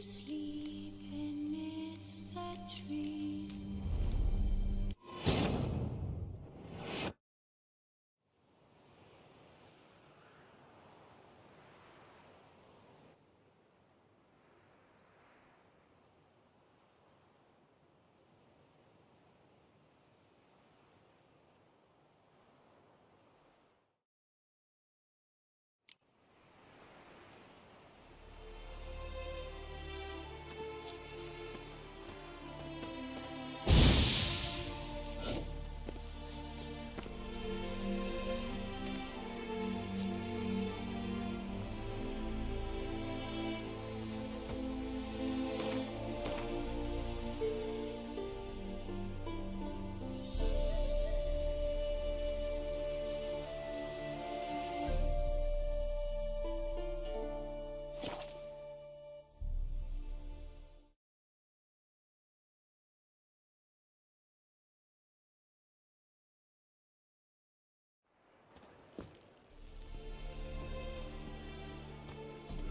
sleep amidst the trees.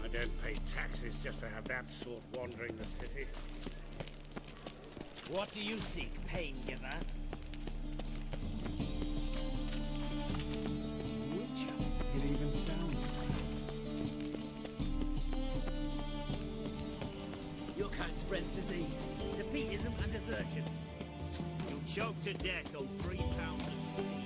I don't pay taxes just to have that sort wandering the city. What do you seek, pain giver? Witcher. It even sounds Your kind spreads disease, defeatism, and desertion. You'll choke to death on 3 pounds of steam.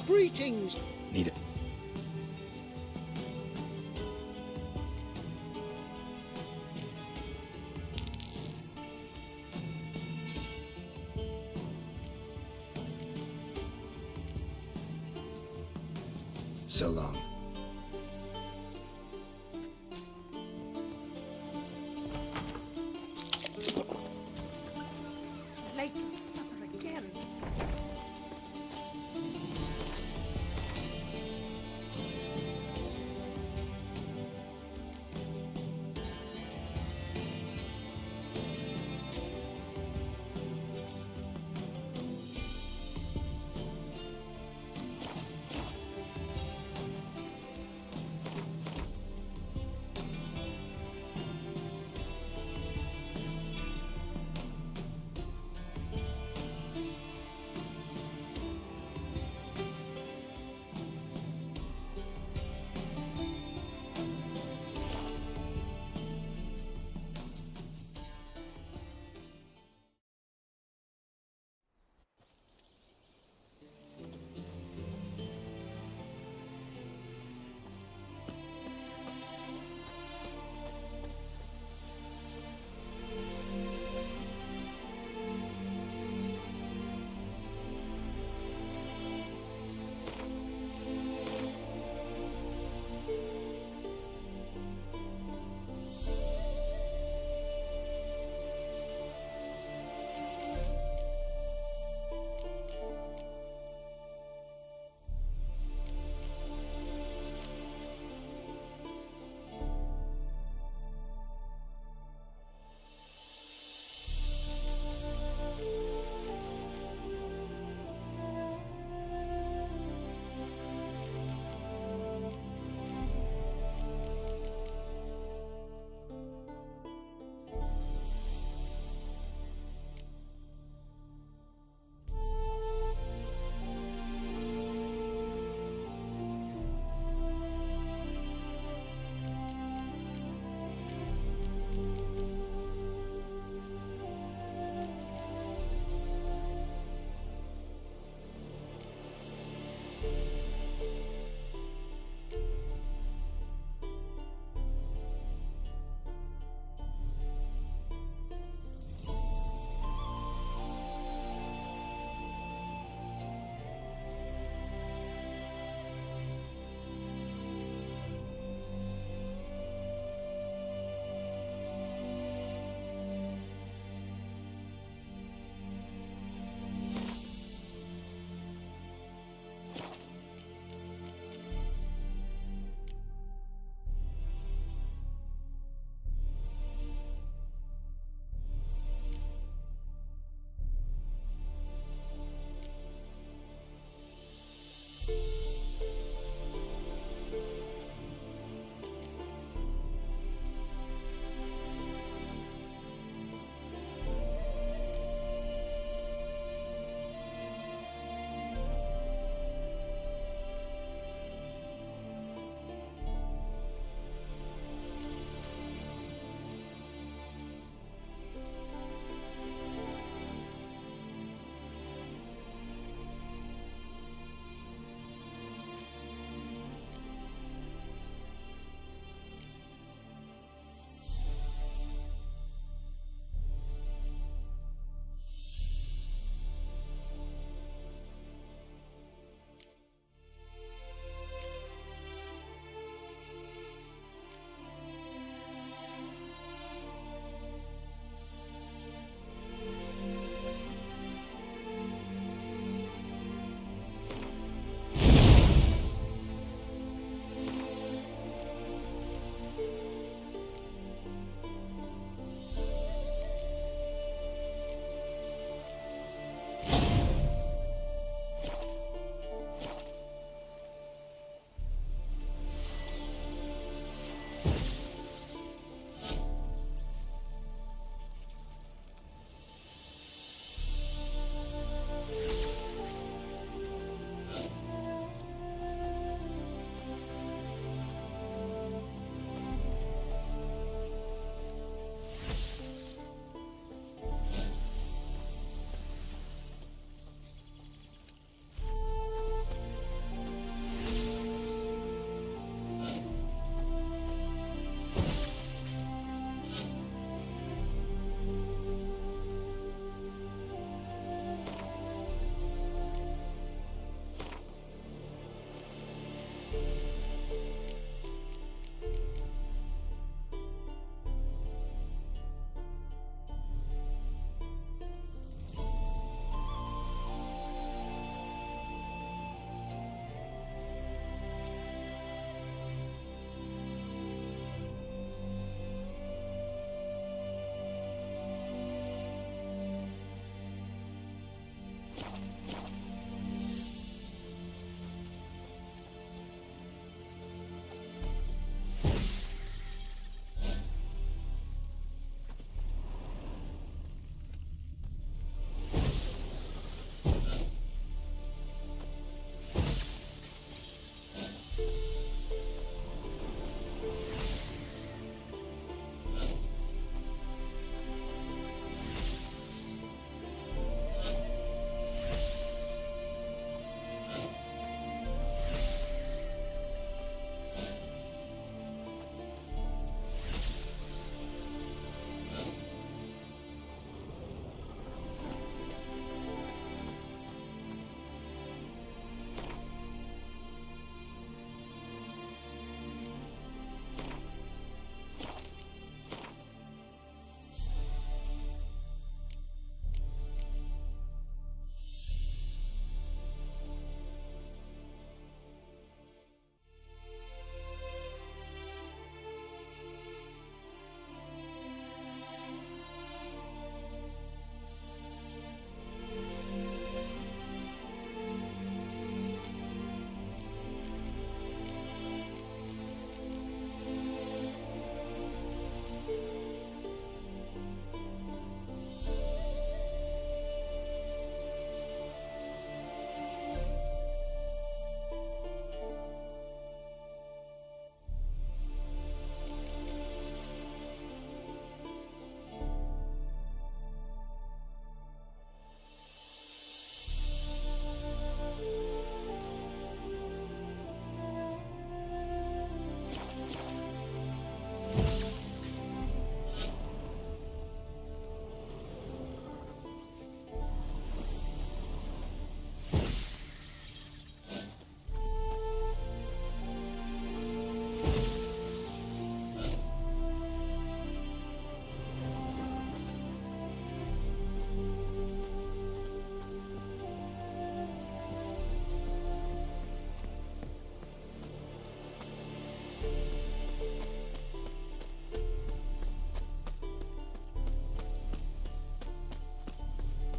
Greetings! Need it. So long. Late for supper again.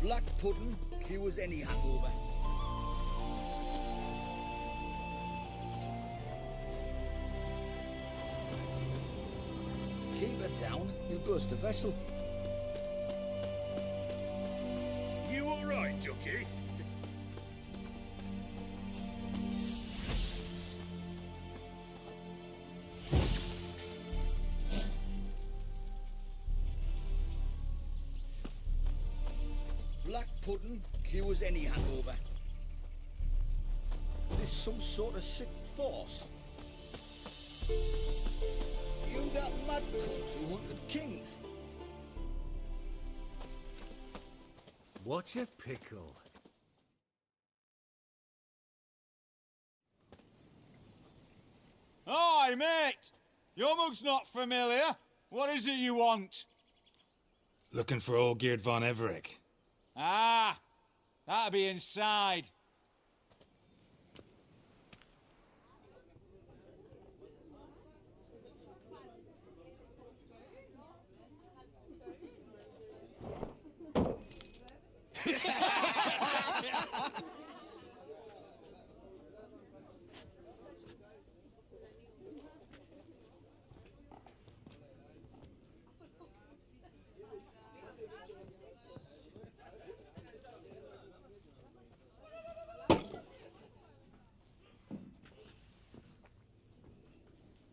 Black pudding cures any hangover. Keep her down, you'll burst a vessel. You all right, Ducky? Black pudding cures any hangover. This some sort of sick force. You that mad cunt who hunted kings. What's a pickle? Hi, mate! Your mug's not familiar. What is it you want? Looking for Olgierd von Everec. Ah, that'll be inside.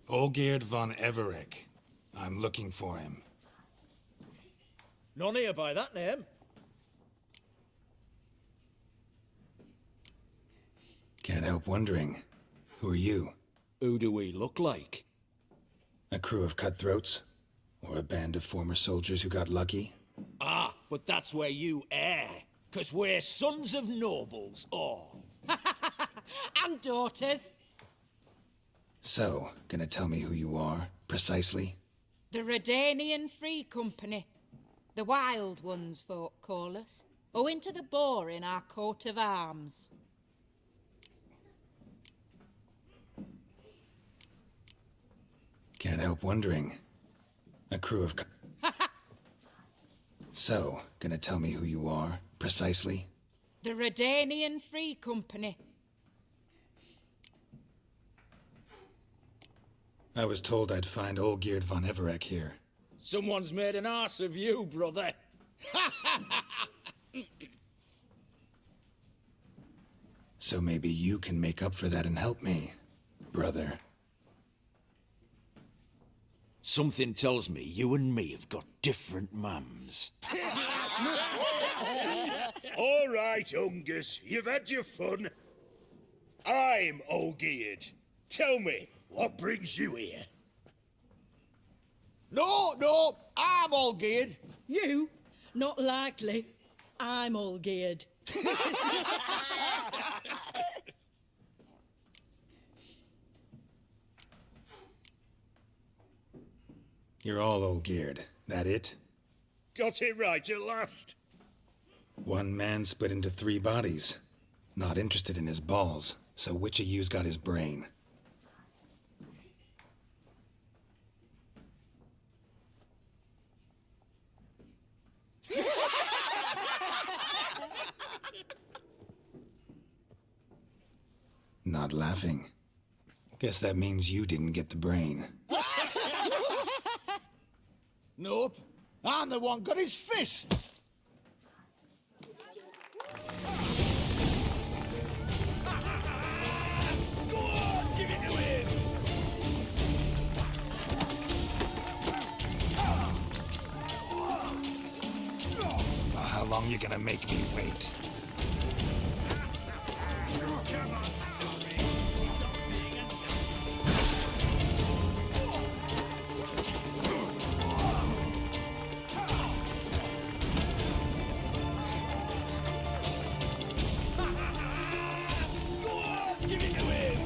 Olgierd von Everec. I'm looking for him. None here by that name. Can't help wondering. Who are you? Who do we look like? A crew of cutthroats? Or a band of former soldiers who got lucky? Ah, but that's where you err. 'Cause we're sons of nobles, all. And daughters. So, gonna tell me who you are, precisely? The Redanian Free Company. The Wild Ones, folk call us. Owing to the boar in our coat of arms. Can't help wondering. A crew of So, gonna tell me who you are, precisely? The Redanian Free Company. I was told I'd find Olgierd von Everec here. Someone's made an arse of you, brother. So maybe you can make up for that and help me, brother. Something tells me you and me have got different mums. All right, Ungus, you've had your fun. I'm Olgierd. Tell me, what brings you here? No, I'm all geared. You? Not likely. I'm all geared. You're all Olgierd, that it? Got it right at last. One man split into 3 bodies. Not interested in his balls, so which of you's got his brain? Not laughing. Guess that means you didn't get the brain. Nope, I'm the one got his fists. Go on, give it to him. Well, how long you gonna make me wait? Come on, sorry. Stop being an ass. Go on, give it to him.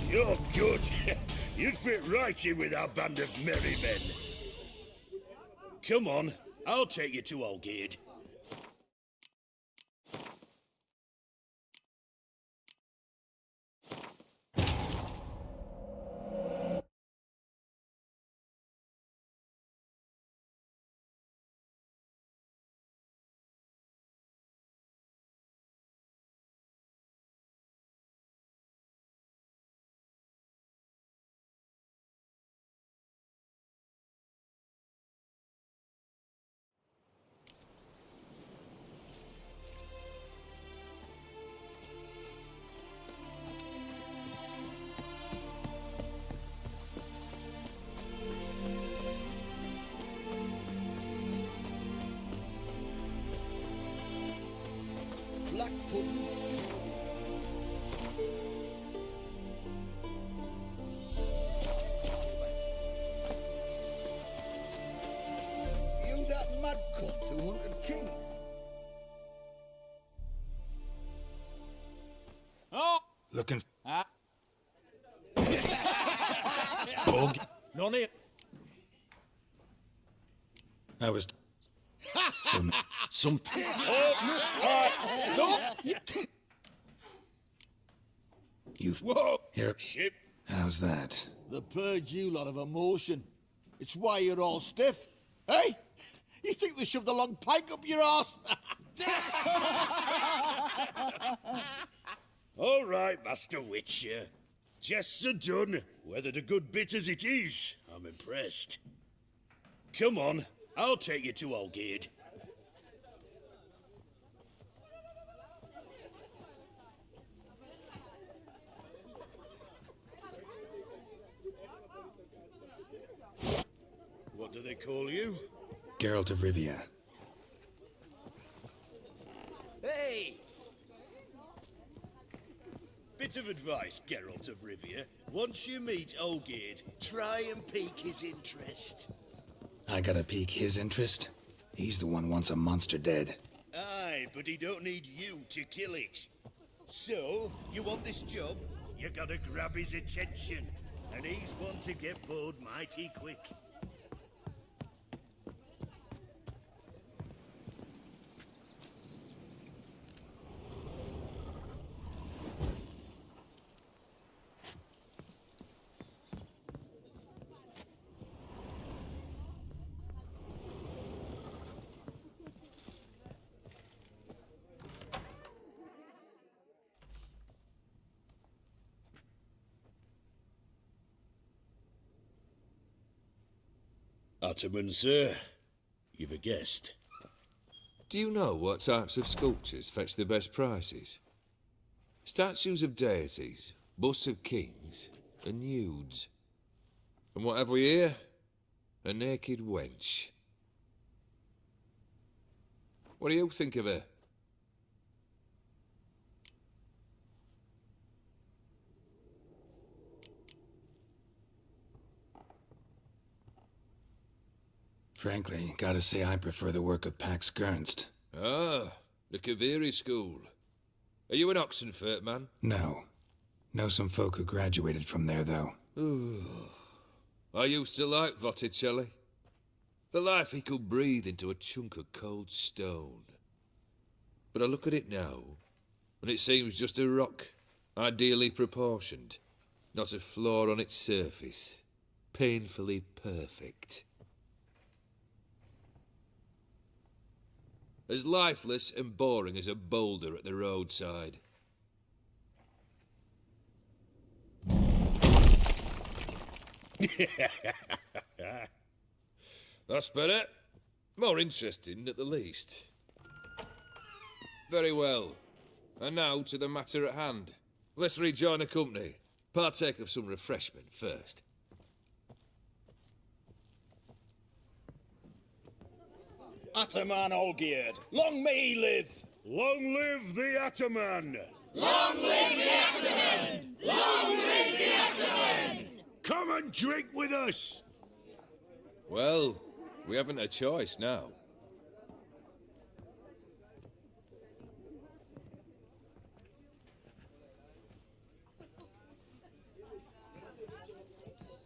You're good. You'd fit right in with our band of merry men. Come on, I'll take you to Olgierd. black pudding. You that mad cunt who hunted kings. Oh! Looking. Ah. Og. None here. I was. Some. No! You've. Whoa! Here. Shit. How's that? The purge you lot of emotion. It's why you're all stiff. Hey? You think they shoved a long pike up your arse? All right, Master Witcher. Jests are done. Whether the good bit as it is, I'm impressed. Come on, I'll take you to Olgierd. What do they call you? Geralt of Rivia. Hey! Bit of advice, Geralt of Rivia. Once you meet Olgierd, try and pique his interest. I gotta pique his interest? He's the one wants a monster dead. Aye, but he don't need you to kill it. So, you want this job? You gotta grab his attention. And he's one to get bored mighty quick. Ataman, sir. You've a guest. Do you know what types of sculptures fetch the best prices? Statues of deities, busts of kings, and nudes. And what have we here? A naked wench. What do you think of her? Frankly, gotta say I prefer the work of Pax Gernst. Ah, the Kaviri school. Are you an Oxenfurt man? No. Know some folk who graduated from there, though. I used to like Botticelli. The life he could breathe into a chunk of cold stone. But I look at it now, and it seems just a rock, ideally proportioned, not a flaw on its surface, painfully perfect. As lifeless and boring as a boulder at the roadside. That's better. More interesting, at the least. Very well. And now to the matter at hand. Let's rejoin the company. Partake of some refreshment first. Ataman Olgierd. Long may he live. Long live the Ataman! Come and drink with us! Well, we haven't a choice now.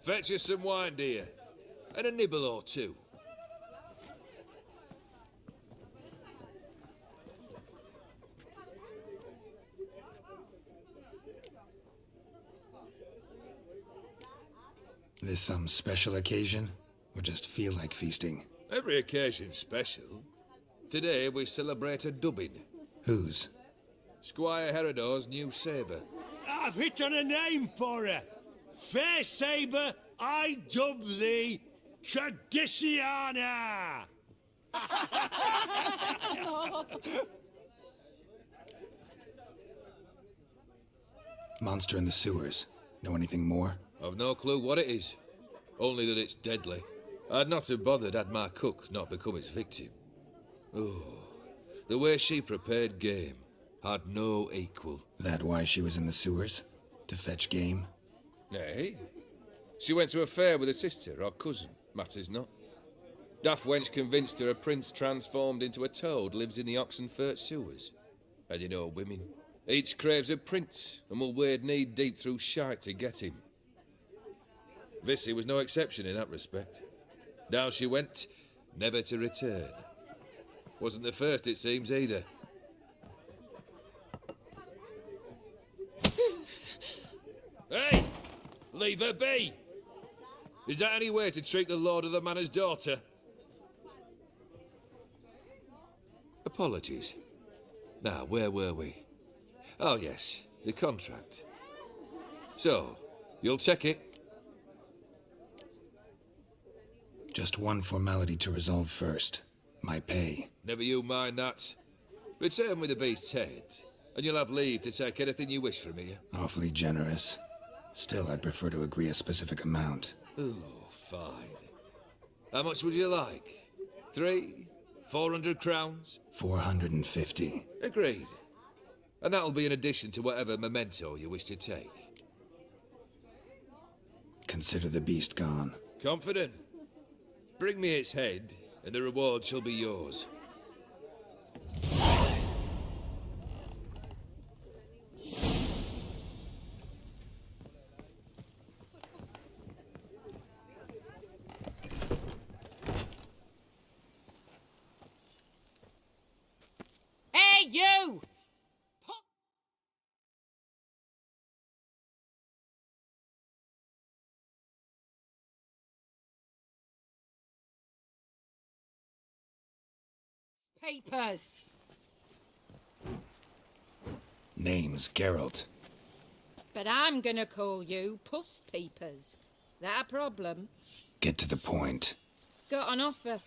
Fetch us some wine, dear. And a nibble or two. This some special occasion? Or just feel like feasting? Every occasion's special. Today we celebrate a dubbing. Whose? Squire Herodor's new sabre. I've hit on a name for her. Fair Sabre, I dub thee Tradiciana. Monster in the sewers. Know anything more? I've no clue what it is. Only that it's deadly. I'd not have bothered had my cook not become its victim. Oh, the way she prepared game. had no equal. That why she was in the sewers? To fetch game? Nay. She went to a fair with a sister or cousin, matters not. Daft wench convinced her a prince transformed into a toad lives in the Oxenfurt sewers. And you know women. Each craves a prince and will wade knee-deep through shite to get him. Vissy was no exception in that respect. Down she went, never to return. Wasn't the first, it seems, either. Hey! Leave her be! Is that any way to treat the lord of the manor's daughter? Apologies. Now, where were we? Oh, yes, the contract. So, you'll check it? Just one formality to resolve first. My pay. Never you mind that. Return with the beast's head, and you'll have leave to take anything you wish from here. Awfully generous. Still, I'd prefer to agree a specific amount. Ooh, fine. How much would you like? 300, 400 crowns? 450. Agreed. And that'll be in addition to whatever memento you wish to take. Consider the beast gone. Confident? Bring me its head, and the reward shall be yours. Hey, you! Papers. Name's Geralt. But I'm gonna call you Puss Peepers. That a problem? Get to the point. Got an offer.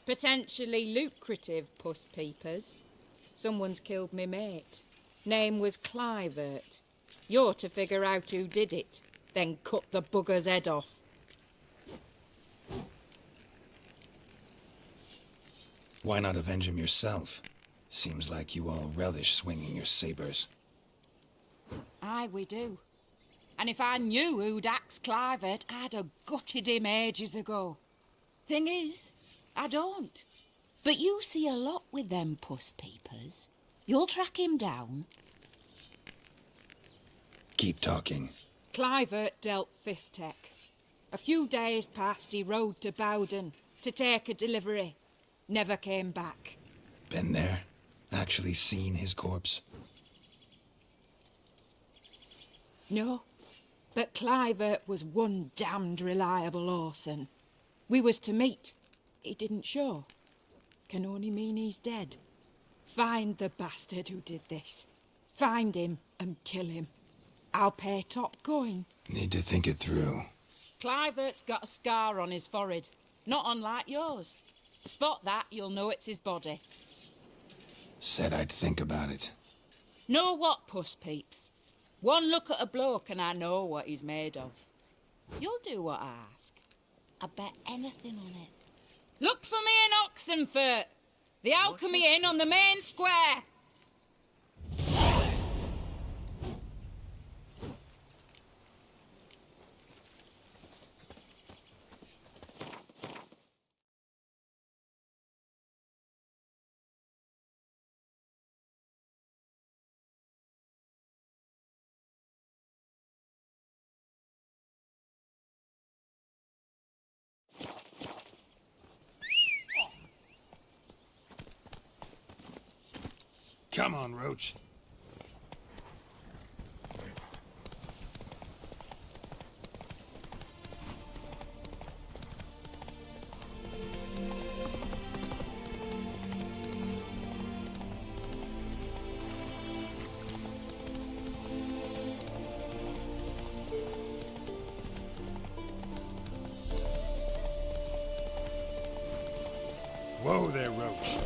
Potentially lucrative Puss Peepers. Someone's killed me mate. Name was Clivert. You're to figure out who did it, then cut the bugger's head off. Why not avenge him yourself? Seems like you all relish swinging your sabers. Aye, we do. And if I knew who'd axed Clivert, I'd have gutted him ages ago. Thing is, I don't. But you see a lot with them Puss Peepers. You'll track him down. Keep talking. Clivert dealt Fistek. A few days past, he rode to Bowden to take a delivery. Never came back. Been there? Actually seen his corpse? No, but Clivert was one damned reliable Orson. We was to meet. He didn't show. Can only mean he's dead. Find the bastard who did this. Find him and kill him. I'll pay top coin. Need to think it through. Clivert's got a scar on his forehead, not unlike yours. Spot that, you'll know it's his body. Said I'd think about it. Know what, Puss Peeps? One look at a bloke and I know what he's made of. You'll do what I ask. I bet anything on it. Look for me in Oxenfurt. The Alchemy Inn on the main square. Come on, Roach. Whoa there, Roach.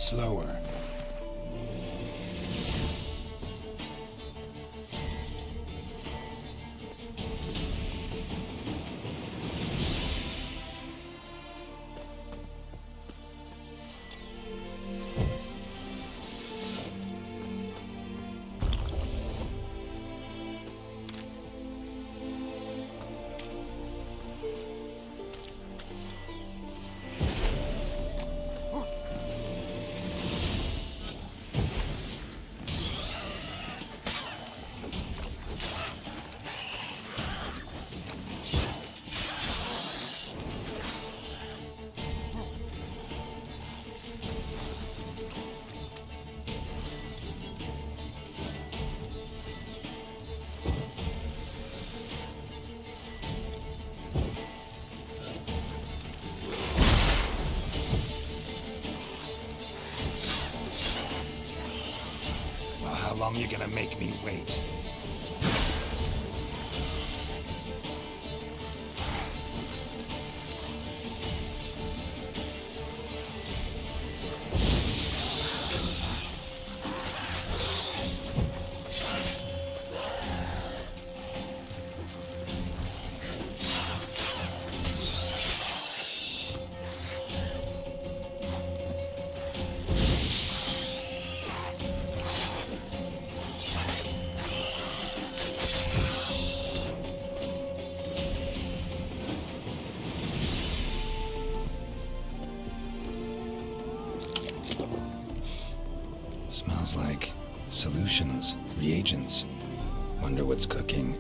Slower. Well, how long you gonna make me wait? Smells like solutions, reagents. Wonder what's cooking.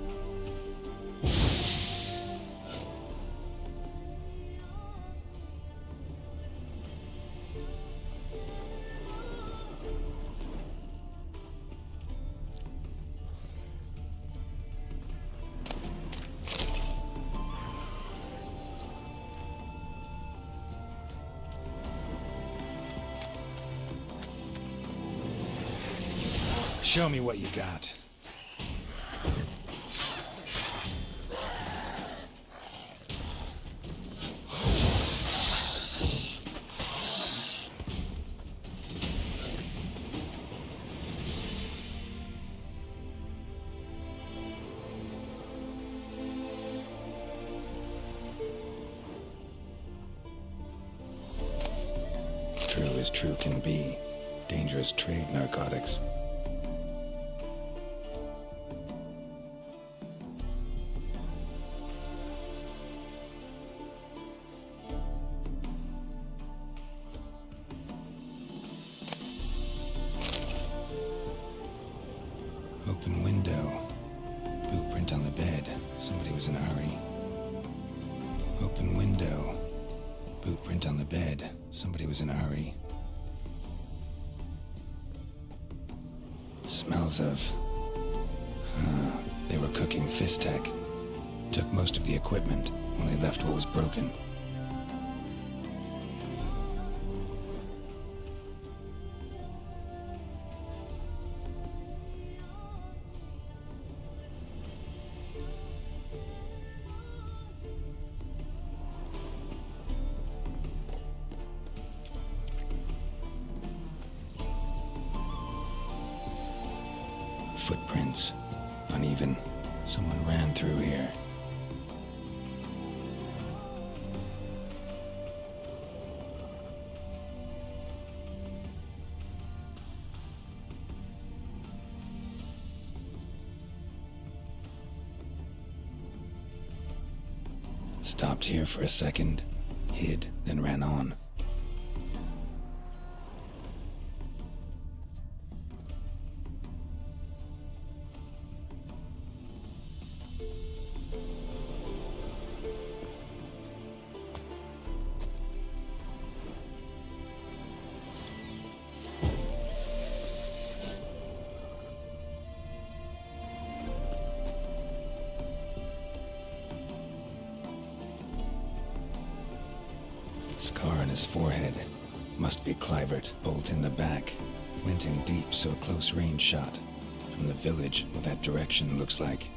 Show me what you got. True as true can be. Dangerous trade, narcotics. Open window. Boot print on the bed. Somebody was in a hurry. Open window. Boot print on the bed. Somebody was in a hurry. Smells of... they were cooking Fistech. Took most of the equipment, only left what was broken. Footprints. Uneven. Someone ran through here. Stopped here for a second, hid, then ran on. Scar on his forehead. Must be Clivert. Bolt in the back. Went in deep, so a close range shot. From the village, what that direction looks like.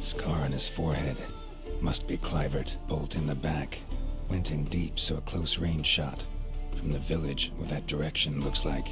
Scar on his forehead. Must be Clivert. Bolt in the back. Went in deep, so a close range shot. From the village, where that direction looks like.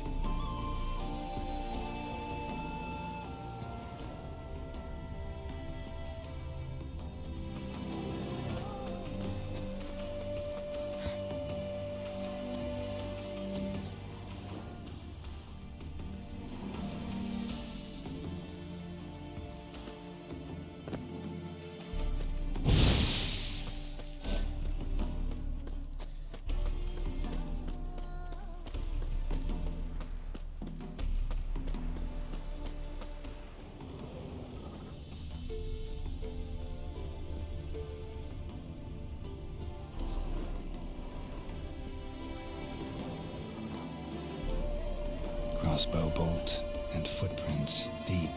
Crossbow bolt and footprints deep.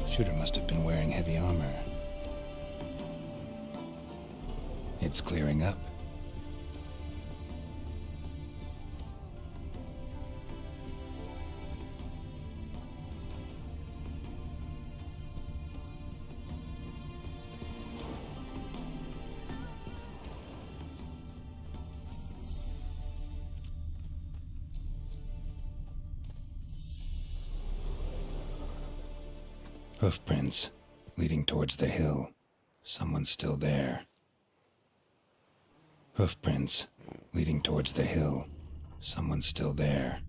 Shooter must have been wearing heavy armor. It's clearing up. Hoofprints leading towards the hill. Someone's still there. Hoofprints leading towards the hill. Someone's still there.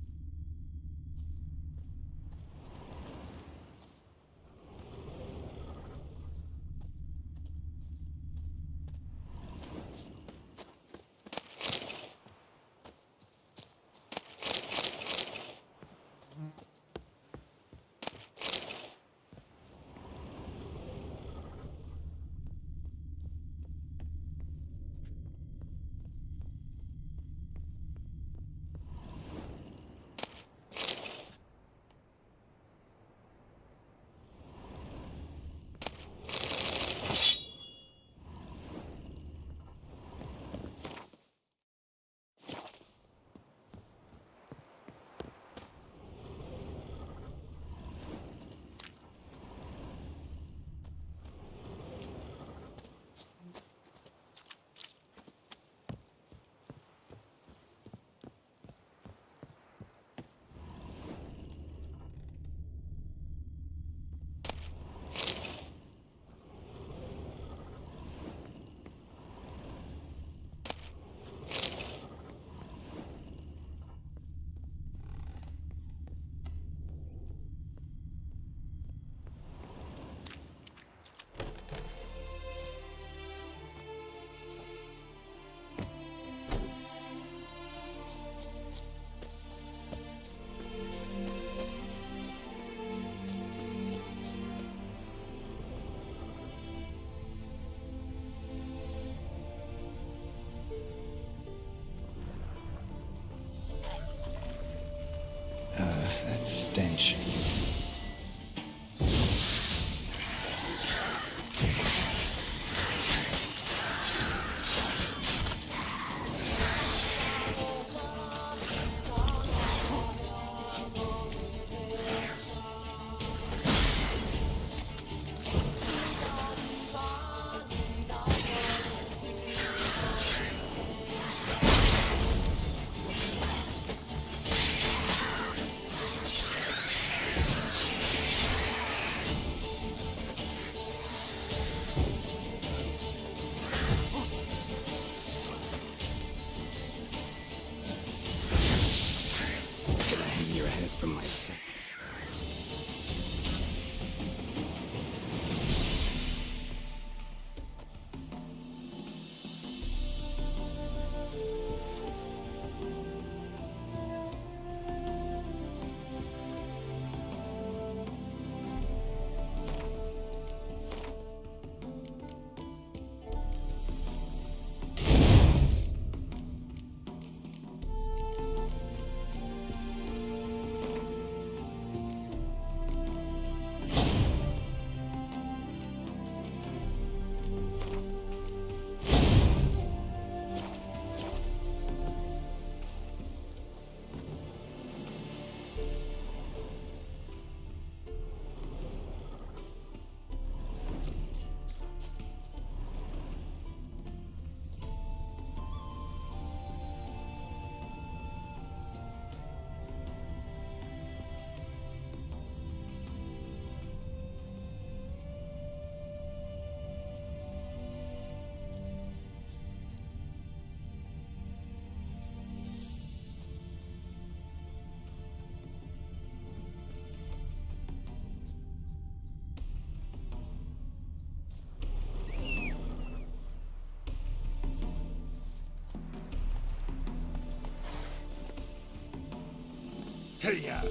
Hiya!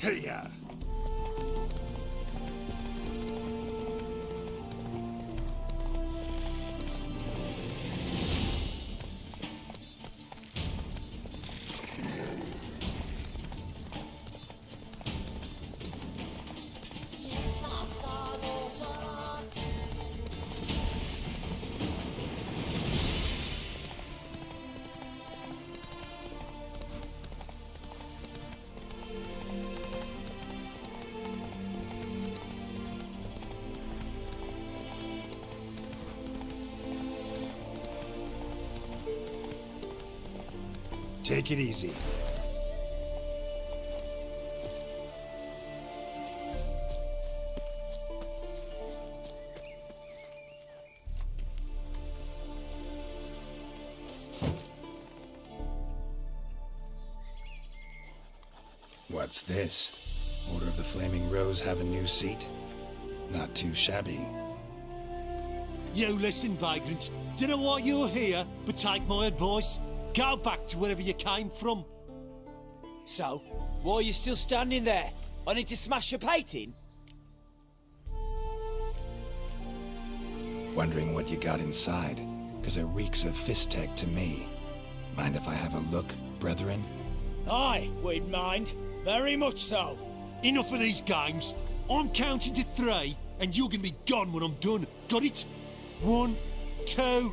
Hiya! Take it easy. What's this? Order of the Flaming Rose have a new seat? Not too shabby. You listen, vagrant. Dunno why you're here, but take my advice. Go back to wherever you came from. So, why are you still standing there? I need to smash your painting? Wondering what you got inside? 'Cause it reeks of Fistech to me. Mind if I have a look, brethren? Aye, we'd mind. Very much so. Enough of these games. I'm counting to 3, and you're gonna be gone when I'm done. Got it? 1, 2...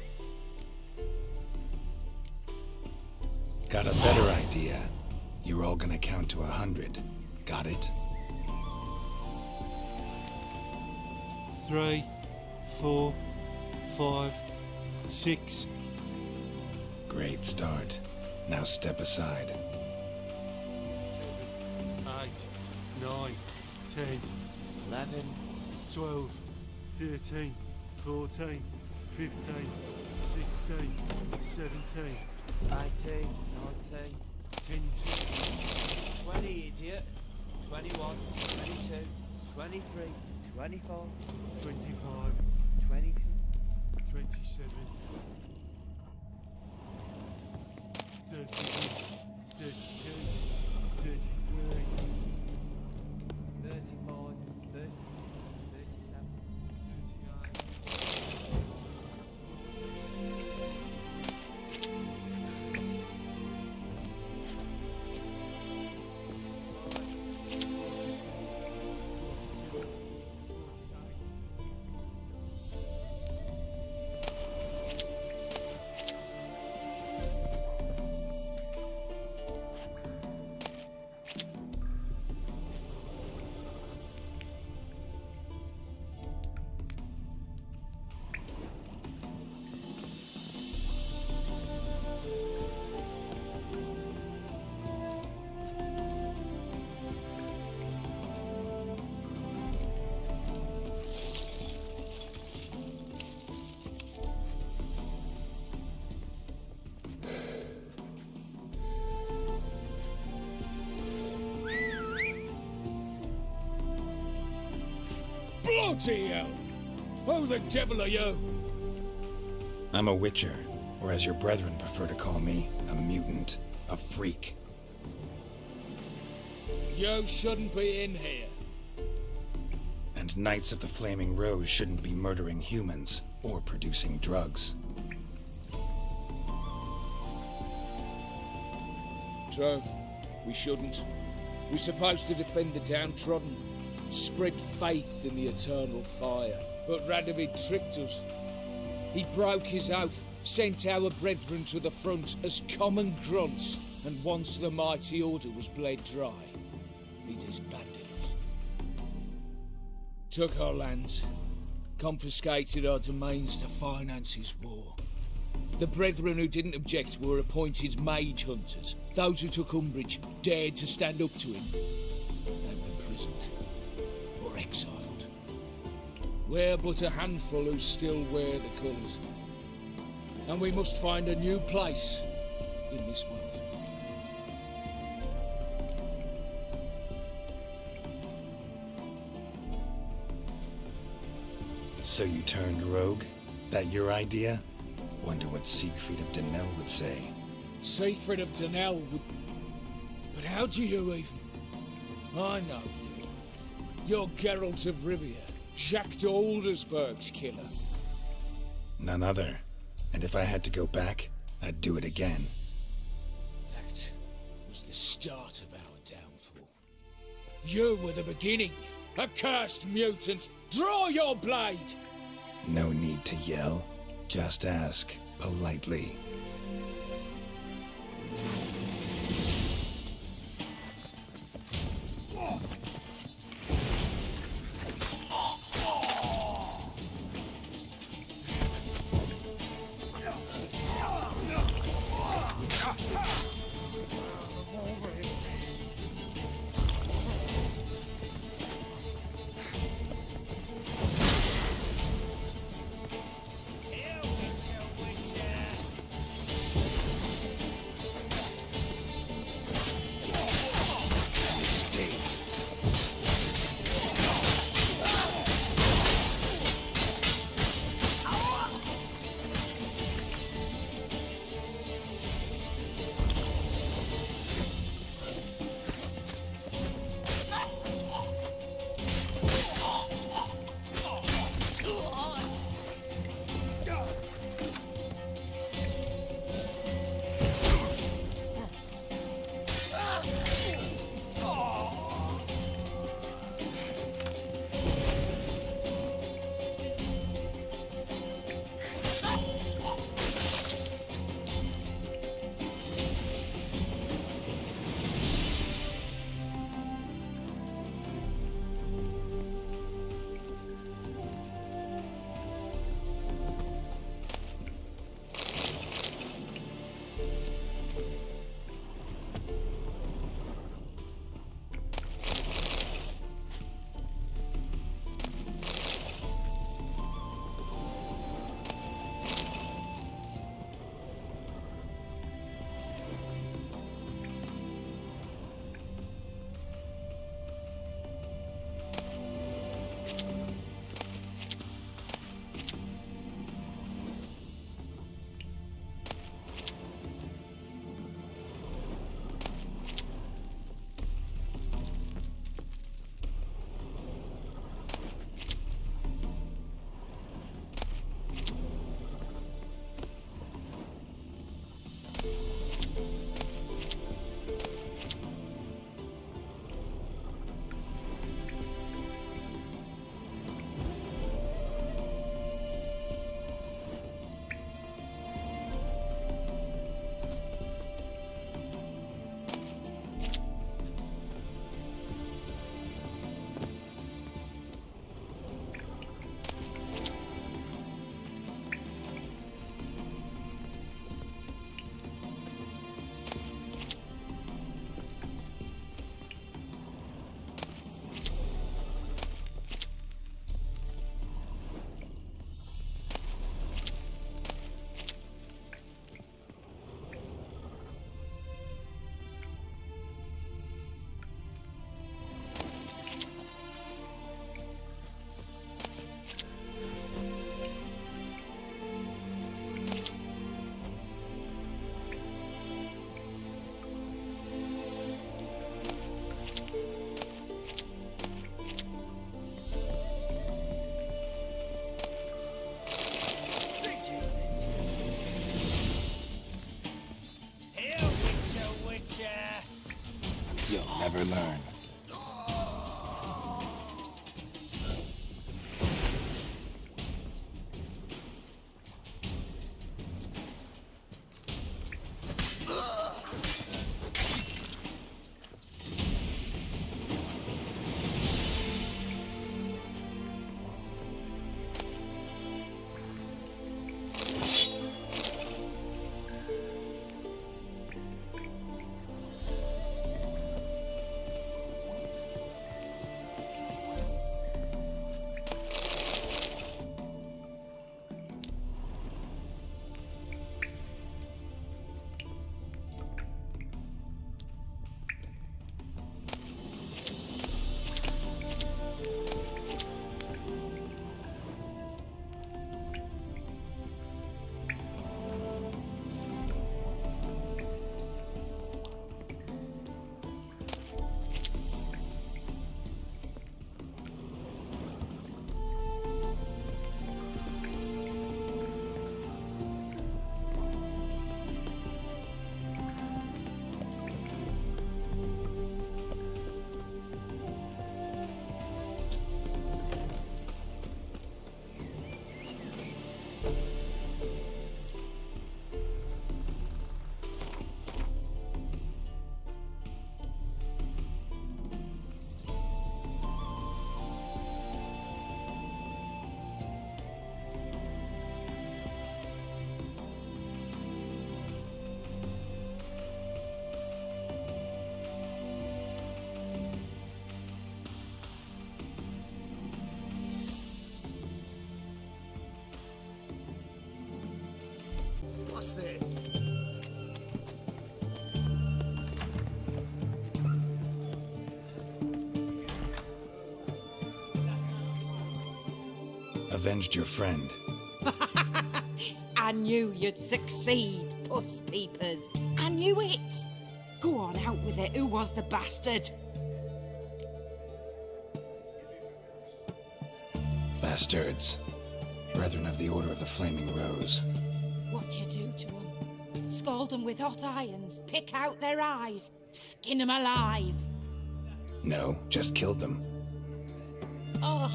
Got a better idea. You're all gonna count to 100. Got it? 3, 4, 5, 6. Great start. Now step aside. 8, 9, 10, 11. 12, 13, 14, 15, 16, 17, 18, 19, 20, idiot. 21, 22, 23, 24, 25, 26. 27, 31, 32, 33, 35, 36, 37. 38. Bloody hell! Who the devil are you? I'm a witcher, or as your brethren prefer to call me, a mutant, a freak. You shouldn't be in here. And Knights of the Flaming Rose shouldn't be murdering humans or producing drugs. True. We shouldn't. We're supposed to defend the downtrodden, spread faith in the eternal fire. But Radovid tricked us. He broke his oath, sent our brethren to the front as common grunts, and once the mighty order was bled dry, he disbanded us. Took our lands, confiscated our domains to finance his war. The brethren who didn't object were appointed mage hunters. Those who took umbrage dared to stand up to him. They were imprisoned or exiled. We're but a handful who still wear the colours. And we must find a new place in this world. So you turned rogue? That your idea? Wonder what Siegfried of Denel would say. Siegfried of Denel would... But how do you even... I know you. You're Geralt of Rivia, Jacques de Aldersberg's killer. None other. And if I had to go back, I'd do it again. That was the start of our downfall. You were the beginning. Accursed mutant! Draw your blade! No need to yell. Just ask, politely. never learn. What's this? Avenged your friend. I knew you'd succeed, Puss Peepers. I knew it. Go on out with it. Who was the bastard? Bastards. Brethren of the Order of the Flaming Rose. What you do to them? Scald them with hot irons, pick out their eyes, skin them alive. No, just killed them. Oh,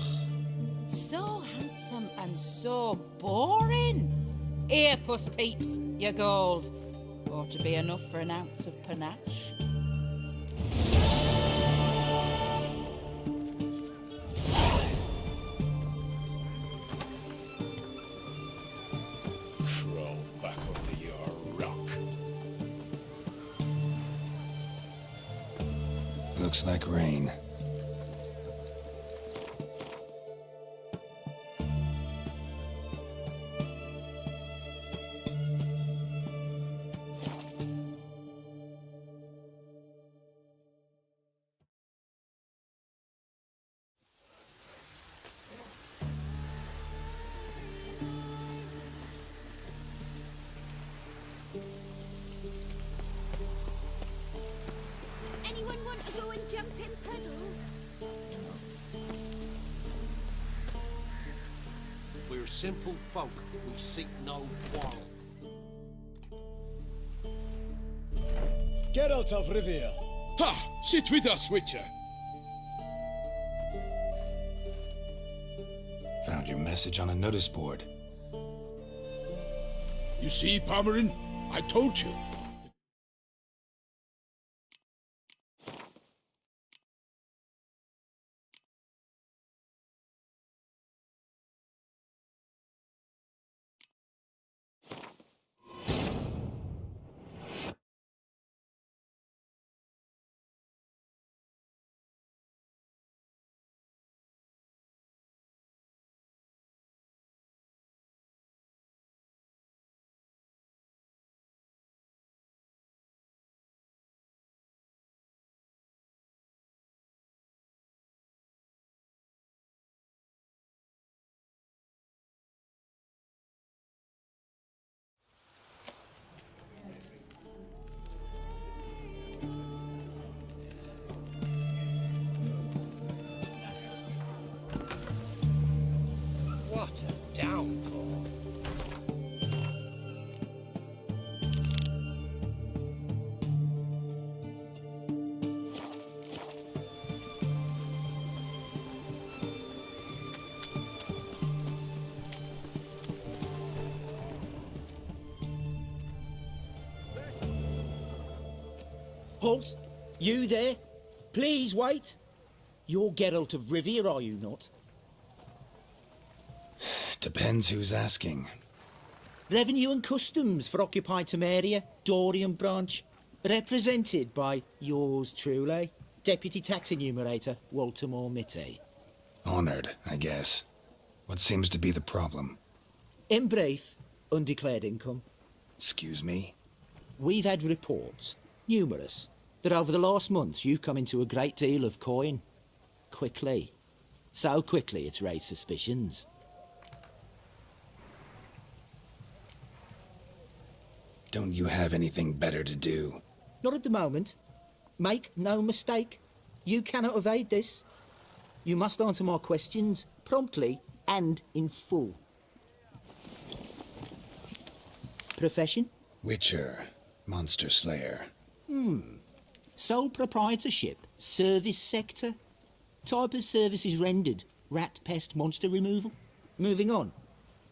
so handsome and so boring. Here, Puss Peeps, your gold. Ought to be enough for an ounce of panache. Crawl back under your rock. Looks like rain. Anyone want to go and jump in puddles? We're simple folk. We seek no quarrel. Geralt of Rivia. Ha! Sit with us, Witcher. Found your message on a notice board. You see, Pomeran? I told you. Halt! You there? Please wait. You're Geralt of Rivia, are you not? Depends who's asking. Revenue and Customs for occupied Temeria, Dorian branch. Represented by yours truly, Deputy Tax Enumerator Walter Mitty. Honored, I guess. What seems to be the problem? In brief, undeclared income. Excuse me? We've had reports, numerous, that over the last months you've come into a great deal of coin. Quickly. So quickly it's raised suspicions. Don't you have anything better to do? Not at the moment. Make no mistake. You cannot evade this. You must answer my questions promptly and in full. Profession? Witcher. Monster Slayer. Sole proprietorship? Service sector? Type of services rendered? Rat, pest, monster removal? Moving on.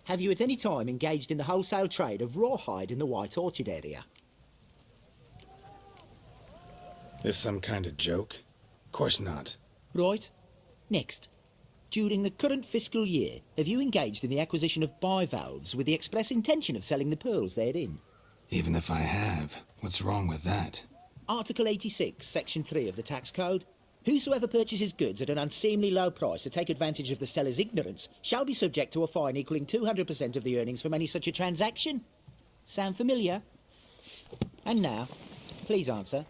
Have you at any time engaged in the wholesale trade of rawhide in the White Orchard area? This some kind of joke? Course not. Right. Next. During the current fiscal year, have you engaged in the acquisition of bivalves with the express intention of selling the pearls therein? Even if I have, what's wrong with that? Article 86, Section 3 of the Tax Code. Whosoever purchases goods at an unseemly low price to take advantage of the seller's ignorance shall be subject to a fine equaling 200% of the earnings from any such a transaction. Sound familiar? And now, please answer.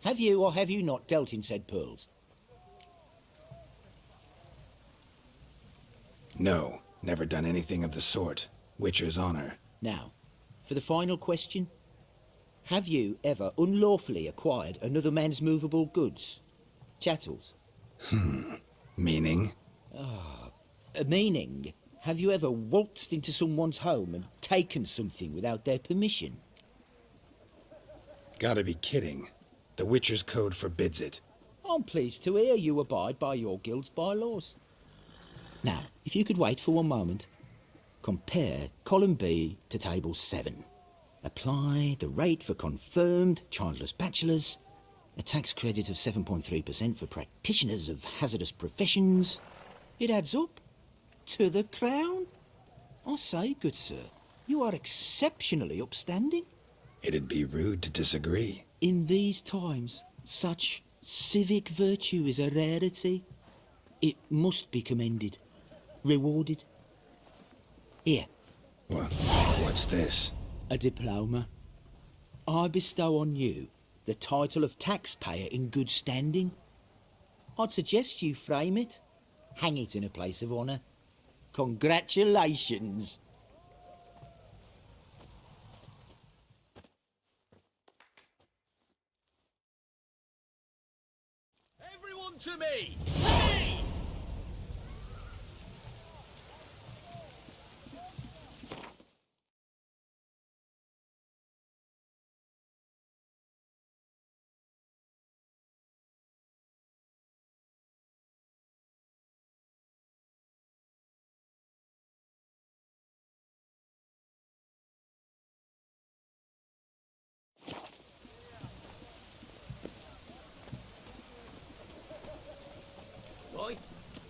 Have you or have you not dealt in said pearls? No, never done anything of the sort. Witcher's honor. Now, for the final question. Have you ever unlawfully acquired another man's movable goods? Chattels? Meaning? Meaning, have you ever waltzed into someone's home and taken something without their permission? Gotta be kidding. The Witcher's Code forbids it. I'm pleased to hear you abide by your guild's bylaws. Now, if you could wait for one moment. Compare column B to table 7. Apply the rate for confirmed childless bachelors. A tax credit of 7.3% for practitioners of hazardous professions. It adds up to the crown. I say, good sir, you are exceptionally upstanding. It'd be rude to disagree. In these times, such civic virtue is a rarity. It must be commended, rewarded. Here. What's this? A diploma. I bestow on you the title of taxpayer in good standing. I'd suggest you frame it, hang it in a place of honour. Congratulations. Everyone to me! Me!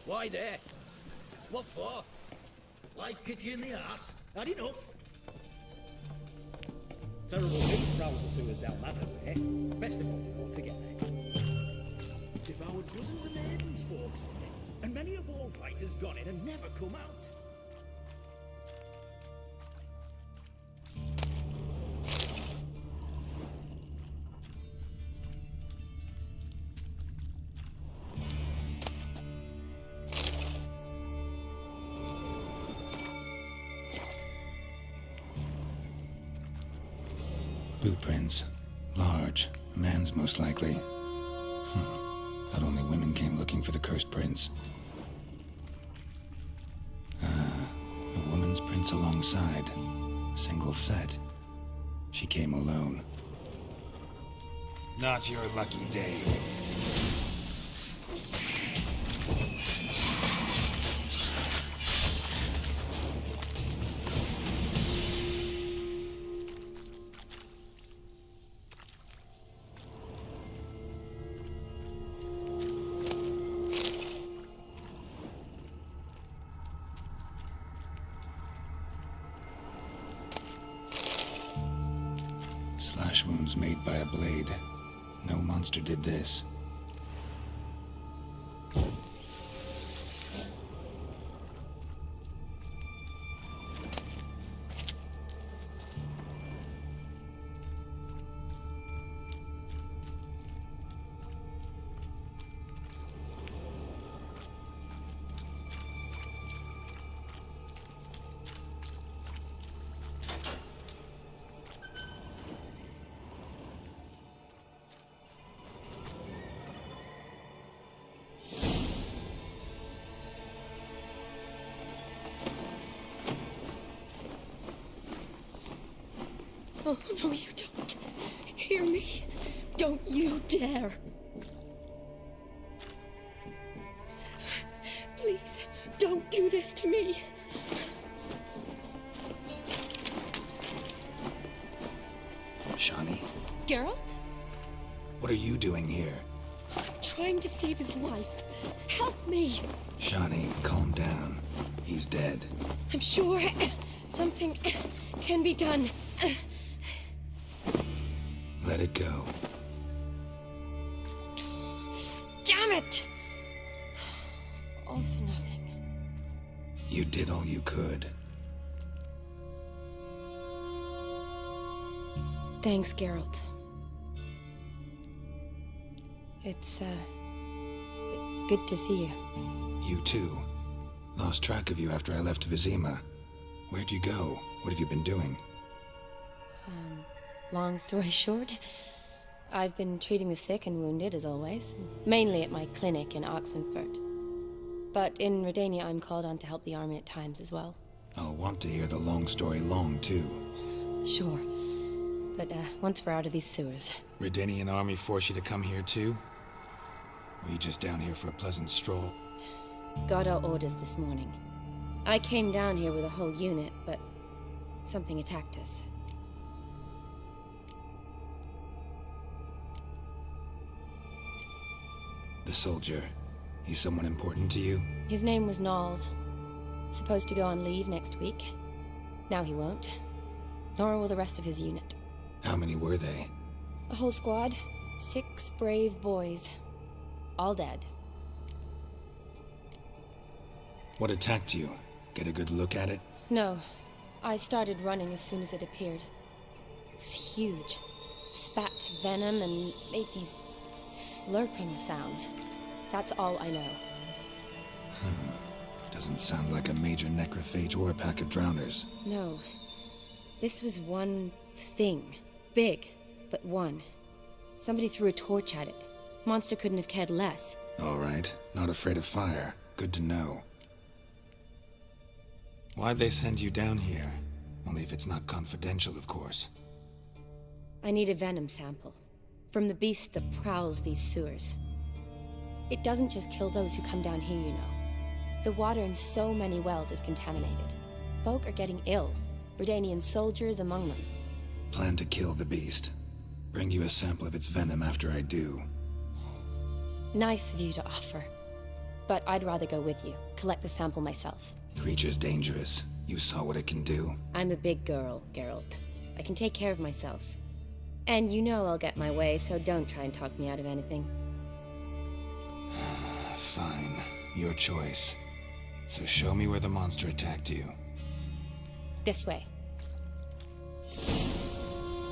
Why there? What for? Life kick you in the arse? Had enough? Terrible beast prowls the sewers down that way. Best avoided altogether. Devoured dozens of maidens, folks say, and many a ball fighter's gone in and never come out. Boot prints. Large. A man's most likely. Thought only women came looking for the cursed prince. A woman's prints alongside. Single set. She came alone. Not your lucky day. Slash wounds made by a blade. No monster did this. Oh, no, you don't. Hear me? Don't you dare. Please, don't do this to me. Shani, Geralt? what are you doing here? Trying to save his life. Help me. Shani, calm down. He's dead. I'm sure something can be done. Let it go. Damn it! All for nothing. You did all you could. Thanks, Geralt. It's, good to see you. You too. Lost track of you after I left Vizima. Where'd you go? What have you been doing? Long story short, I've been treating the sick and wounded, as always. Mainly at my clinic in Oxenfurt. But in Redania, I'm called on to help the army at times as well. I'll want to hear the long story long, too. Sure. But, once we're out of these sewers. Redanian army force you to come here, too? Or are you just down here for a pleasant stroll? Got our orders this morning. I came down here with a whole unit, but something attacked us. The soldier. He's someone important to you? His name was Knowles. Supposed to go on leave next week. Now he won't. Nor will the rest of his unit. How many were they? A whole squad. 6 brave boys. All dead. What attacked you? Get a good look at it? No. I started running as soon as it appeared. It was huge. Spat venom and made these slurping sounds. That's all I know. Doesn't sound like a major necrophage or a pack of drowners. No. This was one thing. Big, but one. Somebody threw a torch at it. Monster couldn't have cared less. All right. Not afraid of fire. Good to know. Why'd they send you down here? Only if it's not confidential, of course. I need a venom sample. From the beast that prowls these sewers. It doesn't just kill those who come down here, you know. The water in so many wells is contaminated. Folk are getting ill. Redanian soldiers among them. Plan to kill the beast. Bring you a sample of its venom after I do. Nice of you to offer. But I'd rather go with you. Collect the sample myself. Creature's dangerous. You saw what it can do. I'm a big girl, Geralt. I can take care of myself. And you know I'll get my way, so don't try and talk me out of anything. Fine. Your choice. So show me where the monster attacked you. This way.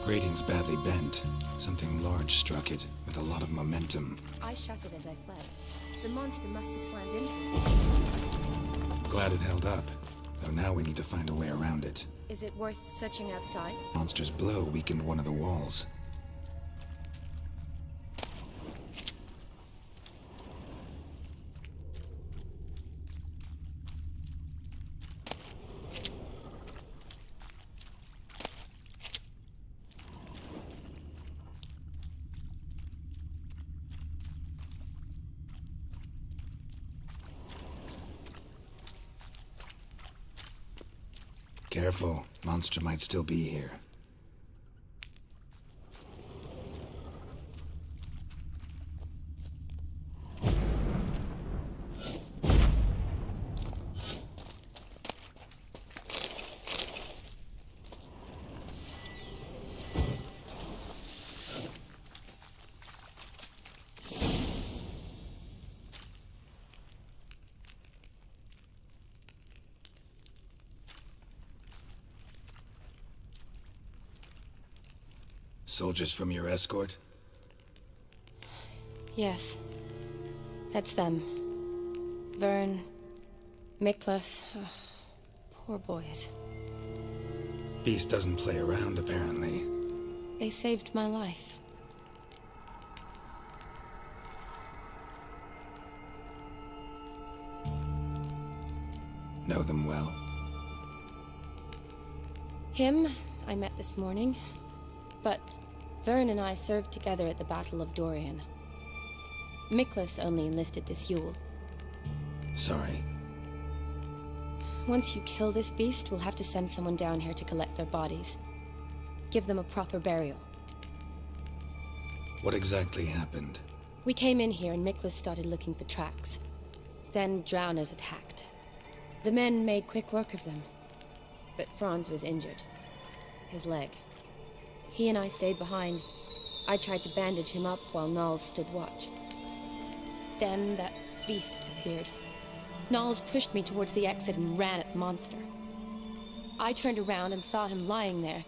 Grating's badly bent. Something large struck it, with a lot of momentum. I shut it as I fled. The monster must have slammed into it. Glad it held up. Though now we need to find a way around it. Is it worth searching outside? Monster's blow weakened one of the walls. Careful, monster might still be here. Soldiers from your escort? Yes. That's them. Vern, Miklas. Oh, poor boys. Beast doesn't play around, apparently. They saved my life. Know them well? Him, I met this morning. But Vern and I served together at the Battle of Dorian. Miklas only enlisted this Yule. Sorry. Once you kill this beast, we'll have to send someone down here to collect their bodies. Give them a proper burial. What exactly happened? We came in here and Miklas started looking for tracks. Then drowners attacked. The men made quick work of them. But Franz was injured. His leg. He and I stayed behind. I tried to bandage him up while Nals stood watch. Then that beast appeared. Nals pushed me towards the exit and ran at the monster. I turned around and saw him lying there,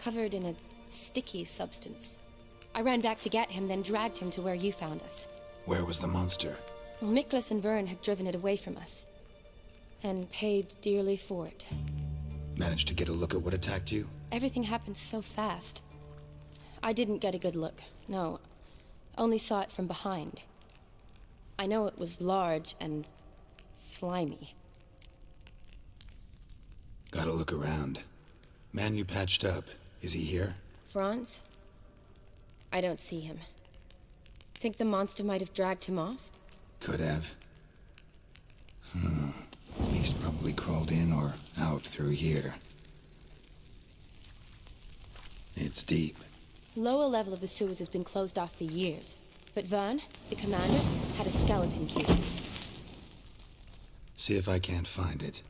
covered in a sticky substance. I ran back to get him, then dragged him to where you found us. Where was the monster? Well, Miklas and Vern had driven it away from us. And paid dearly for it. Managed to get a look at what attacked you? Everything happened so fast. I didn't get a good look, no. Only saw it from behind. I know it was large and slimy. Gotta look around. Man you patched up, is he here? Franz? I don't see him. Think the monster might have dragged him off? Could have. Beast probably crawled in or out through here. It's deep. Lower level of the sewers has been closed off for years. But Vern, the commander, had a skeleton key. See if I can't find it.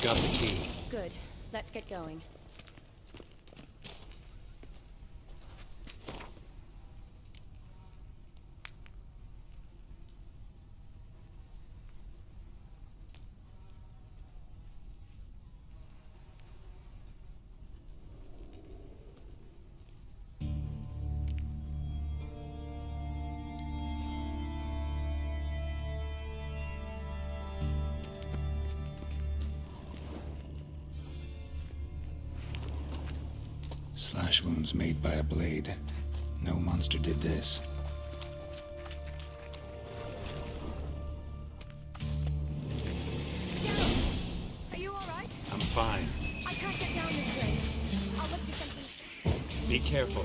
Got the key. Good. Let's get going. Slash wounds made by a blade. No monster did this. Are you alright? I'm fine. I can't get down this way. I'll look for something. Be careful.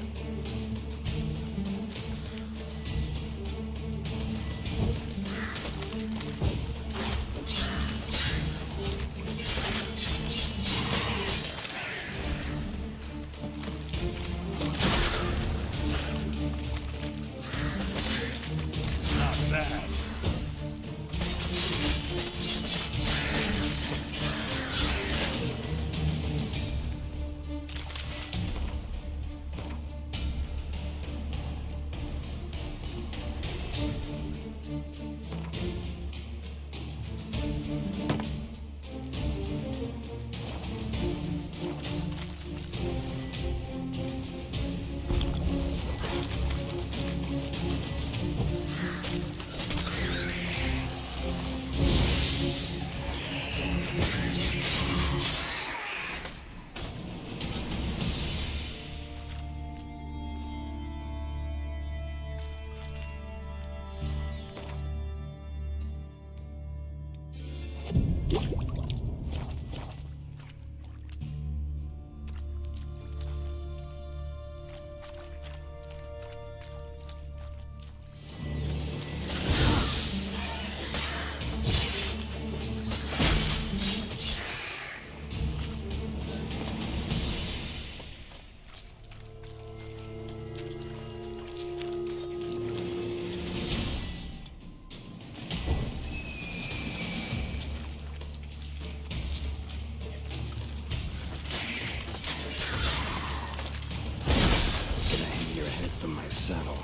saddle.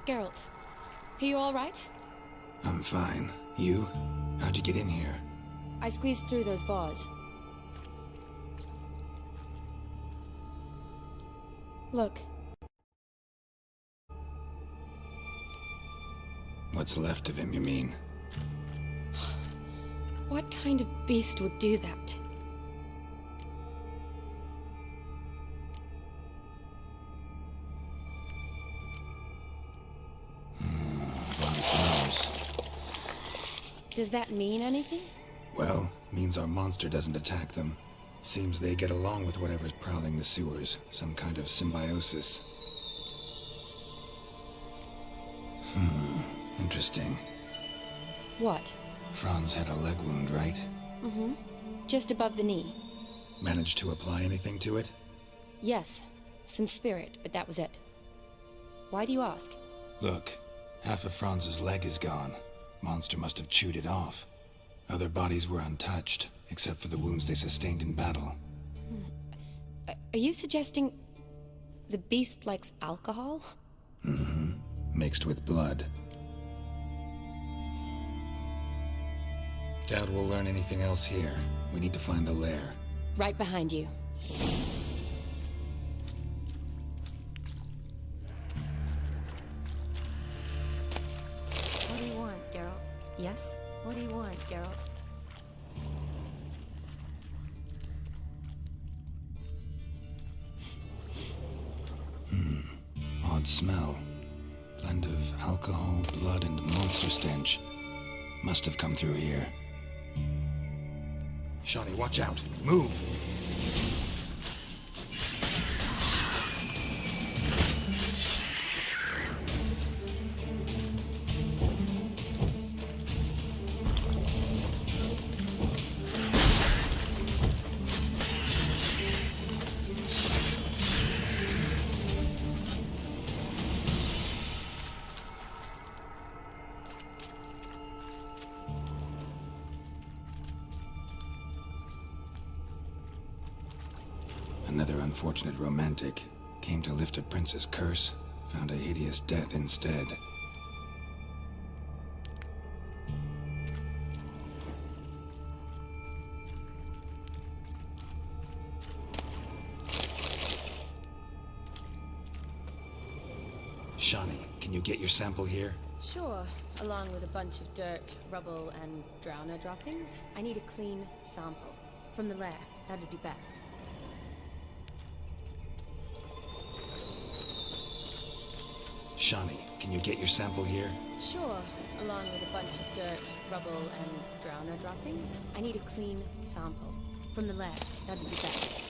Geralt, are you all right? I'm fine. You? How'd you get in here? I squeezed through those bars. Look. What's left of him, you mean? What kind of beast would do that? Does that mean anything? Well, means our monster doesn't attack them. Seems they get along with whatever's prowling the sewers. Some kind of symbiosis. Interesting. What? Franz had a leg wound, right? Mm-hmm. Just above the knee. Managed to apply anything to it? Yes. Some spirit, but that was it. Why do you ask? Look, half of Franz's leg is gone. Monster must have chewed it off. Other bodies were untouched, except for the wounds they sustained in battle. Are you suggesting the beast likes alcohol? Mm-hmm. Mixed with blood. Doubt we'll learn anything else here. We need to find the lair. Right behind you. What do you want, Geralt? Yes? What do you want, Geralt? Odd smell. Blend of alcohol, blood, and monster stench. Must have come through here. Shawnee, watch out! Move! Another unfortunate romantic. Came to lift a prince's curse, found a hideous death instead. Shawnee, can you get your sample here? Sure, along with a bunch of dirt, rubble, and drowner droppings. I need a clean sample. From the lair, that'd be best. Shawnee, can you get your sample here? Sure, along with a bunch of dirt, rubble, and drowner droppings. I need a clean sample. From the lair, that'd be best.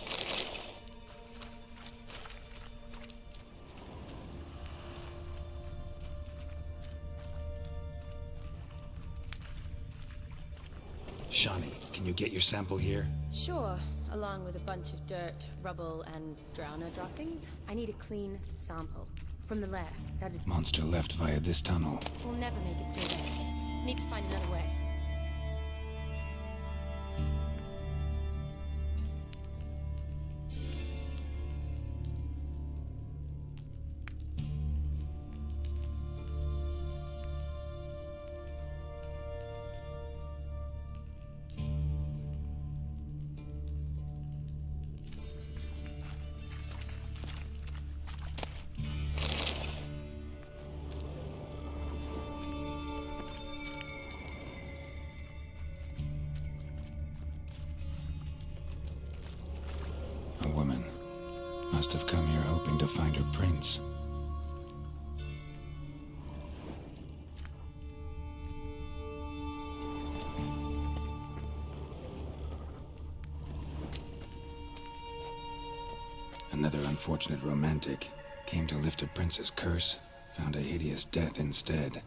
Shawnee, can you get your sample here? Sure, along with a bunch of dirt, rubble, and drowner droppings. I need a clean sample. From the lair, that'd... Monster left via this tunnel. We'll never make it through there. Need to find another way. A woman. Must have come here hoping to find her prince. Another unfortunate romantic. Came to lift a prince's curse, found a hideous death instead.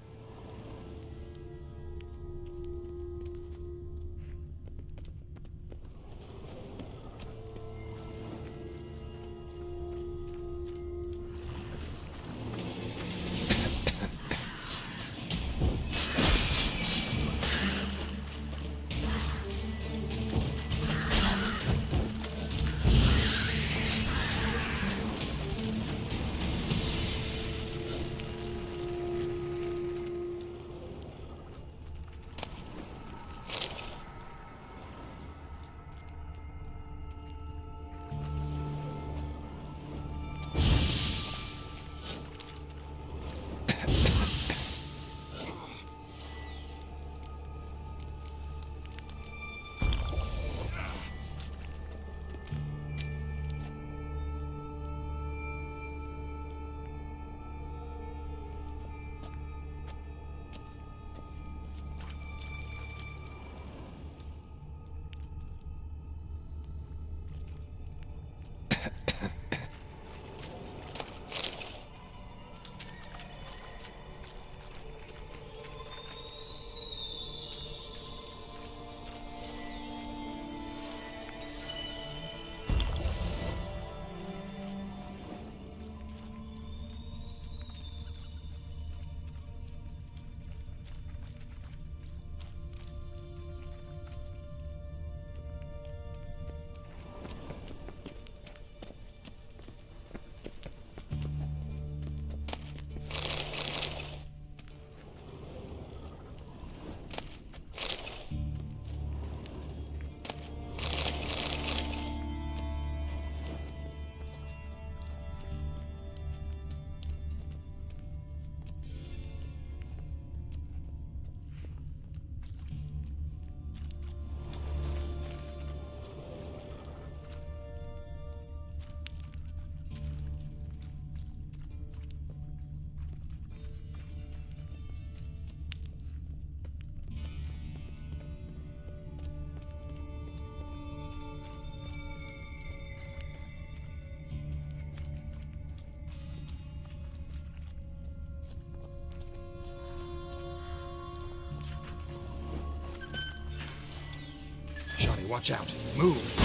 Shawnee, watch out. Move.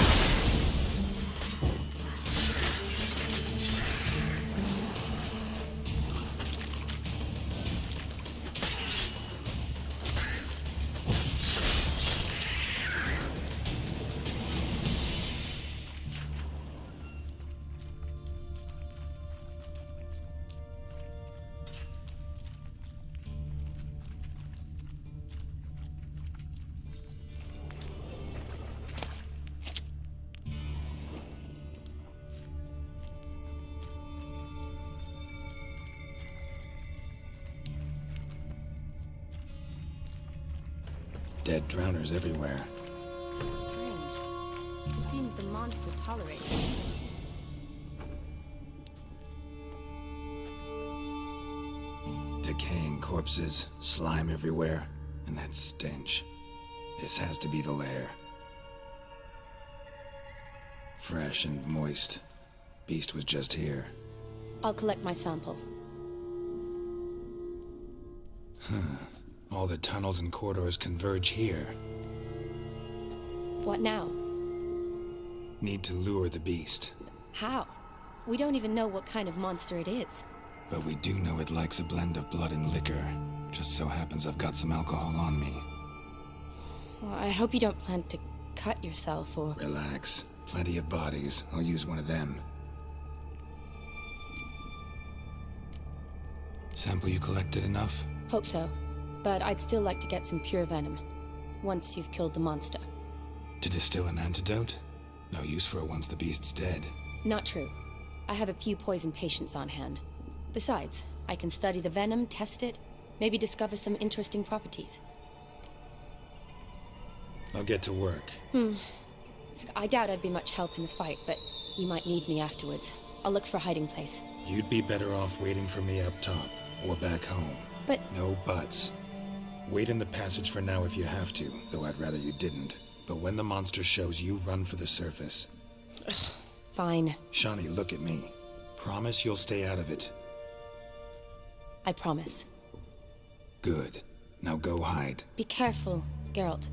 Dead drowners everywhere. Strange. It seems the monster tolerated it. Decaying corpses, slime everywhere, and that stench. This has to be the lair. Fresh and moist. Beast was just here. I'll collect my sample. All the tunnels and corridors converge here. What now? Need to lure the beast. How? We don't even know what kind of monster it is. But we do know it likes a blend of blood and liquor. Just so happens I've got some alcohol on me. Well, I hope you don't plan to cut yourself or... Relax. Plenty of bodies. I'll use one of them. Sample you collected enough? Hope so. But I'd still like to get some pure venom. Once you've killed the monster. To distill an antidote? No use for it once the beast's dead. Not true. I have a few poison patients on hand. Besides, I can study the venom, test it, maybe discover some interesting properties. I'll get to work. I doubt I'd be much help in the fight, but you might need me afterwards. I'll look for a hiding place. You'd be better off waiting for me up top, or back home. But... No buts. Wait in the passage for now if you have to, though I'd rather you didn't. But when the monster shows, you run for the surface. Fine. Shawnee, look at me. Promise you'll stay out of it. I promise. Good. Now go hide. Be careful, Geralt.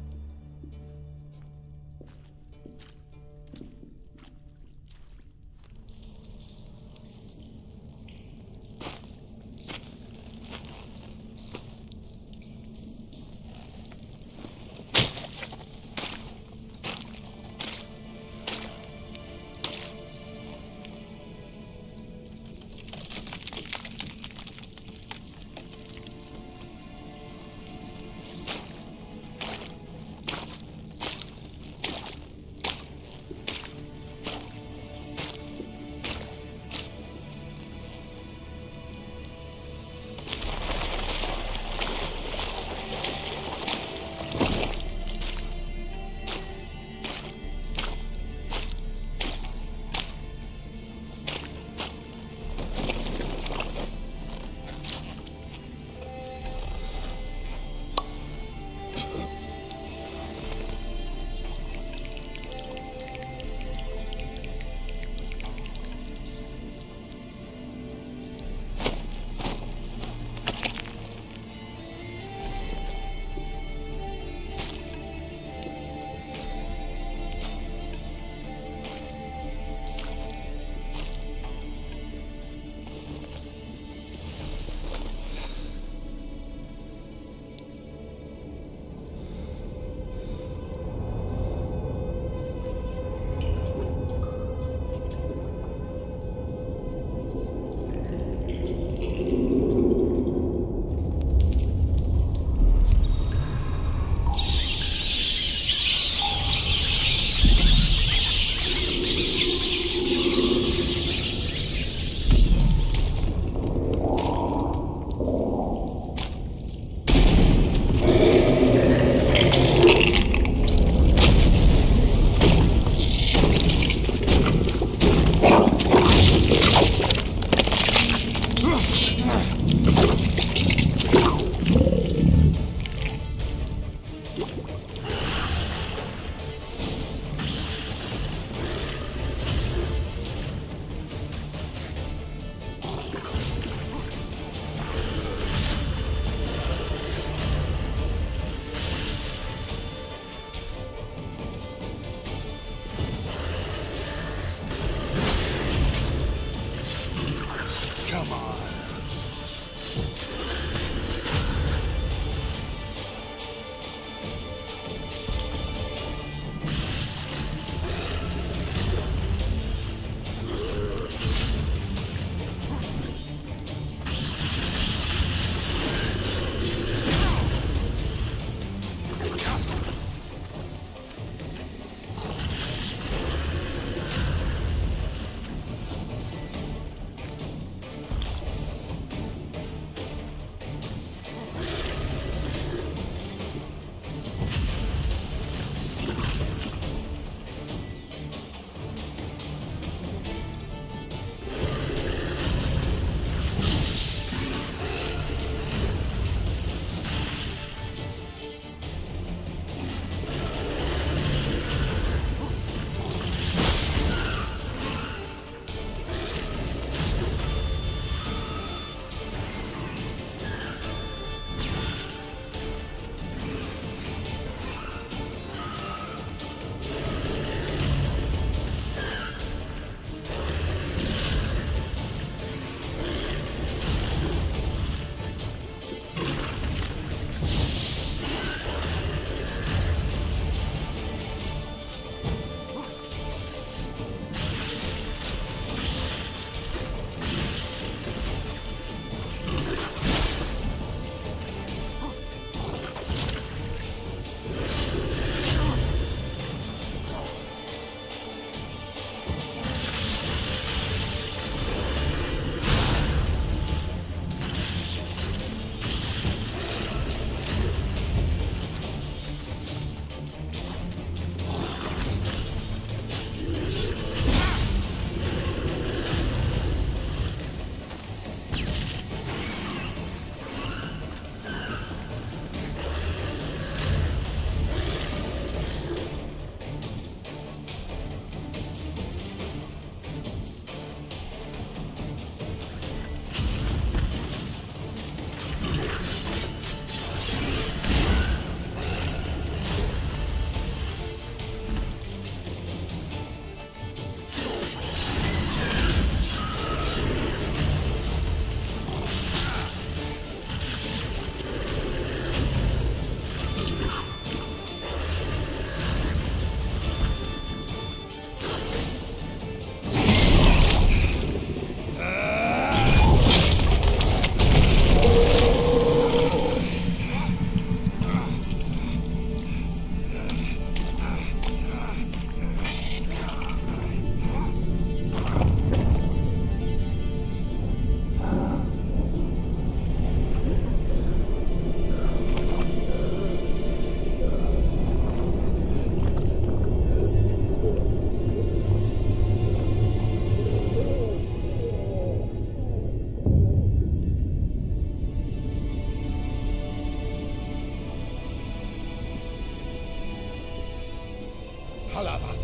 Kalavath,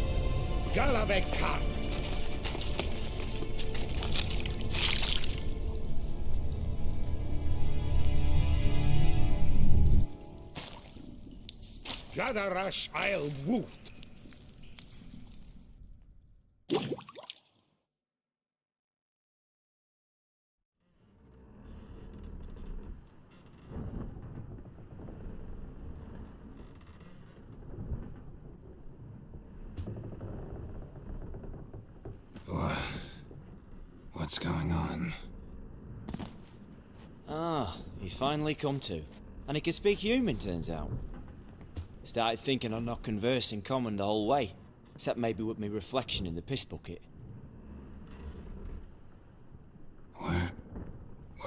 Galavekar. Gadarash Isle Woot. What's going on? Ah, he's finally come to. And he can speak human, turns out. Started thinking I'm not conversing common the whole way, except maybe with me reflection in the piss bucket. Where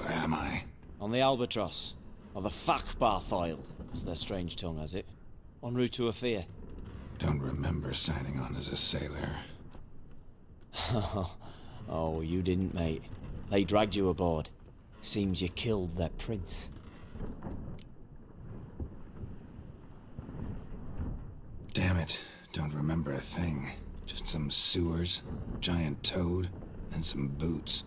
am I? On the Albatross, or the Fakbarth Isle, as their strange tongue has it. En route to Ophir. Don't remember signing on as a sailor. Oh, you didn't, mate. They dragged you aboard. Seems you killed their prince. Damn it, don't remember a thing. Just some sewers, giant toad, and some boots.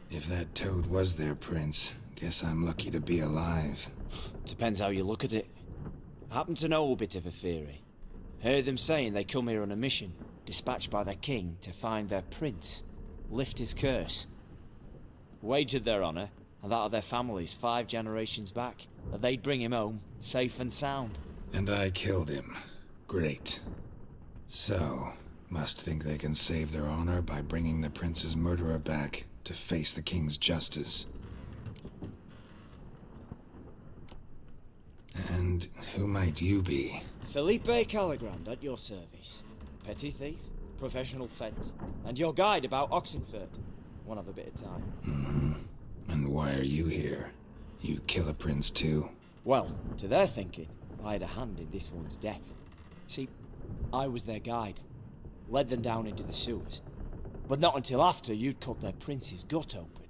If that toad was their prince, guess I'm lucky to be alive. Depends how you look at it. I happen to know a bit of a theory. Heard them saying they come here on a mission, dispatched by their king to find their prince, lift his curse. Wagered their honor, and that of their families 5 generations back, that they'd bring him home, safe and sound. And I killed him. Great. So, must think they can save their honor by bringing the prince's murderer back to face the king's justice. And who might you be? Felipe Caligrand at your service. Petty thief, professional fence, and your guide about Oxenfurt. Won't have a bit of time. Mm-hmm. And why are you here? You kill a prince too? Well, to their thinking, I had a hand in this one's death. See, I was their guide. Led them down into the sewers. But not until after you'd cut their prince's gut open.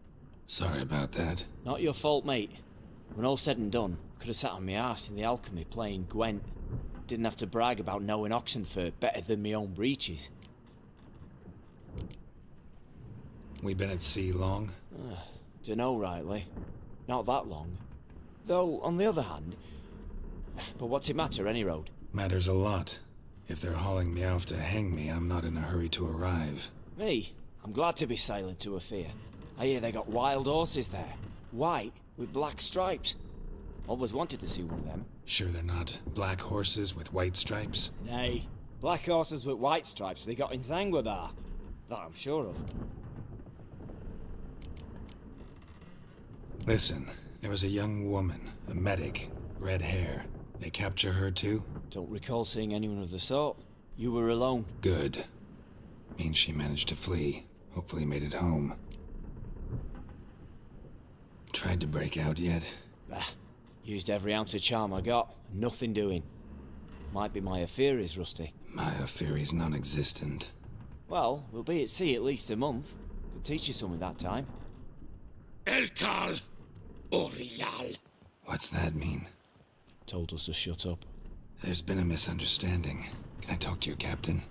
Sorry about that. Not your fault, mate. When all said and done, I could have sat on my arse in the alchemy playing Gwent. Didn't have to brag about knowing Oxenfurt better than my own breeches. We been at sea long? Dunno rightly. Not that long. Though, on the other hand... But what's it matter, any road? Matters a lot. If they're hauling me off to hang me, I'm not in a hurry to arrive. Me? I'm glad to be sailing to Ophir. I hear they got wild horses there. White, with black stripes. Always wanted to see one of them. Sure they're not black horses with white stripes? Nay. Black horses with white stripes they got in Zanguebar. That I'm sure of. Listen, there was a young woman, a medic, red hair. They capture her too? Don't recall seeing anyone of the sort. You were alone. Good. Means she managed to flee. Hopefully made it home. Tried to break out yet? Bah. Used every ounce of charm I got. Nothing doing. Might be my Ophiri's rusty. My Ophiri's non-existent. Well, we'll be at sea at least a month. Could teach you something that time. Elkal Orial. What's that mean? Told us to shut up. There's been a misunderstanding. Can I talk to your captain?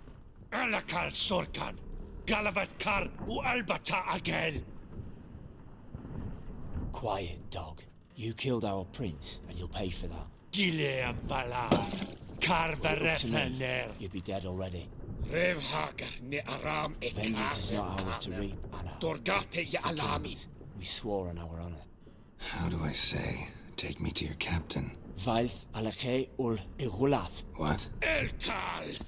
Alakal Sorkan. Galavat Kar U Albata Agel. Quiet, dog. You killed our prince, and you'll pay for that. Gileam Valar. Karvarethaner. You'd be dead already. Revhagar ne Aram Ekar. Vengeance is not ours to reap, Anna. Dorgate ya Alami. We swore on our honor. How do I say? Take me to your captain. Valth Alakhe ul Igulath. What? Elkal.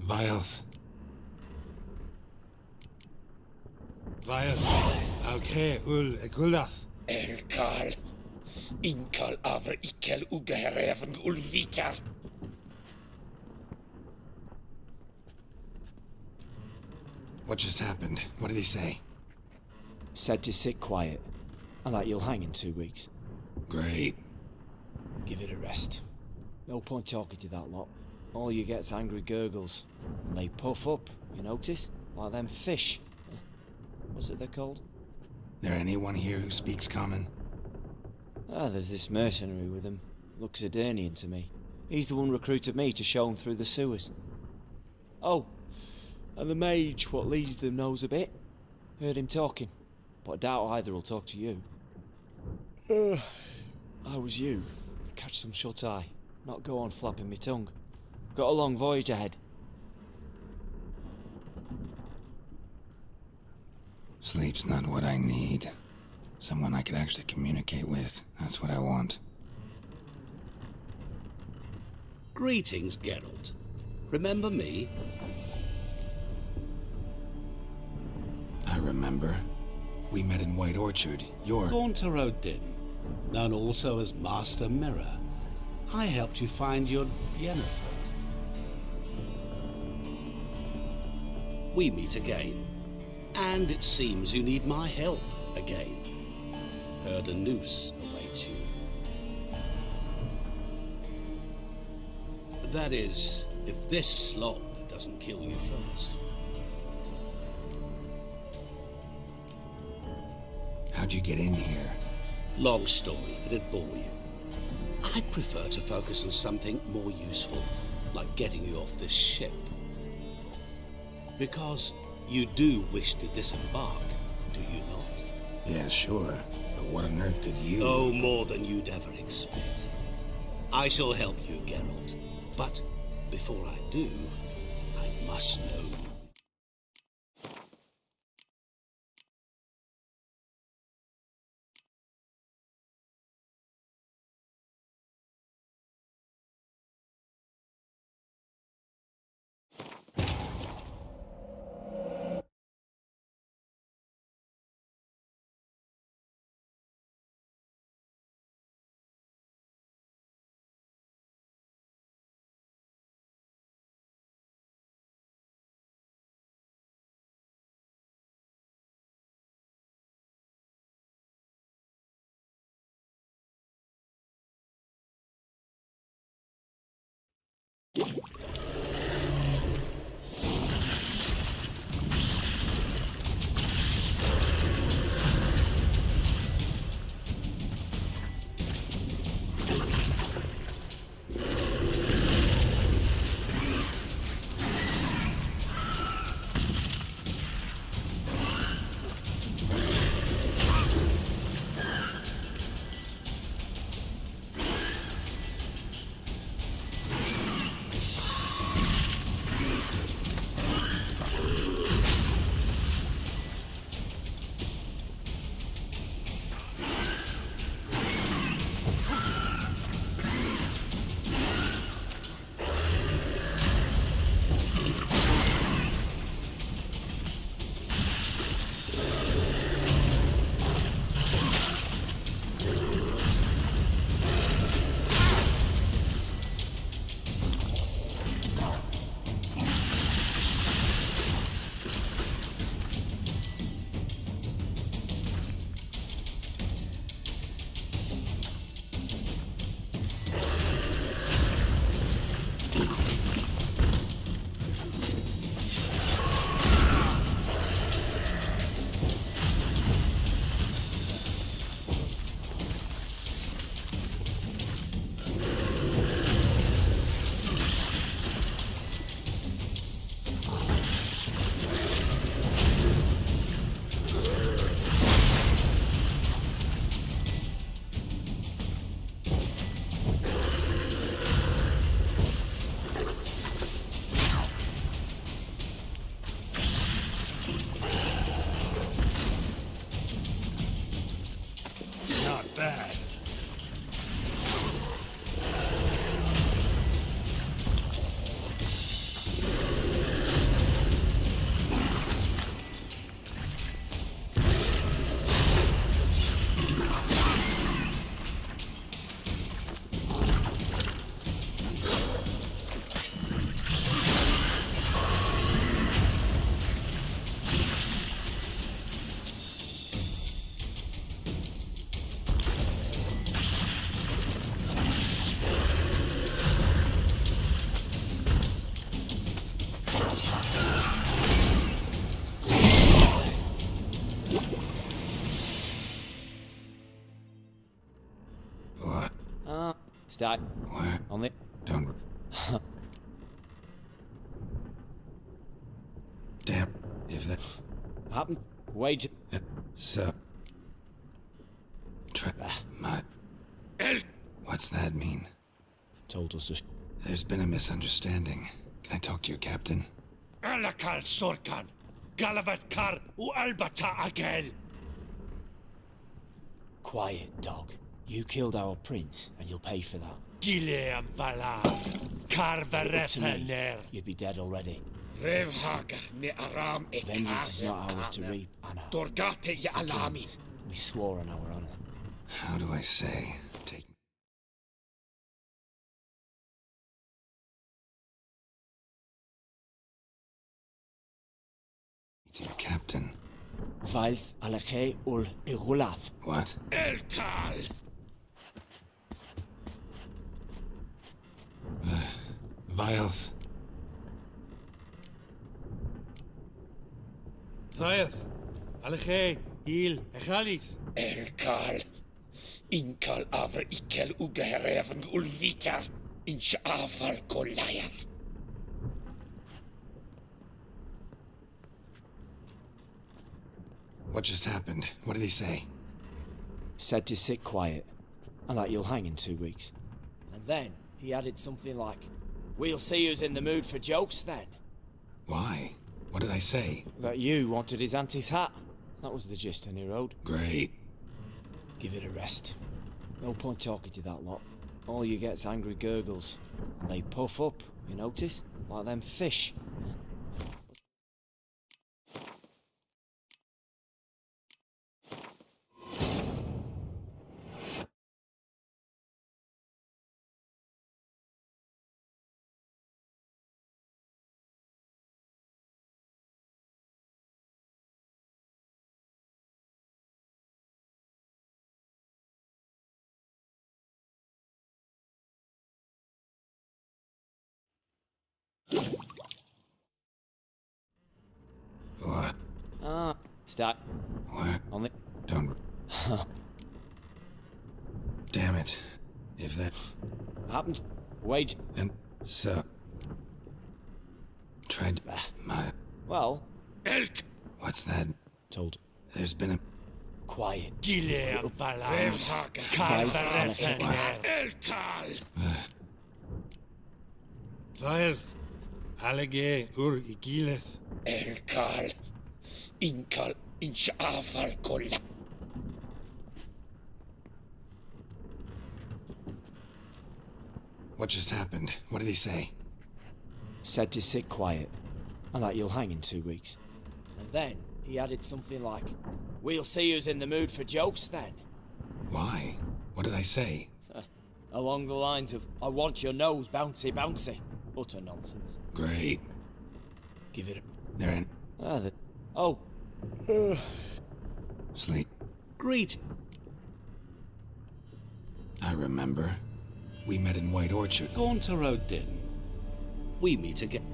Vilth. Vilth Alakhe ul Igulath. Elkal. Inkal Avre Ikel Ugehereven Ulvitar. What just happened? What did he say? Said to sit quiet, and that you'll hang in 2 weeks. Great. Give it a rest. No point talking to that lot. All you get's angry gurgles. And they puff up, you notice? Like them fish. What's it they're called? There anyone here who speaks common? Ah, there's this mercenary with him. Looks Edirnian to me. He's the one recruited me to show him through the sewers. Oh, and the mage what leads them knows a bit. Heard him talking, but I doubt either will talk to you. I was you. Catch some shut-eye, not go on flapping me tongue. Got a long voyage ahead. Sleep's not what I need. Someone I could actually communicate with. That's what I want. Greetings, Geralt. Remember me? I remember. We met in White Orchard. You're... Gaunter O'Din, known also as Master Mirror. I helped you find your Yennefer. We meet again. And it seems you need my help again. Heard a noose awaits you. That is, if this slop doesn't kill you first. How'd you get in here? Long story, it'd bore you. I'd prefer to focus on something more useful, like getting you off this ship. Because you do wish to disembark, do you not? Yeah, sure. But what on earth could you... Oh, more than you'd ever expect. I shall help you, Geralt. But before I do, I must know Start. Where? On the... Don't... Damn, if that... Happened. Wage... So... My... What's that mean? Told us to... There's been a misunderstanding. Can I talk to your captain? Alakal Sorkan, Galavat Kar u Albata Agel. Quiet, dog. You killed our prince, and you'll pay for that. Gileam Valar, Karvarefaner. You'd be dead already. Revhaga ne Aram e Vengeance is not ours to reap, Anna. Dorgate It's the Alami. king's. We swore on our honor. How do I say? Take... To your captain. Vailth Alache ul Irulath. What? Elkal. Vilth. Vailth. Alache il Echalith. Elkal. Inkal avr ikel ugehereven ulvita. Inch afal Goliath. What just happened? What did he say? Said to sit quiet, and that you'll hang in 2 weeks. And then he added something like, "We'll see who's in the mood for jokes then." Why? What did I say? That you wanted his auntie's hat. That was the gist, and he rode. Great. Give it a rest. No point talking to that lot. All you get's angry gurgles. And they puff up, you notice? Like them fish. What? Start. What? On the... Don't... Damn it. If that... Happened. Wage... And so... Tried... My... Well... Elk. What's that? Told... There's been a... Quiet. Gileam Valar. Revhaga. Karvarefaner. Elkal. Vailth. Alage ur Igileth. Elkal. Inkal inch afal Goliath. What just happened? What did he say? Said to sit quiet, and that you'll hang in 2 weeks. And then he added something like, "We'll see who's in the mood for jokes then." Why? What did I say? Along the lines of, "I want your nose bouncy bouncy." Utter nonsense. Great. Give it a... They're in... Oh. Sleep. Great. I remember. We met in White Orchard. Gaunter Odin. We meet again.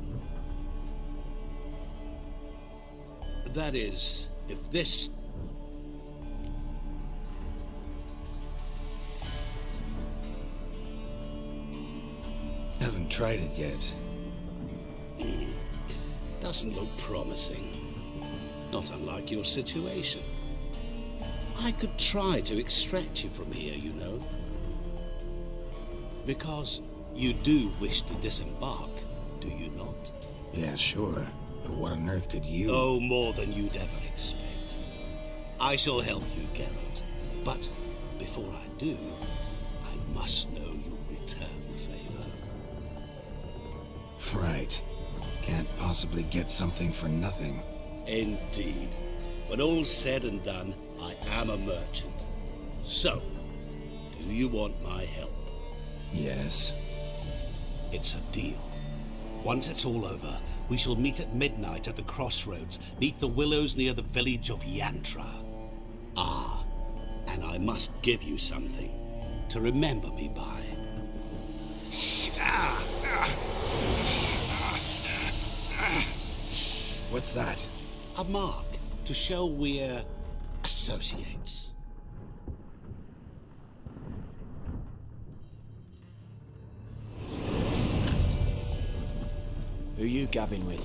That is, if this... Haven't tried it yet. Doesn't look promising. Not unlike your situation. I could try to extract you from here, you know. Because you do wish to disembark, do you not? Yeah, sure. But what on earth could you... Oh, more than you'd ever expect. I shall help you, Geralt. But before I do, I must know you'll return the favor. Right. Can't possibly get something for nothing. Indeed. When all's said and done, I am a merchant. So, do you want my help? Yes. It's a deal. Once it's all over, we shall meet at midnight at the crossroads, neath the willows near the village of Yantra. Ah, and I must give you something to remember me by. What's that? A mark to show we're associates. Who you gabbing with?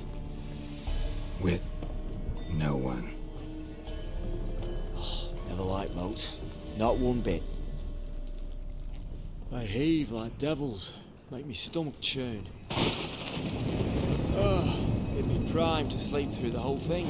With no one. Never liked boats. Not one bit. They heave like devils. Make me stomach churn. It'd be prime to sleep through the whole thing.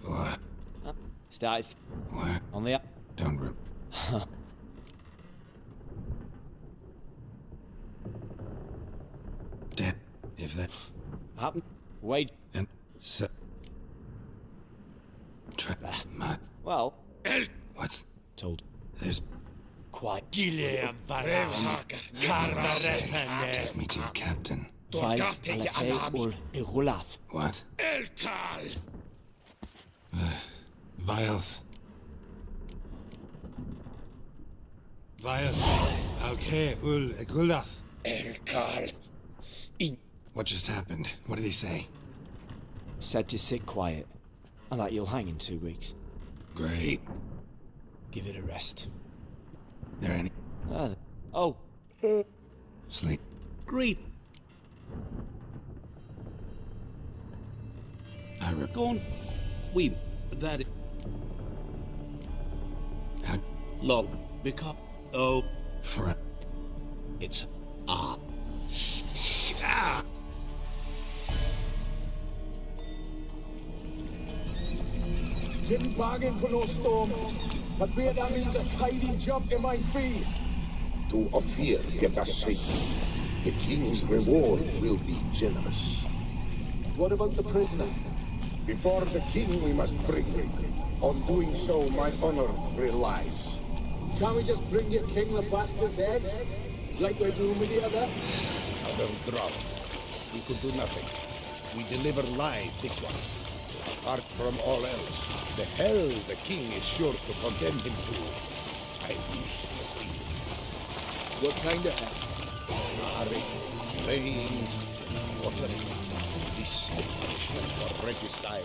What? Started What? on the... Don't Damn, if that happened. Wait. And so... my... Well... What's... Told. There's... Quiet. Take me to your captain. What? Vilth. What just happened? What did he say? Said to sit quiet, and that you'll hang in 2 weeks. Great. Give it a rest. There any... Sleep. Great. Go on. We... That... How... Long. Because... Oh... Right. It's... Didn't bargain for no storm. I fear that means a tidy jump in my fee. To Ophir get us safe. The king's reward will be generous. What about the prisoner? Before the king we must bring him. On doing so, my honor relies. Can't we just bring your king the bastard's head? Like we're doing with the other? Other drowned. We could do nothing. We deliver live this one. apart from all else. The hell the king is sure to condemn him to. I wish to see it. What kind of hell? Marring, slaying, watering. This the punishment for regicide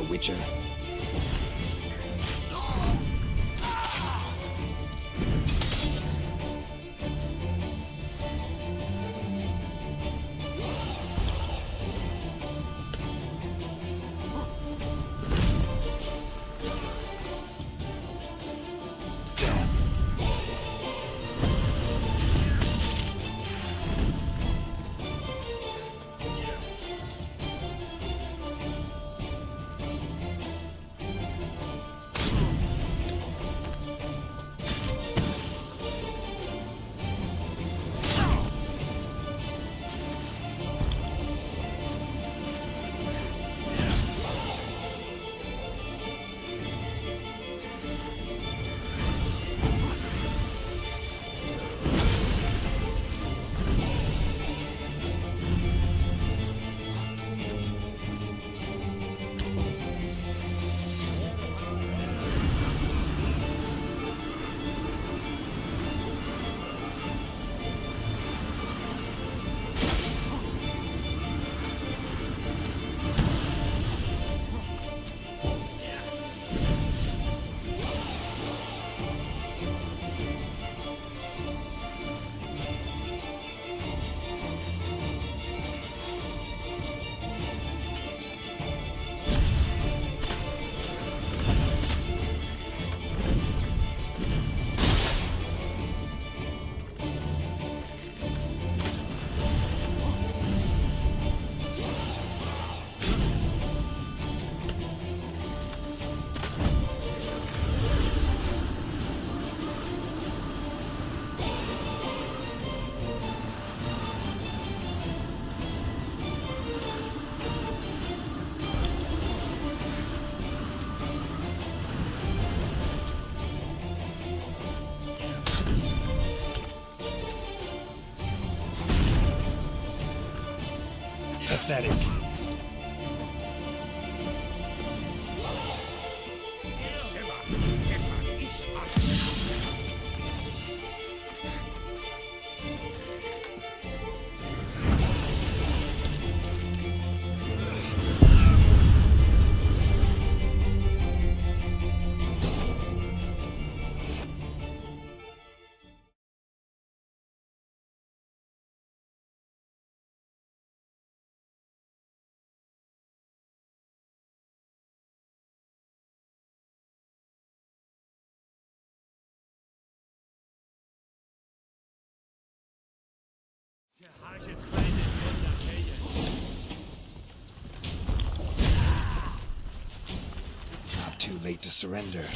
Witcher. Pathetic. Not too late to surrender.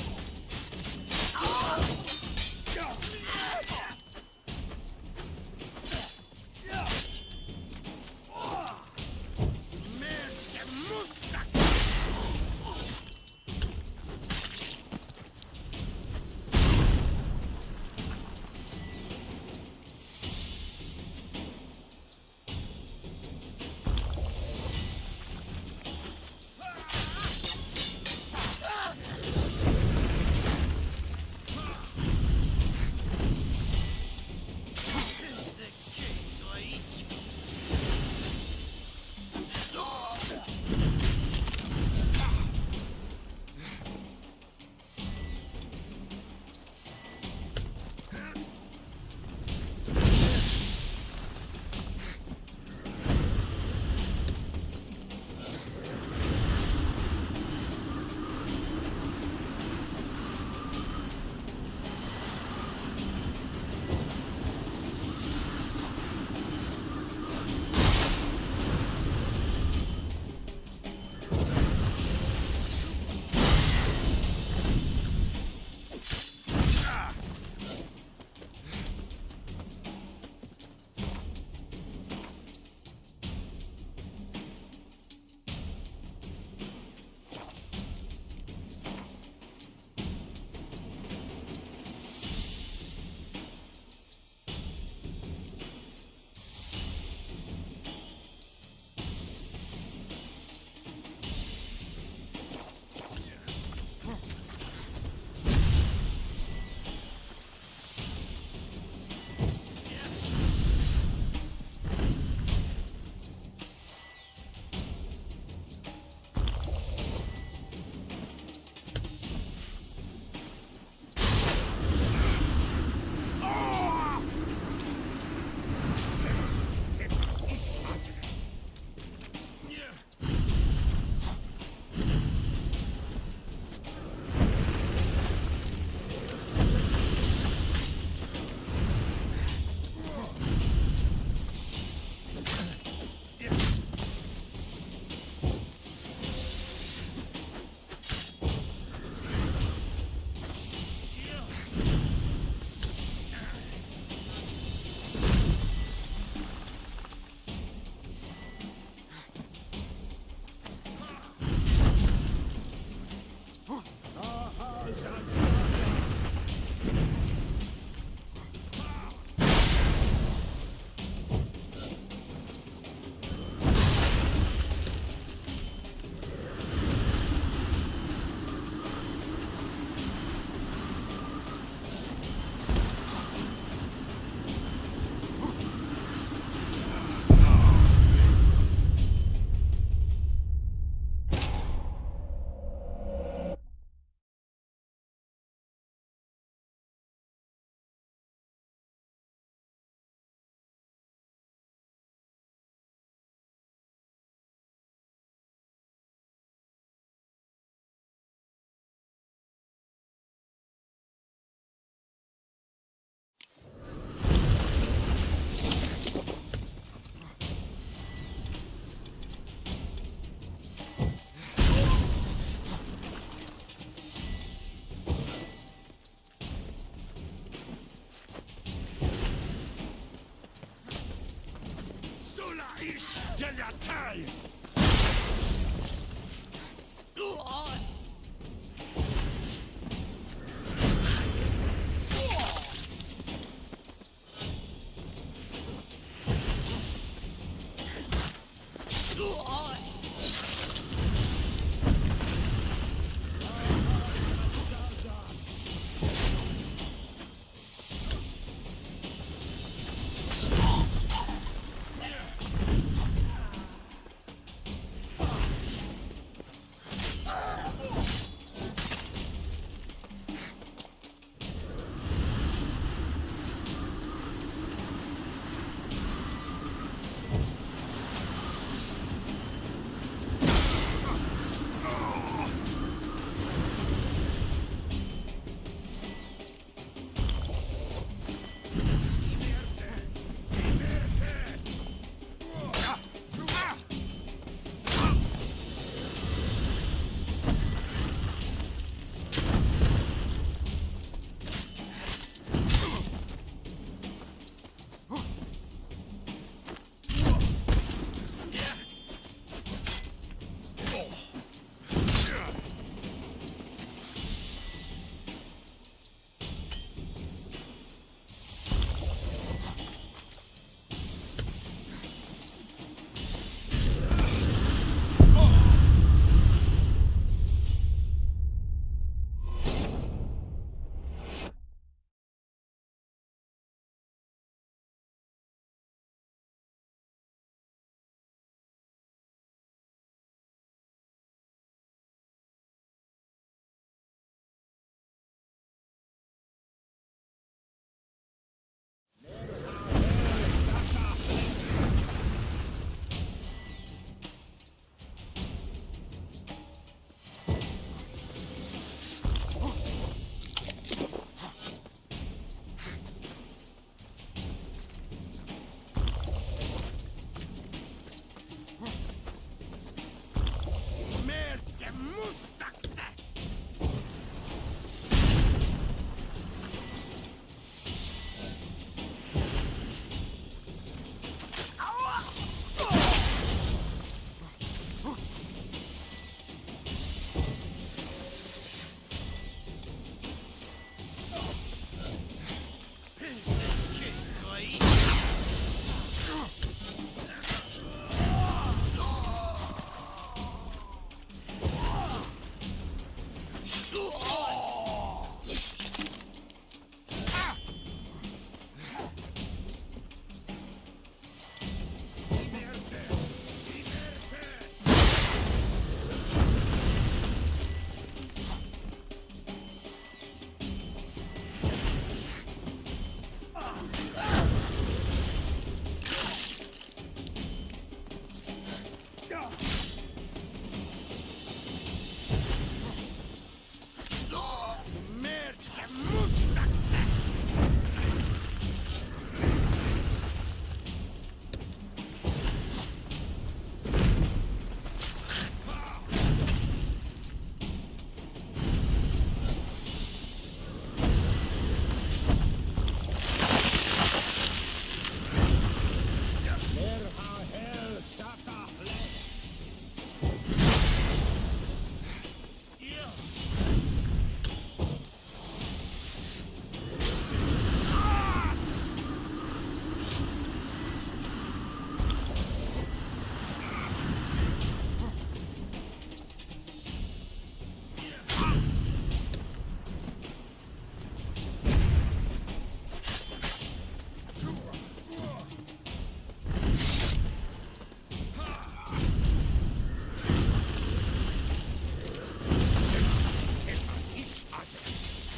de la taille.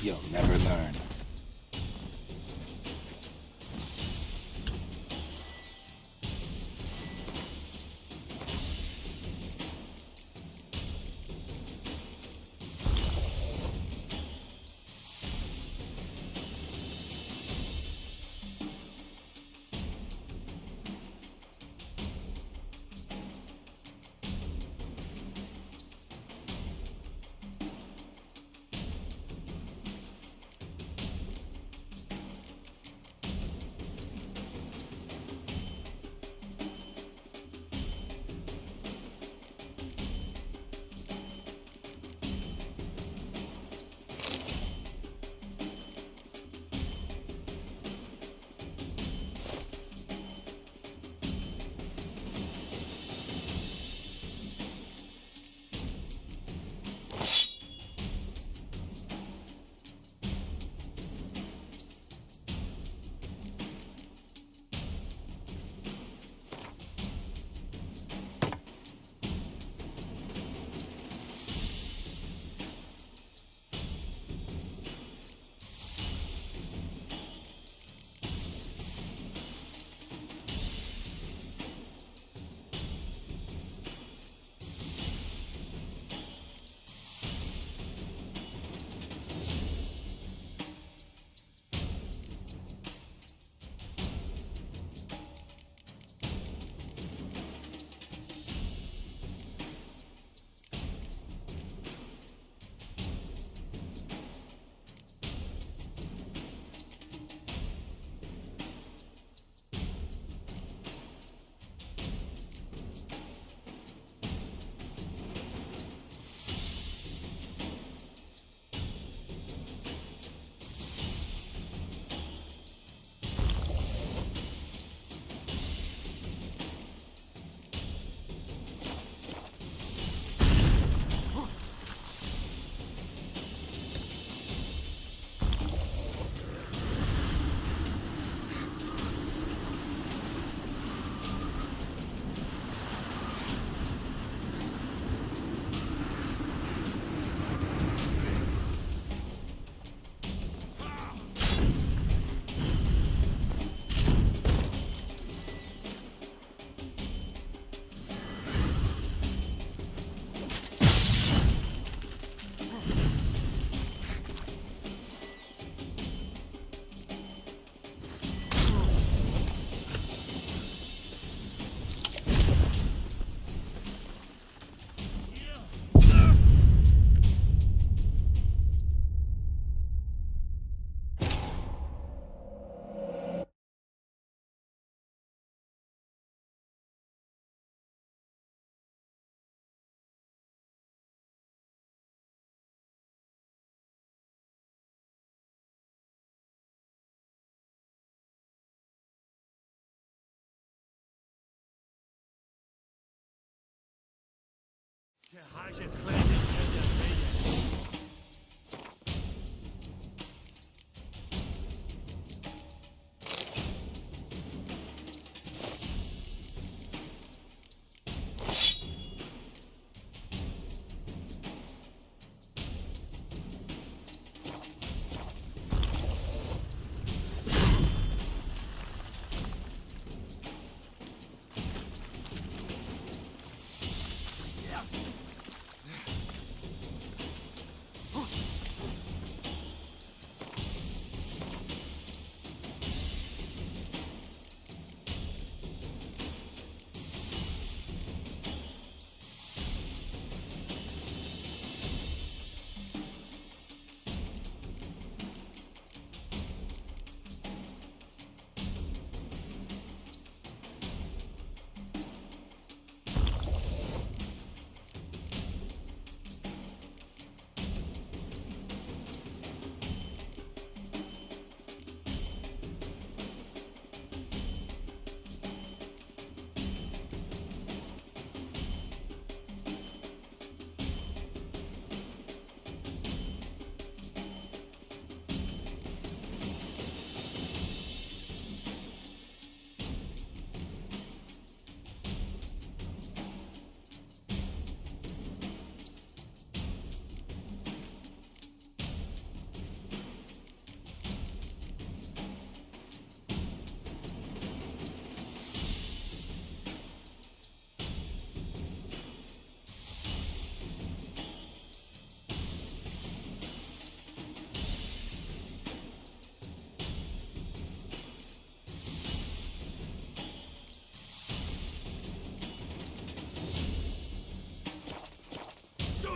You'll never learn.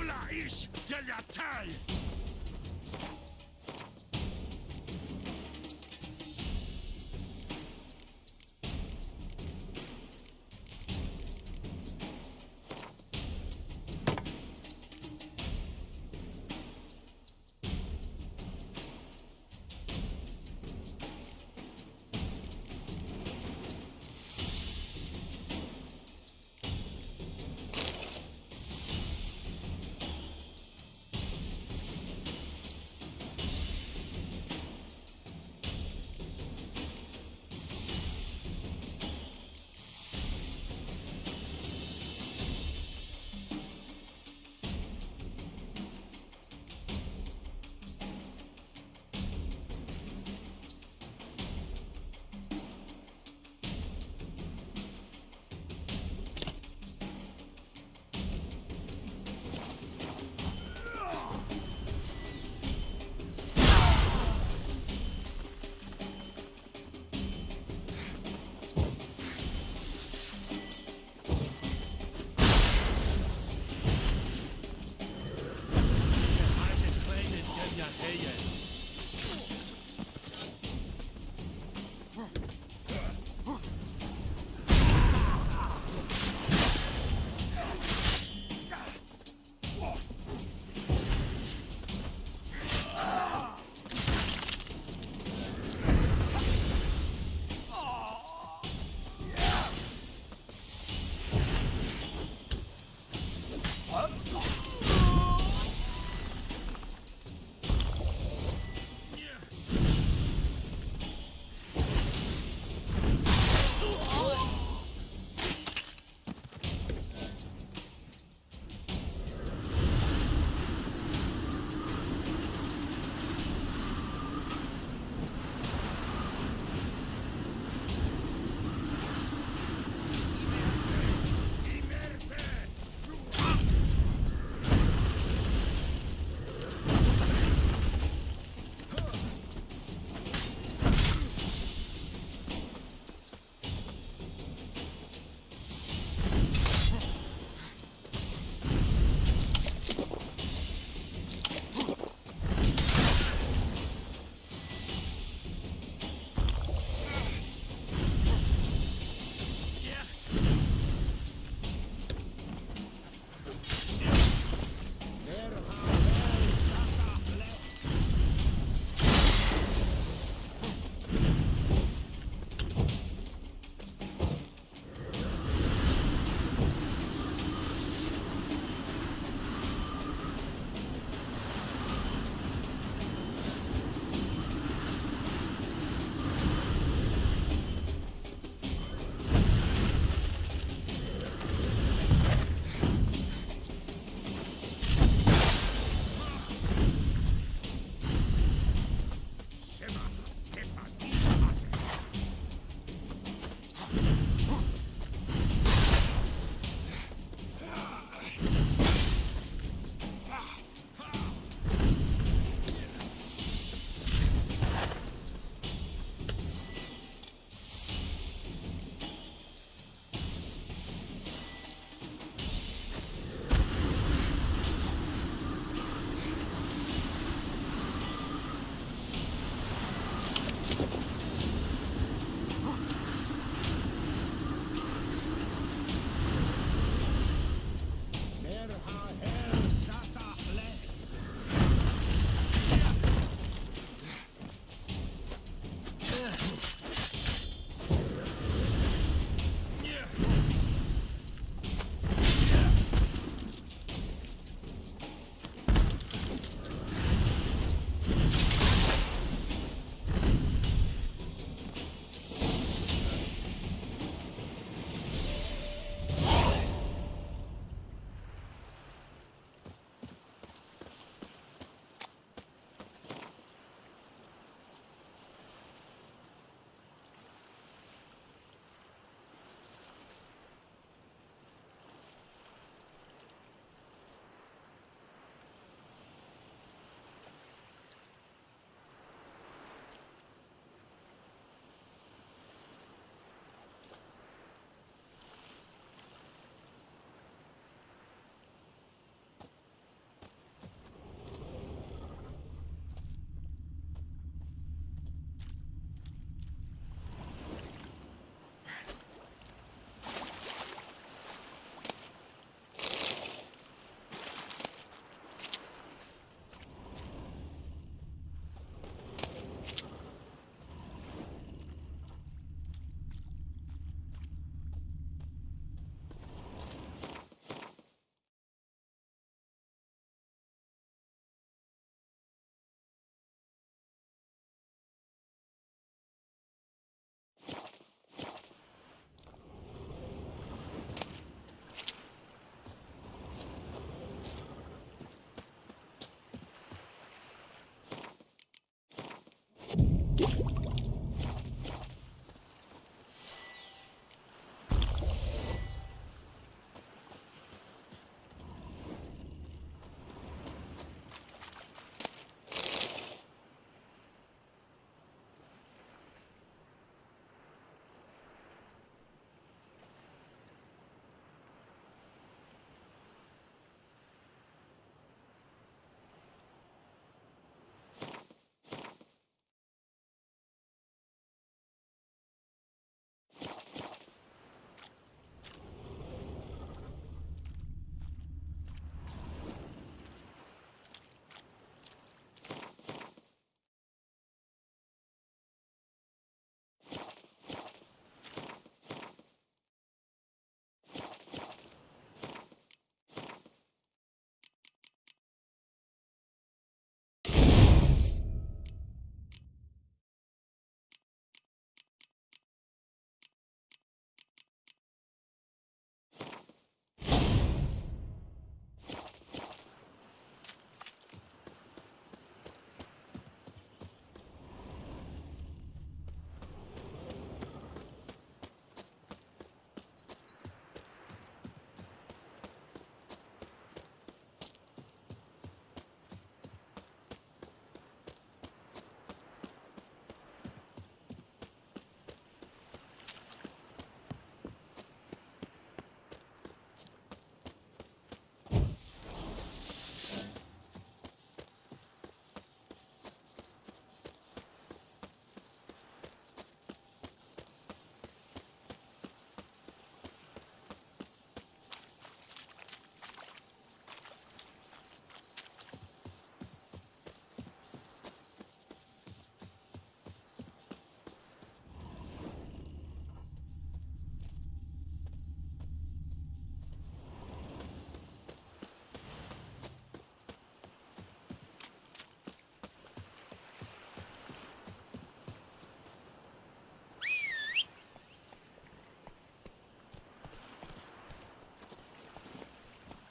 Hola ish de la taille!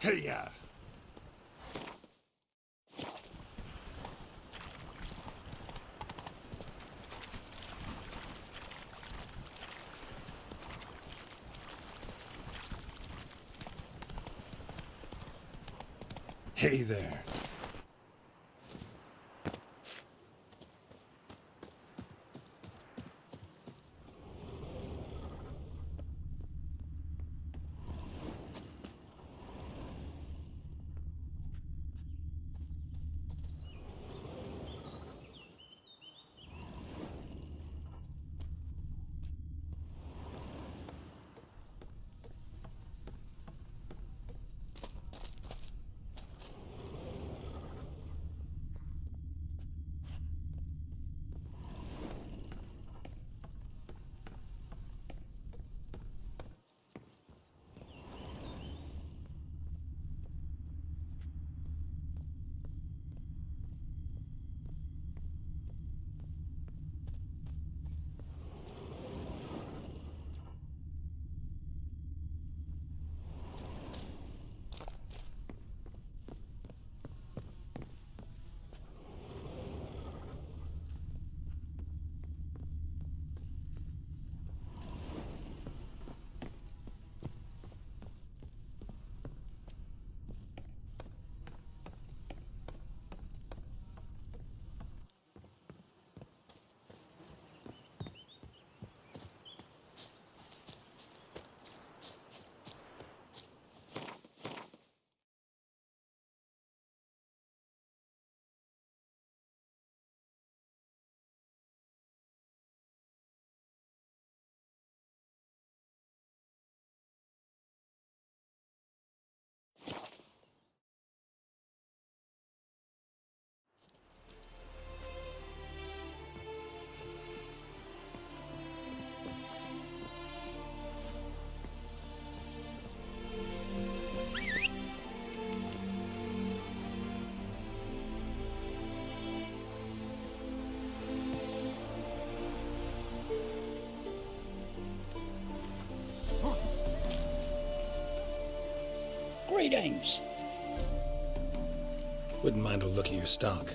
Hey-ya! Hey there. Greetings. Wouldn't mind a look at your stock.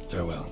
Farewell.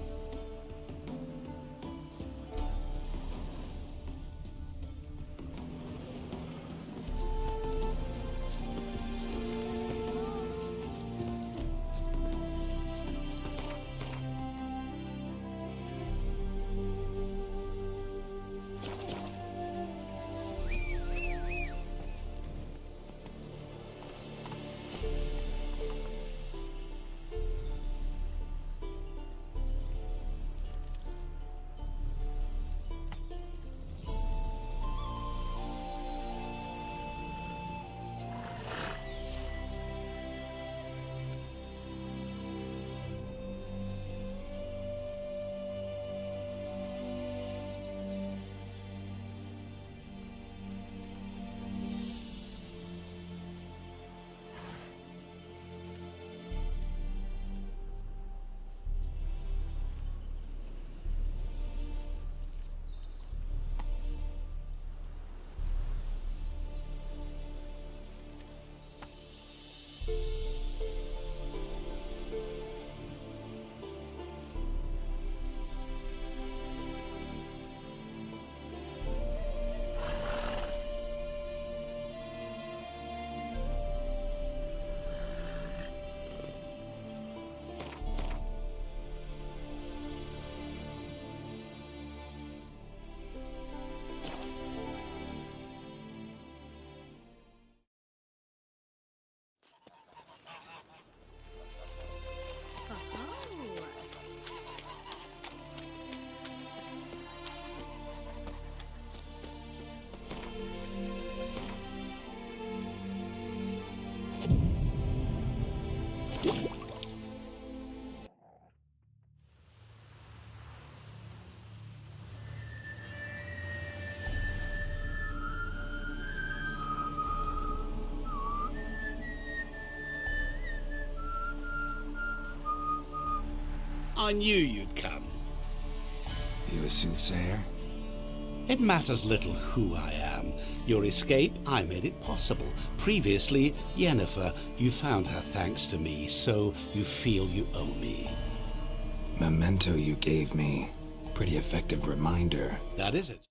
I knew you'd come. You a soothsayer? It matters little who I am. Your escape, I made it possible. Previously, Yennefer, you found her thanks to me, so you feel you owe me. Memento you gave me. Pretty effective reminder. That is it.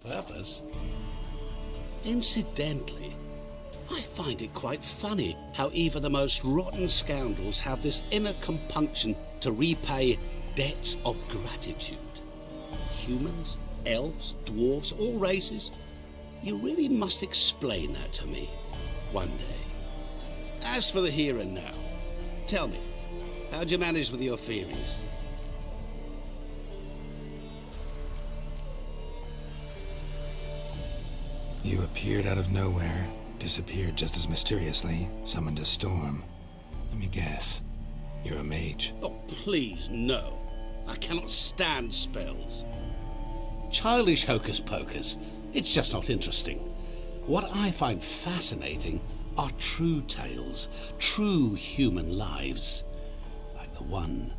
purpose. Incidentally, I find it quite funny how even the most rotten scoundrels have this inner compunction to repay debts of gratitude. Humans, elves, dwarves, all races. You really must explain that to me one day. As for the here and now, tell me, how'd you manage with your theories? You appeared out of nowhere, disappeared just as mysteriously, summoned a storm. Let me guess. You're a mage. Oh, please, no. I cannot stand spells. Childish hocus pocus. It's just not interesting. What I find fascinating are true tales, true human lives, like the one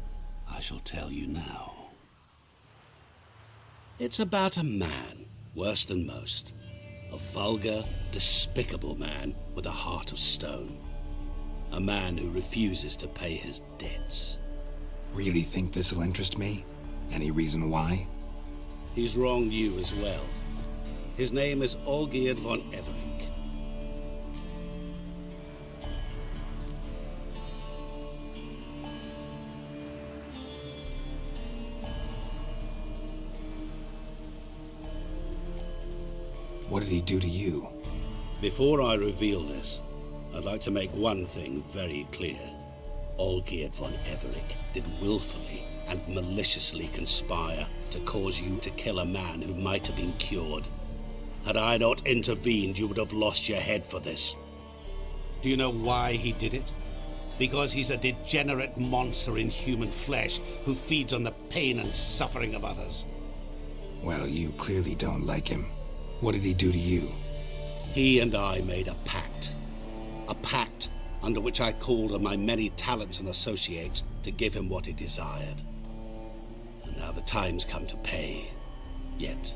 I shall tell you now. It's about a man, worse than most. A vulgar, despicable man with a heart of stone. A man who refuses to pay his debts. Really think this'll interest me? Any reason why? He's wronged you as well. His name is Olgierd von Everink. What did he do to you? Before I reveal this, I'd like to make one thing very clear. Olgierd von Everink did willfully and maliciously conspire to cause you to kill a man who might have been cured. Had I not intervened, you would have lost your head for this. Do you know why he did it? Because he's a degenerate monster in human flesh who feeds on the pain and suffering of others. Well, you clearly don't like him. What did he do to you? He and I made a pact. A pact under which I called on my many talents and associates to give him what he desired. And now the time's come to pay. Yet,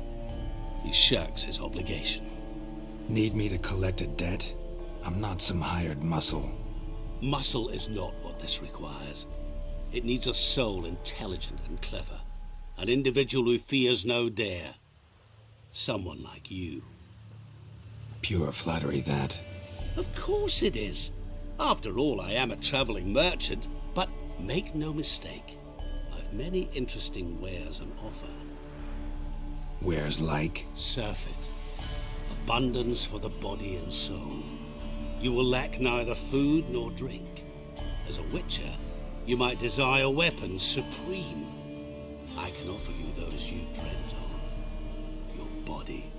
he shirks his obligation. Need me to collect a debt? I'm not some hired muscle. Muscle is not what this requires. It needs a soul intelligent and clever. An individual who fears no dare. Someone like you. Pure flattery, that. Of course it is. After all, I am a traveling merchant, but make no mistake, I've many interesting wares on offer. Wares like? Surfeit. Abundance for the body and soul. You will lack neither food nor drink. As a witcher, you might desire weapons supreme. I can offer you those you dreamt of. Your body,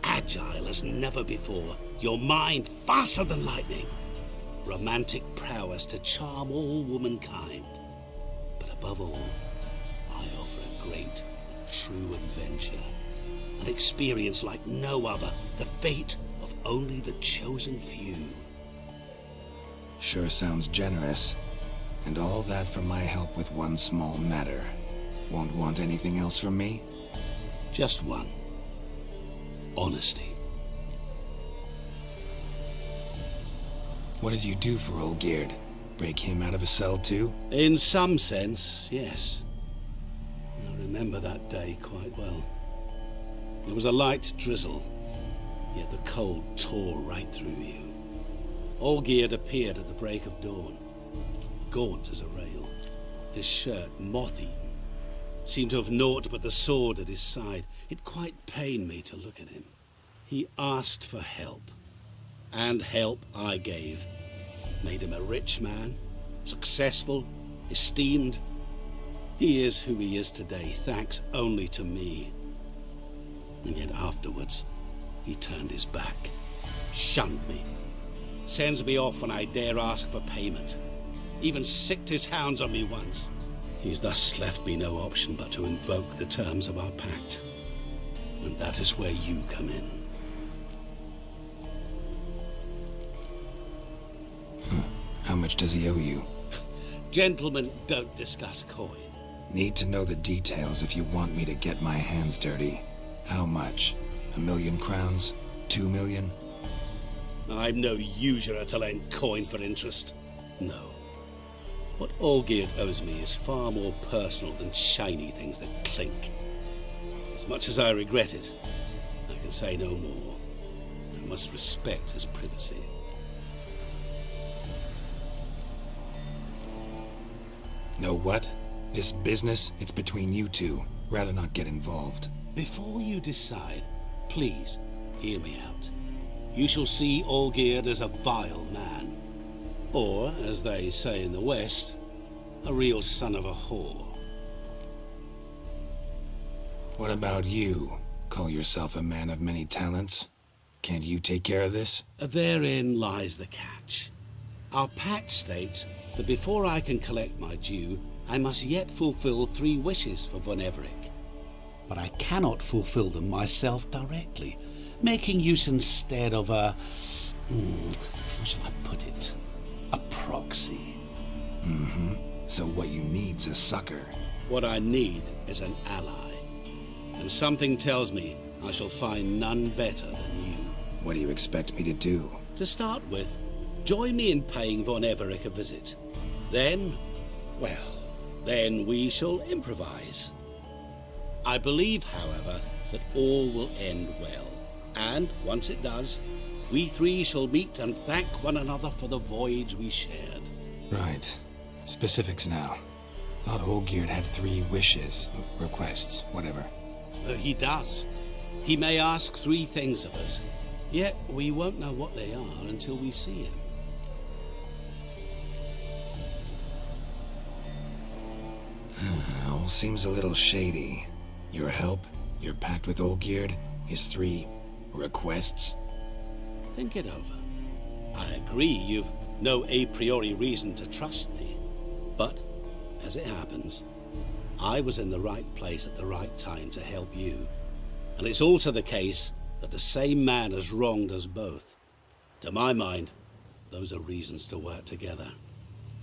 agile as never before. Your mind, faster than lightning. Romantic prowess to charm all womankind. But above all, I offer a great, true adventure. An experience like no other. The fate of only the chosen few. Sure sounds generous. And all that for my help with one small matter. Won't want anything else from me? Just one. Honesty. What did you do for Olgierd? Break him out of a cell too? In some sense, yes. I remember that day quite well. There was a light drizzle, yet the cold tore right through you. Olgierd appeared at the break of dawn, gaunt as a rail, his shirt moth-eaten, seemed to have naught but the sword at his side. It quite pained me to look at him. He asked for help, and help I gave. Made him a rich man, successful, esteemed. He is who he is today, thanks only to me. And yet afterwards, he turned his back, shunned me, sends me off when I dare ask for payment, even sicked his hounds on me once. He's thus left me no option but to invoke the terms of our pact. And that is where you come in. How much does he owe you? Gentlemen don't discuss coin. Need to know the details if you want me to get my hands dirty. How much? 1,000,000 crowns? 2 million? I'm no usurer to lend coin for interest. No. What Olgierd owes me is far more personal than shiny things that clink. As much as I regret it, I can can say no more. I must respect his privacy. Know what? This business, it's between you two. Rather not get involved. Before you decide, please hear me out. You shall see Olgierd as a vile man. Or, as they say in the West, a real son of a whore. What about you? Call yourself a man of many talents? Can't you take care of this? Therein lies the catch. Our pact states that before I can collect my due, I must yet fulfill 3 wishes for Von Everec. But I cannot fulfill them myself directly, making use instead of a... how shall I put it? A proxy. Mm-hmm. So what you need's a sucker. What I need is an ally. And something tells me I shall find none better than you. What do you expect me to do? To start with, join me in paying Von Everec a visit. Then, well, then we shall improvise. I believe, however, that all will end well. And once it does, we 3 shall meet and thank one another for the voyage we shared. Right. Specifics now. Thought Olgierd had 3 wishes, requests, whatever. He does. He may ask 3 things of us, yet we won't know what they are until we see him. All seems a little shady. Your help, your pact with Olgierd, his 3 requests. Think it over. I agree you've no a priori reason to trust me, but as it happens, I was in the right place at the right time to help you. And it's also the case that the same man has wronged us both. To my mind, those are reasons to work together.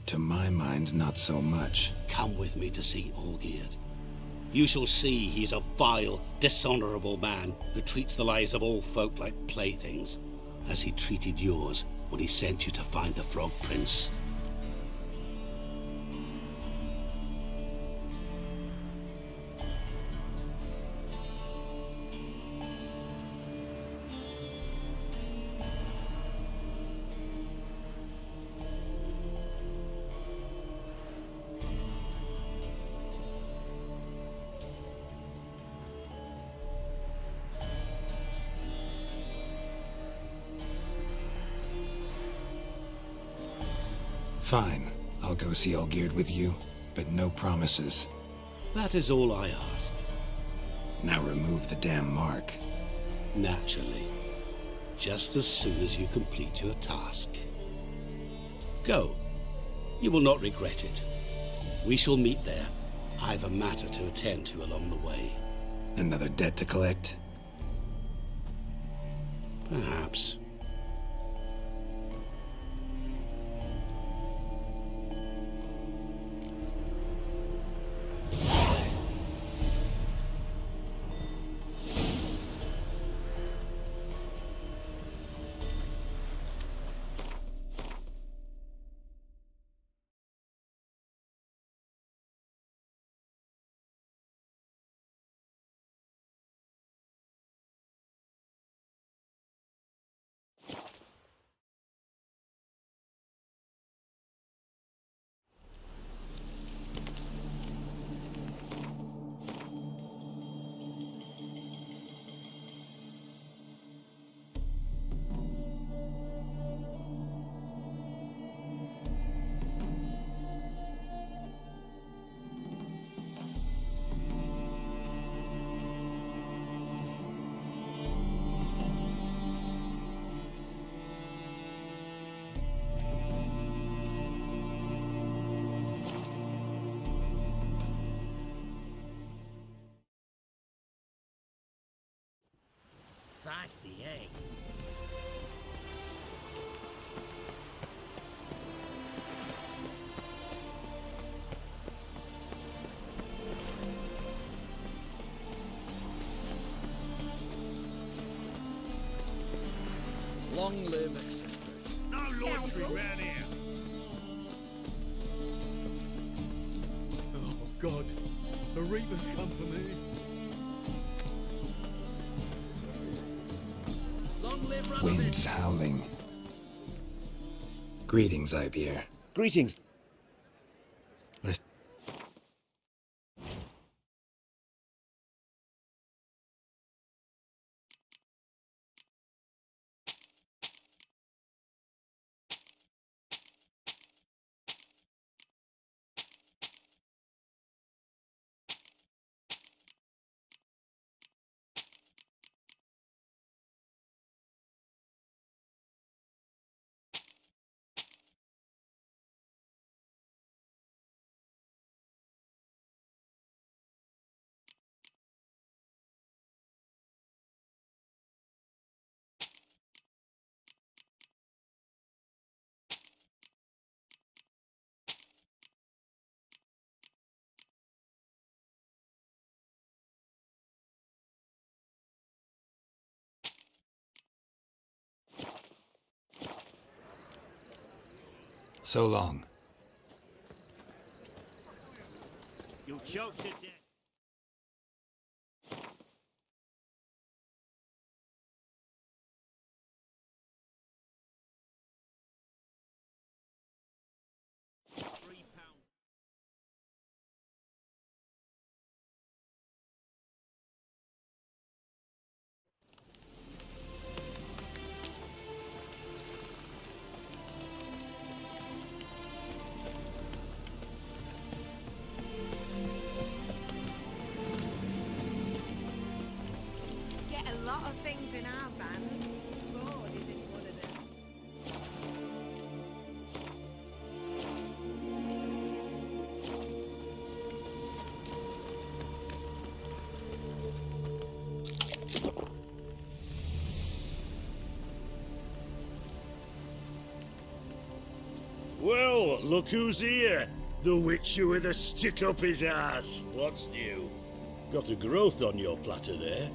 To my mind, not so much. Come with me to see Olgierd. You shall see he's a vile, dishonorable man who treats the lives of all folk like playthings, as he treated yours when he sent you to find the Frog Prince. Fine. I'll go see Olgierd with you, but no promises. That is all I ask. Now remove the damn mark. Naturally. Just as soon as you complete your task. Go. You will not regret it. We shall meet there. I've a matter to attend to along the way. Another debt to collect? Perhaps. Feisty, eh? Long live etc. No laundry round here. Oh God, the Reaper's come for me. Winds howling. Greetings, Ivyr. Greetings. Listen. So long. You'll choke to death. A lot of things in our band. God isn't one of them. Well, look who's here. The Witcher with a stick up his ass. What's new? Got a growth on your platter there.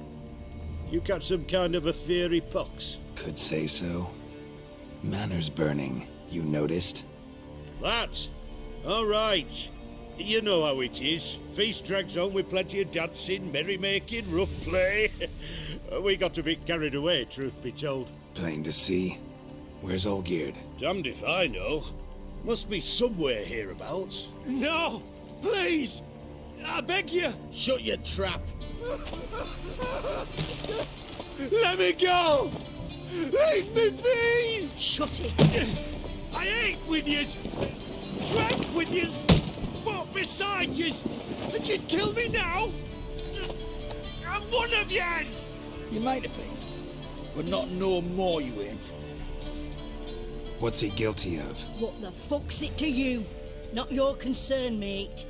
You catch some kind of a theory pox? Could say so. Manor's burning. You noticed? That? All right. You know how it is. Feast drags on with plenty of dancing, merrymaking, rough play. We got a bit carried away, truth be told. Plain to see. Where's Olgierd? Damned if I know. Must be somewhere hereabouts. No! Please! I beg you! Shut your trap! Let me go! Leave me be! Shut it! I ate with yous! Drank with yous! Fought beside yous! And you'd kill me now? I'm one of yous! You might have been, but not no more you ain't. What's he guilty of? What the fuck's it to you? Not your concern, mate.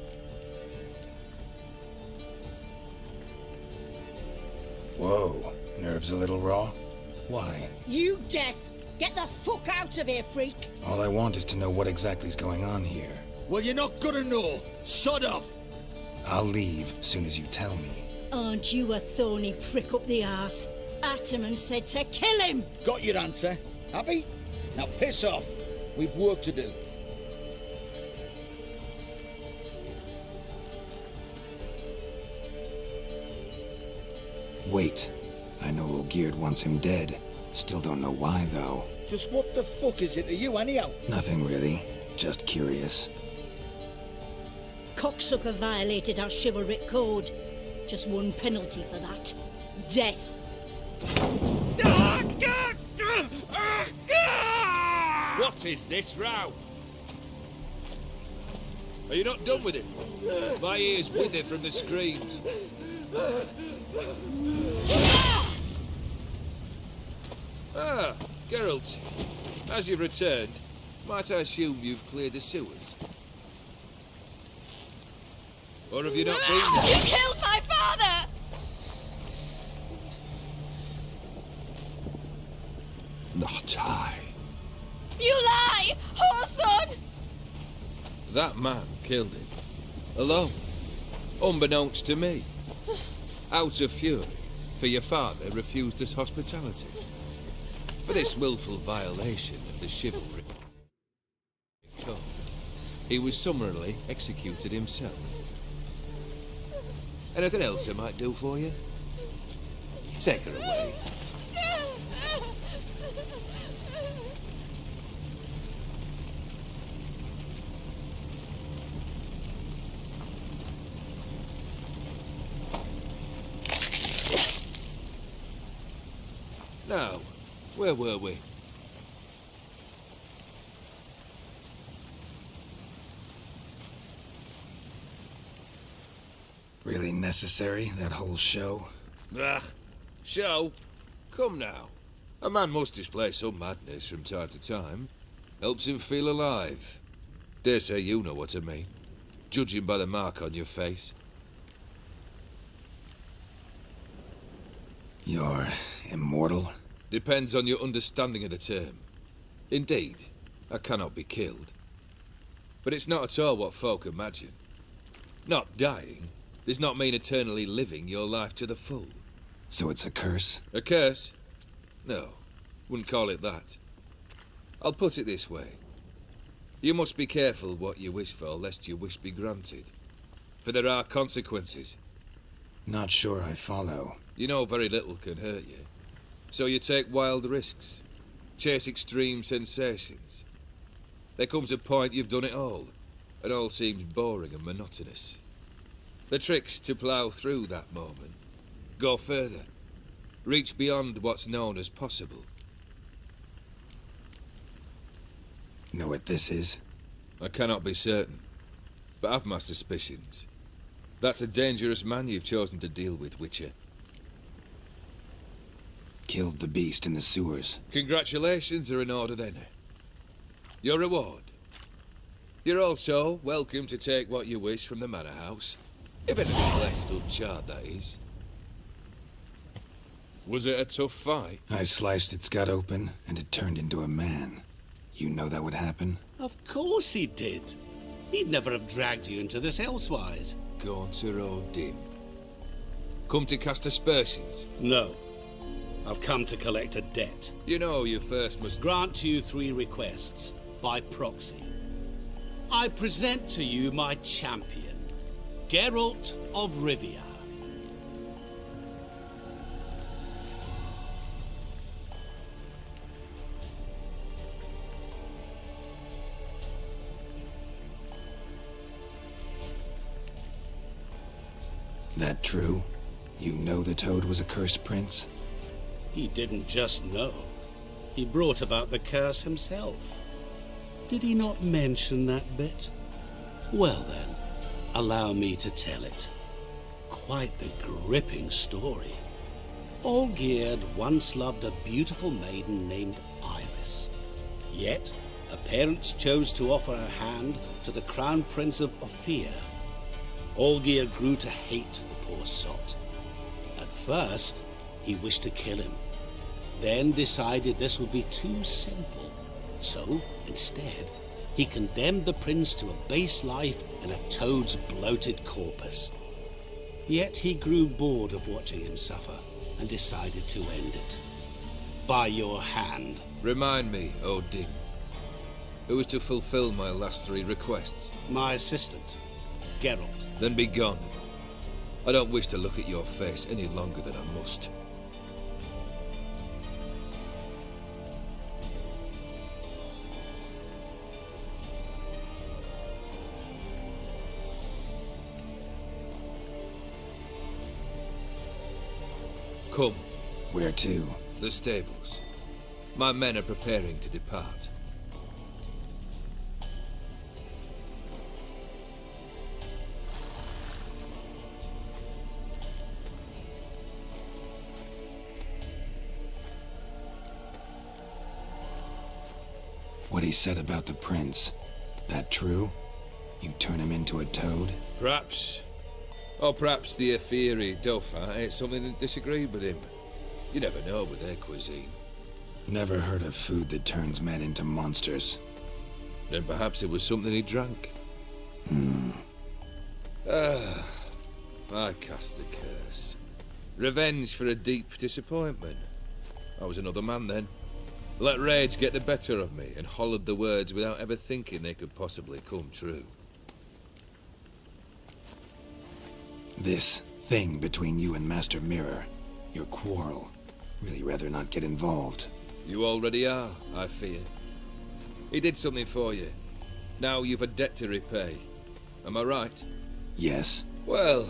Whoa. Nerves a little raw? Why? You deaf! Get the fuck out of here, freak! All I want is to know what exactly is going on here. Well, you're not gonna know. Sod off! I'll leave soon as you tell me. Aren't you a thorny prick up the arse? Ataman said to kill him! Got your answer. Happy? Now piss off. We've work to do. Wait. I know Olgierd wants him dead. Still don't know why, though. Just what the fuck is it to you, anyhow? Nothing really. Just curious. Cocksucker violated our chivalric code. Just one penalty for that. Death. What is this row? Are you not done with it? My ears wither from the screams. Ah, Geralt. As you've returned, might I assume you've cleared the sewers? Or have you not been there? You killed my father! Not I. You lie! Whoreson! That man killed him. Alone. Unbeknownst to me. Out of fury, for your father refused us hospitality. For this willful violation of the chivalry code, he was summarily executed himself. Anything else I might do for you? Take her away. Where were we? Really necessary, that whole show? Ah, show? Come now. A man must display some madness from time to time. Helps him feel alive. Dare say you know what I mean. Judging by the mark on your face. You're immortal? Depends on your understanding of the term. Indeed, I cannot be killed. But it's not at all what folk imagine. Not dying does not mean eternally living your life to the full. So it's a curse? A curse? No, wouldn't call it that. I'll put it this way. You must be careful what you wish for, lest your wish be granted. For there are consequences. Not sure I follow. You know very little can hurt you. So you take wild risks. Chase extreme sensations. There comes a point you've done it all, and all seems boring and monotonous. The trick's to plough through that moment. Go further. Reach beyond what's known as possible. Know what this is? I cannot be certain, but I've my suspicions. That's a dangerous man you've chosen to deal with, Witcher. Killed the beast in the sewers. Congratulations are in order then. Your reward. You're also welcome to take what you wish from the manor house. If anything left uncharred, that is. Was it a tough fight? I sliced its gut open, and it turned into a man. You know that would happen? Of course he did. He'd never have dragged you into this elsewise. Gaunter O'Dim. Come to cast aspersions? No. I've come to collect a debt. You know you first must grant you 3 requests, by proxy. I present to you my champion, Geralt of Rivia. That true? You know the Toad was a cursed prince? He didn't just know. He brought about the curse himself. Did he not mention that bit? Well then, allow me to tell it. Quite the gripping story. Olgierd once loved a beautiful maiden named Iris. Yet, her parents chose to offer her hand to the Crown Prince of Ophir. Olgierd grew to hate the poor sot. At first, he wished to kill him, then decided this would be too simple. So, instead, he condemned the prince to a base life in a toad's bloated corpus. Yet he grew bored of watching him suffer and decided to end it. By your hand. Remind me, O'Dim. Who was to fulfill my last 3 requests? My assistant, Geralt. Then be gone. I don't wish to look at your face any longer than I must. Come. Where to? The stables. My men are preparing to depart. What he said about the prince, that true? You turn him into a toad? Perhaps. Or perhaps the Ephiri Dauphin ate something that disagreed with him. You never know with their cuisine. Never heard of food that turns men into monsters. Then perhaps it was something he drank. I cast the curse. Revenge for a deep disappointment. I was another man then. Let rage get the better of me and hollered the words without ever thinking they could possibly come true. This thing between you and Master Mirror, your quarrel, really rather not get involved. You already are, I fear. He did something for you. Now you've a debt to repay. Am I right? Yes. Well,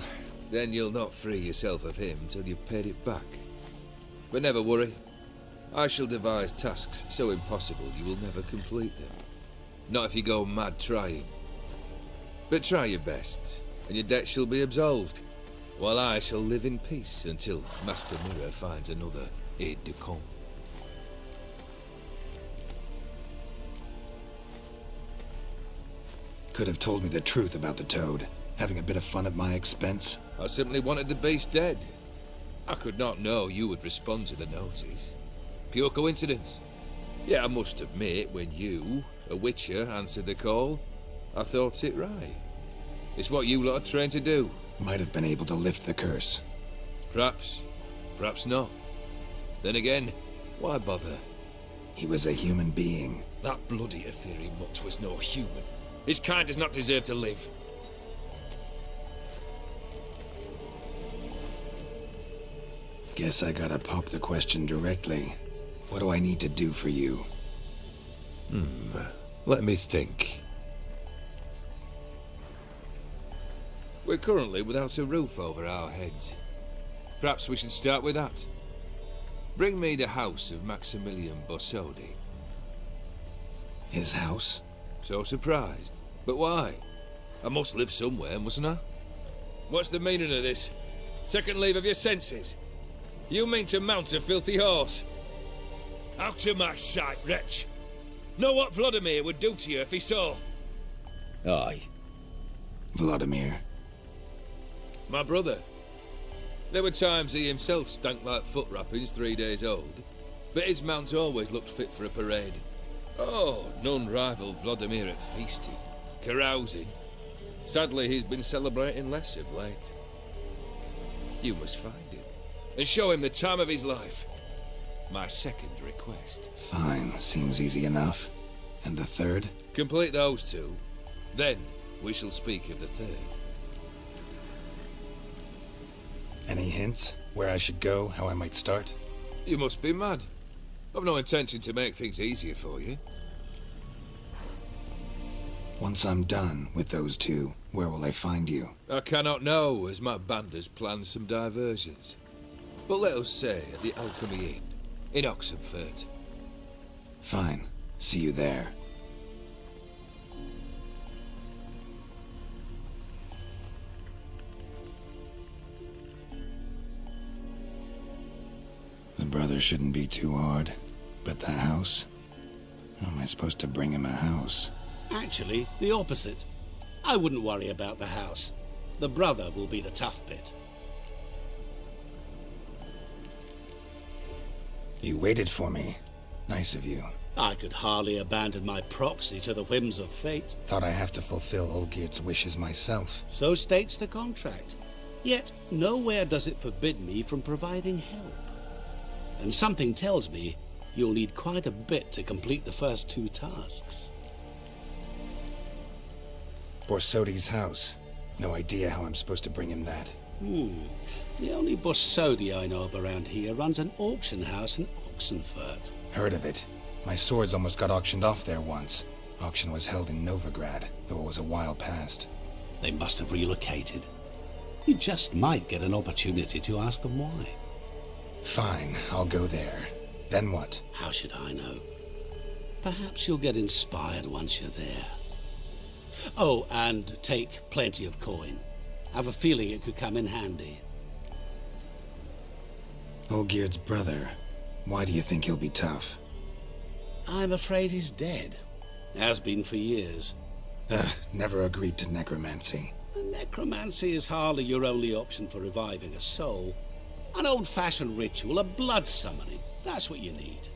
then you'll not free yourself of him till you've paid it back. But never worry. I shall devise tasks so impossible you will never complete them. Not if you go mad trying. But try your best, and your debt shall be absolved, while I shall live in peace until Master Mirror finds another aide-de-camp. Could have told me the truth about the toad, having a bit of fun at my expense. I simply wanted the beast dead. I could not know you would respond to the notice. Pure coincidence. Yet I must admit, when you, a witcher, answered the call, I thought it right. It's what you lot are trained to do. Might have been able to lift the curse. Perhaps. Perhaps not. Then again, why bother? He was a human being. That bloody Aetheri mutt was no human. His kind does not deserve to live. Guess I gotta pop the question directly. What do I need to do for you? Let me think. We're currently without a roof over our heads. Perhaps we should start with that. Bring me the house of Maximilian Borsodi. His house? So surprised. But why? I must live somewhere, mustn't I? What's the meaning of this? Second leave of your senses? You mean to mount a filthy horse? Out of my sight, wretch! Know what Vladimir would do to you if he saw? Aye. Vladimir. My brother. There were times he himself stank like foot wrappings 3 days old, but his mount always looked fit for a parade. Oh, none rival Vladimir at feasting, carousing. Sadly, he's been celebrating less of late. You must find him, and show him the time of his life. My second request. Fine, seems easy enough. And the third? Complete those two. Then we shall speak of the third. Any hints? Where I should go? How I might start? You must be mad. I've no intention to make things easier for you. Once I'm done with those two, where will I find you? I cannot know, as my band has planned some diversions. But let us say at the Alchemy Inn, in Oxenfurt. Fine. See you there. The brother shouldn't be too hard. But the house? How am I supposed to bring him a house? Actually, the opposite. I wouldn't worry about the house. The brother will be the tough bit. You waited for me. Nice of you. I could hardly abandon my proxy to the whims of fate. Thought I have to fulfill Olgierd's wishes myself. So states the contract. Yet, nowhere does it forbid me from providing help. And something tells me you'll need quite a bit to complete the first two tasks. Borsodi's house. No idea how I'm supposed to bring him that. The only Borsodi I know of around here runs an auction house in Oxenfurt. Heard of it. My swords almost got auctioned off there once. Auction was held in Novigrad, though it was a while past. They must have relocated. You just might get an opportunity to ask them why. Fine, I'll go there. Then what? How should I know? Perhaps you'll get inspired once you're there. Oh, and take plenty of coin. Have a feeling it could come in handy. Olgierd's brother. Why do you think he'll be tough? I'm afraid he's dead. Has been for years. Never agreed to necromancy. Necromancy is hardly your only option for reviving a soul. An old-fashioned ritual, a blood summoning. That's what you need.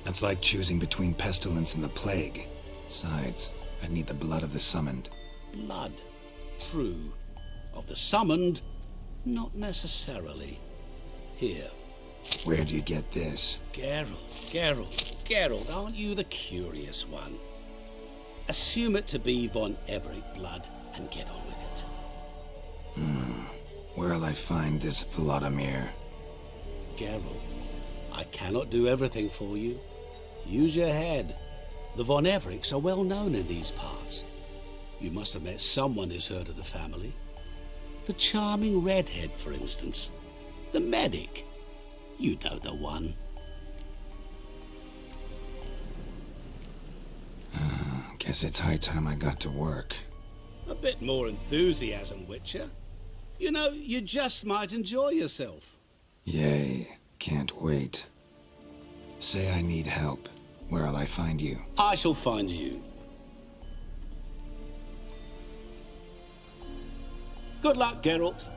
That's like choosing between pestilence and the plague. Besides, I'd need the blood of the summoned. Blood. True. Of the summoned, not necessarily. Here. Where do you get this? Geralt, aren't you the curious one? Assume it to be von Everett blood and get on with it. Where'll I find this Vladimir? Geralt, I cannot do everything for you. Use your head. The von Evericks are well known in these parts. You must have met someone who's heard of the family. The charming redhead, for instance. The medic. You know the one. Guess it's high time I got to work. A bit more enthusiasm, Witcher. You know, you just might enjoy yourself. Yay, can't wait. Say I need help. Where'll I find you? I shall find you. Good luck, Geralt.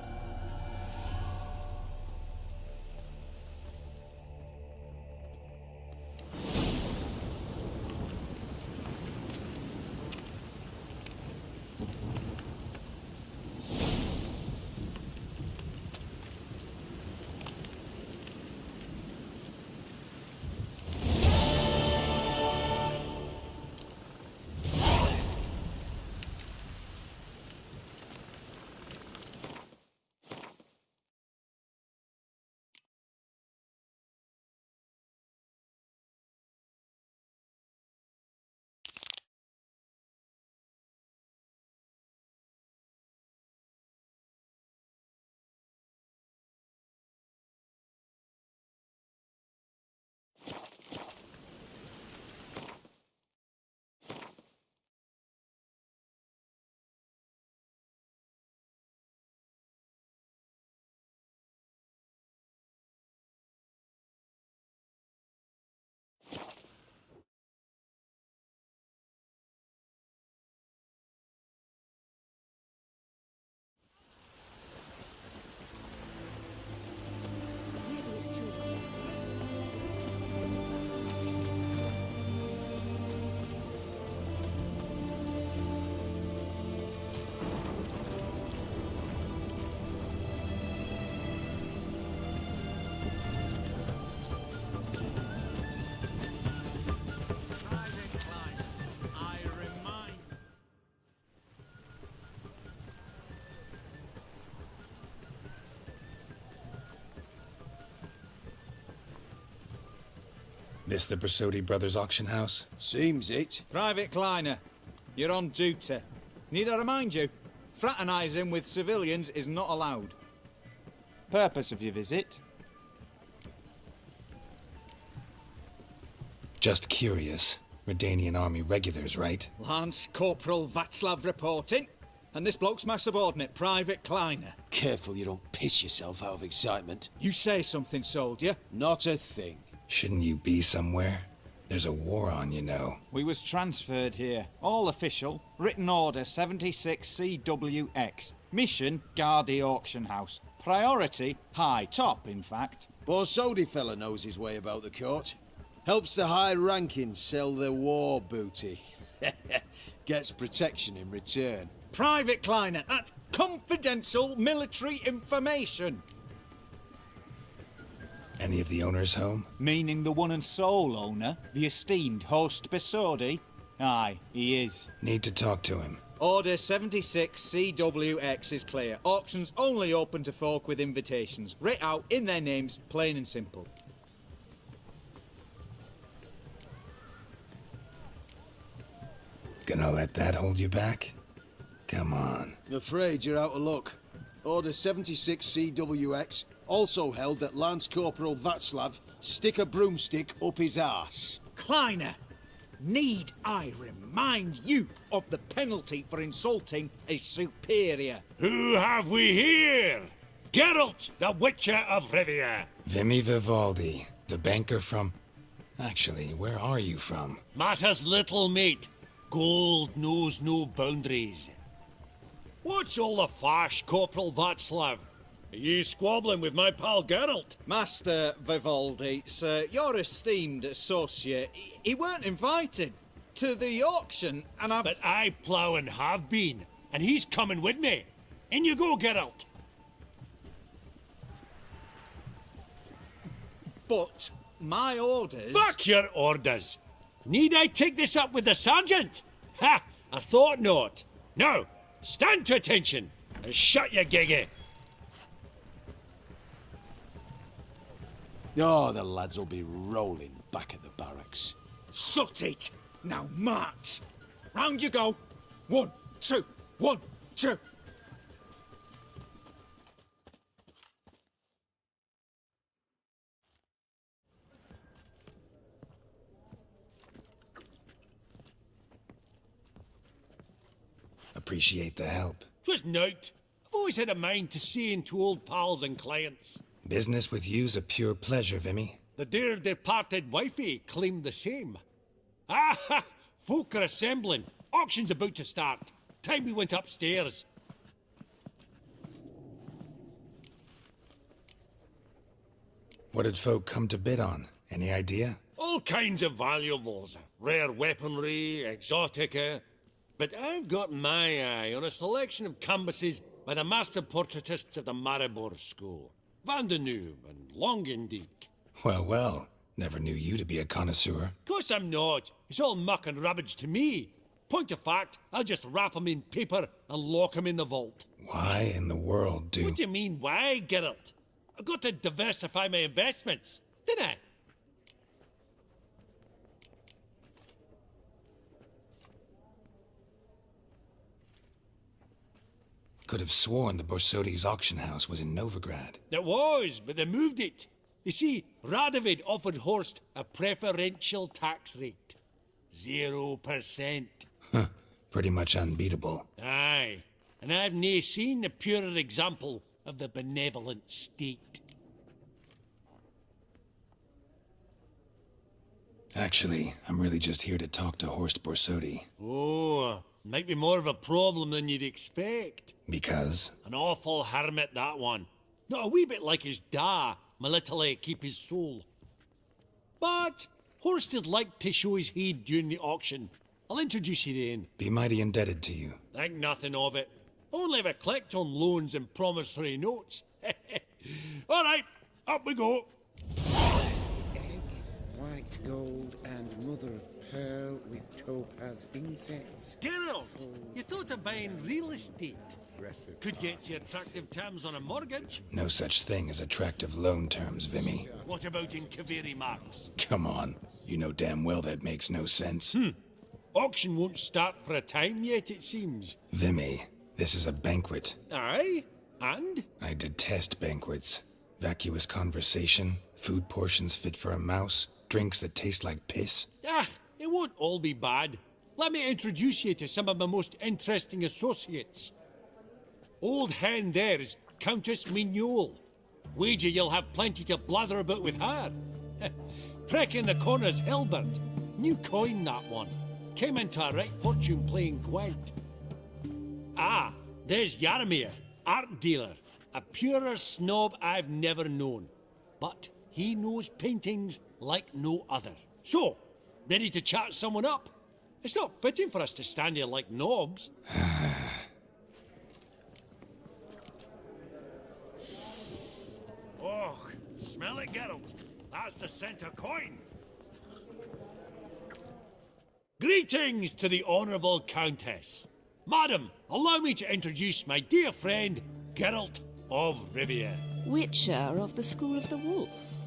Maybe it's true what they say. The witches can bring down magic. I remind. This the Brasodi Brothers auction house? Seems it. Private Kleiner, you're on duty. Need I remind you? Fraternising with civilians is not allowed. Purpose of your visit? Just curious. Redanian army regulars, right? Lance Corporal Václav reporting. And this bloke's my subordinate, Private Kleiner. Careful you don't piss yourself out of excitement. You say something, soldier. Not a thing. Shouldn't you be somewhere? There's a war on, you know. We was transferred here. All official. Written order 76 CWX. Mission, guard the auction house. Priority, high. Top, in fact. Borsodi fella knows his way about the court. Helps the high-ranking sell their war booty. Gets protection in return. Private Kleiner, that's confidential military information. Any of the owners home? Meaning the one and sole owner, the esteemed host Besodi? Aye, he is. Need to talk to him. Order 76 CWX is clear. Auctions only open to folk with invitations. Writ out in their names, plain and simple. Gonna let that hold you back? Come on. I'm afraid you're out of luck. Order 76 CWX also held that Lance Corporal Václav stick a broomstick up his arse. Kleiner, need I remind you of the penalty for insulting a superior? Who have we here? Geralt, the Witcher of Rivia. Vimy Vivaldi, the banker from... Actually, where are you from? Matters little, mate. Gold knows no boundaries. What's all the fash, Corporal Václav? Are you squabbling with my pal Geralt? Master Vivaldi, sir, your esteemed associate, he weren't invited to the auction, and I've... But I plough and have been, and he's coming with me. In you go, Geralt. But my orders... Fuck your orders! Need I take this up with the sergeant? Ha! I thought not. Now, stand to attention and shut your giggy. Oh, the lads will be rolling back at the barracks. Sut it! Now march! Round you go! 1, 2, 1, 2! appreciate the help. Just note, I've always had a mind to seeing to old pals and clients. Business with you's a pure pleasure, Vimy. The dear departed wifey claimed the same. Ah, folk are assembling. Auction's about to start. Time we went upstairs. What did folk come to bid on? Any idea? All kinds of valuables. Rare weaponry, exotica. But I've got my eye on a selection of canvases by the master portraitists of the Maribor School. Van de Noob and Longendijk. Well, well. Never knew you to be a connoisseur. Course I'm not. It's all muck and rubbish to me. Point of fact, I'll just wrap 'em in paper and lock 'em in the vault. Why in the world do... What do you mean, why, Geralt? I've got to diversify my investments, didn't I? Could have sworn the Borsodi's auction house was in Novigrad. There was, but they moved it. You see, Radovid offered Horst a preferential tax rate. 0%. Huh. Pretty much unbeatable. Aye. And I've nae seen a purer example of the benevolent state. Actually, I'm really just here to talk to Horst Borsodi. Oh, might be more of a problem than you'd expect. Because? An awful hermit, that one. Not a wee bit like his da, Melitele keep his soul. But Horst would like to show his heed during the auction. I'll introduce you then. Be mighty indebted to you. Think nothing of it. Only if I collect on loans and promissory notes. All right, up we go. Egg, white gold, and mother of pearl with topaz insets. Geralt, you thought of buying real estate. Could get you attractive terms on a mortgage. No such thing as attractive loan terms, Vimy. What about in Kaviri Marks? Come on. You know damn well that makes no sense. Auction won't start for a time yet, it seems. Vimy, this is a banquet. Aye? And? I detest banquets. Vacuous conversation, food portions fit for a mouse, drinks that taste like piss. Ah, it won't all be bad. Let me introduce you to some of my most interesting associates. Old hen there is Countess Mignole. Wager you'll have plenty to blather about with her. Prick in the corner's Hilbert. New coin, that one. Came into a right fortune playing Gwent. Ah, there's Yaramir, art dealer. A purer snob I've never known. But he knows paintings like no other. So, ready to chat someone up? It's not fitting for us to stand here like knobs. Oh, smell it, Geralt. That's the center coin. Greetings to the Honourable Countess. Madam, allow me to introduce my dear friend, Geralt of Rivia. Witcher of the School of the Wolf.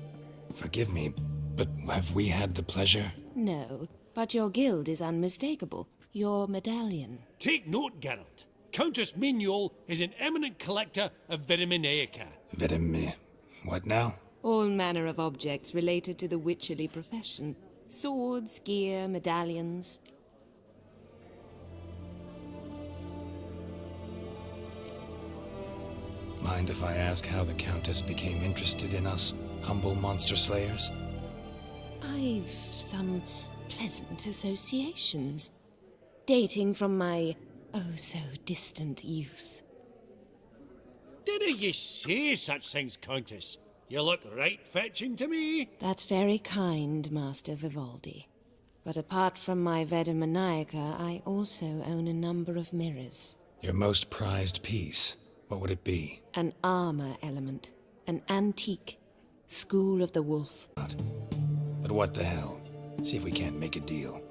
Forgive me, but have we had the pleasure? No, but your guild is unmistakable. Your medallion. Take note, Geralt. Countess Mignole is an eminent collector of Viriminaica. What now? All manner of objects related to the witcherly profession. Swords, gear, medallions. Mind if I ask how the Countess became interested in us, humble monster slayers? I've some pleasant associations, dating from my oh-so-distant youth. Didn't you say such things, Countess? You look right fetching to me. That's very kind, Master Vivaldi. But apart from my Veda Maniaca, I also own a number of mirrors. Your most prized piece, what would it be? An armor element. An antique. School of the Wolf. But what the hell? See if we can't make a deal.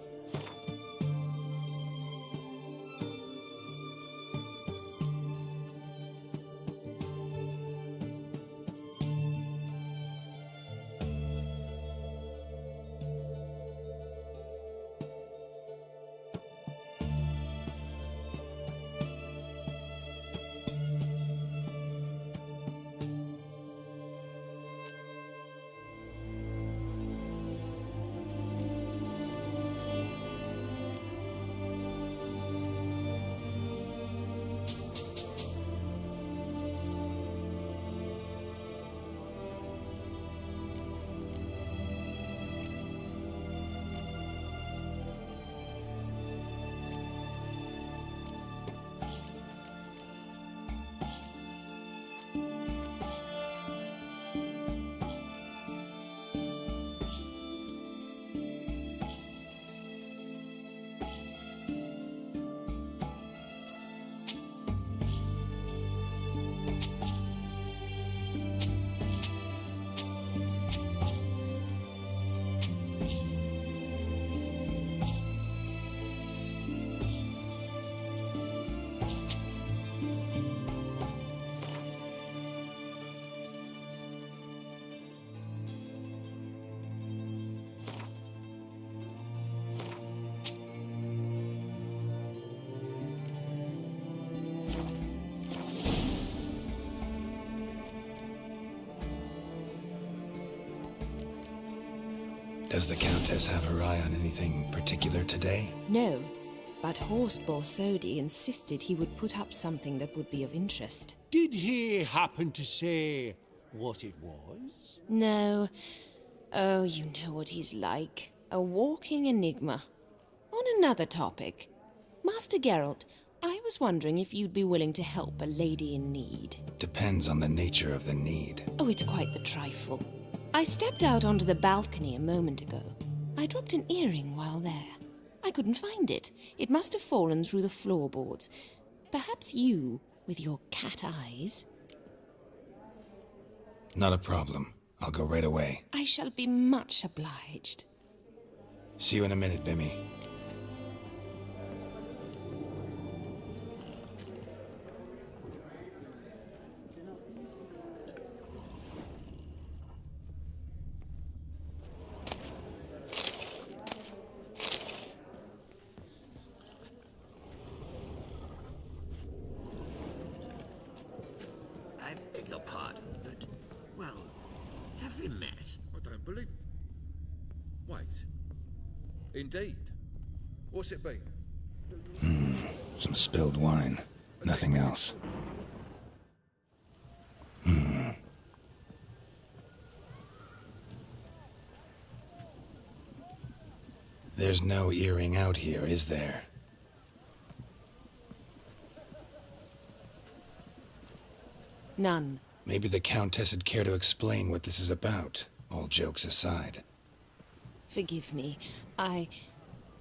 Does the Countess have her eye on anything particular today? No, but Horst Borsodi insisted he would put up something that would be of interest. Did he happen to say what it was? No. Oh, you know what he's like. A walking enigma. On another topic, Master Geralt, I was wondering if you'd be willing to help a lady in need. Depends on the nature of the need. Oh, it's quite the trifle. I stepped out onto the balcony a moment ago. I dropped an earring while there. I couldn't find it. It must have fallen through the floorboards. Perhaps you, with your cat eyes... Not a problem. I'll go right away. I shall be much obliged. See you in a minute, Vimy. I beg your pardon, but, well, have we met? I don't believe it. Wait. Indeed. What's it been? Some spilled wine. Nothing else. There's no earring out here, is there? None. Maybe the Countess would care to explain what this is about, all jokes aside. Forgive me.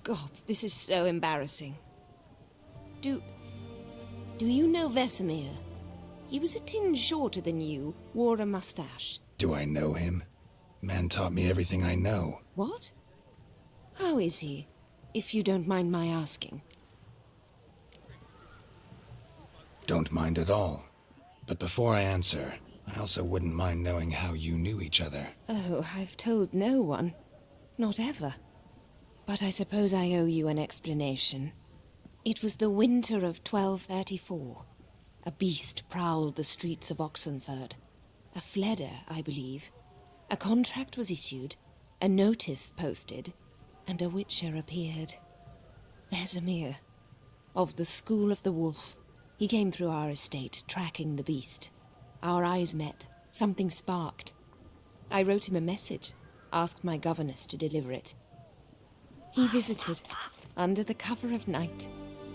God, this is so embarrassing. Do you know Vesemir? He was a tinge shorter than you, wore a mustache. Do I know him? Man taught me everything I know. What? How is he, if you don't mind my asking? Don't mind at all. But before I answer, I also wouldn't mind knowing how you knew each other. Oh, I've told no one. Not ever. But I suppose I owe you an explanation. It was the winter of 1234. A beast prowled the streets of Oxenford. A Fleder, I believe. A contract was issued, a notice posted, and a witcher appeared. Vesemir, of the School of the Wolf. He came through our estate, tracking the beast. Our eyes met. Something sparked. I wrote him a message, asked my governess to deliver it. He visited, under the cover of night,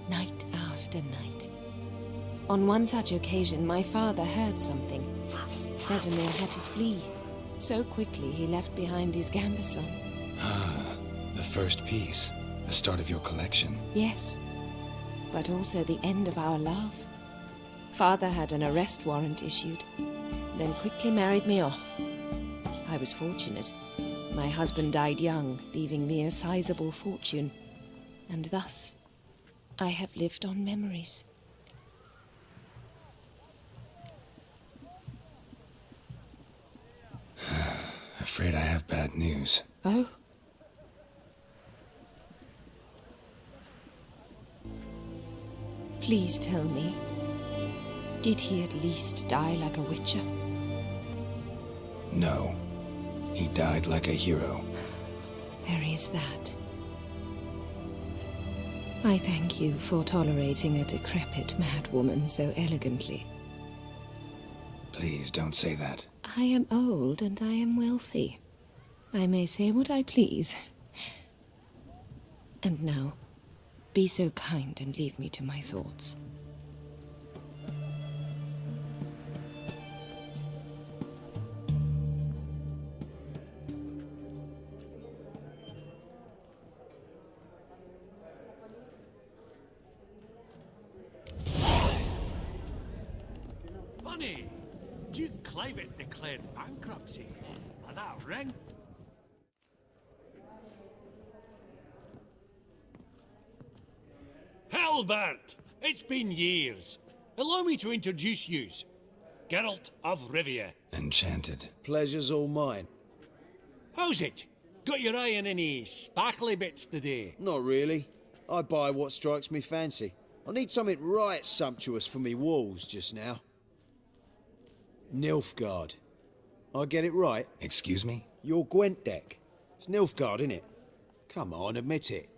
night after night. On one such occasion, my father heard something. Vesemir had to flee. So quickly he left behind his gambeson. Ah, the first piece. The start of your collection. Yes, but also the end of our love. Father had an arrest warrant issued, then quickly married me off. I was fortunate. My husband died young, leaving me a sizable fortune. And thus, I have lived on memories. Afraid I have bad news. Oh? Please tell me, did he at least die like a witcher? No. He died like a hero. There is that. I thank you for tolerating a decrepit madwoman so elegantly. Please don't say that. I am old and I am wealthy. I may say what I please. And now, be so kind and leave me to my thoughts. Funny, Duke Clivet declared bankruptcy. By that ring. Hellbert! It's been years. Allow me to introduce yous. Geralt of Rivia. Enchanted. Pleasure's all mine. How's it? Got your eye on any sparkly bits today? Not really. I buy what strikes me fancy. I need something right sumptuous for me walls just now. Nilfgaard. I get it right? Excuse me? Your Gwent deck. It's Nilfgaard, innit? Come on, admit it.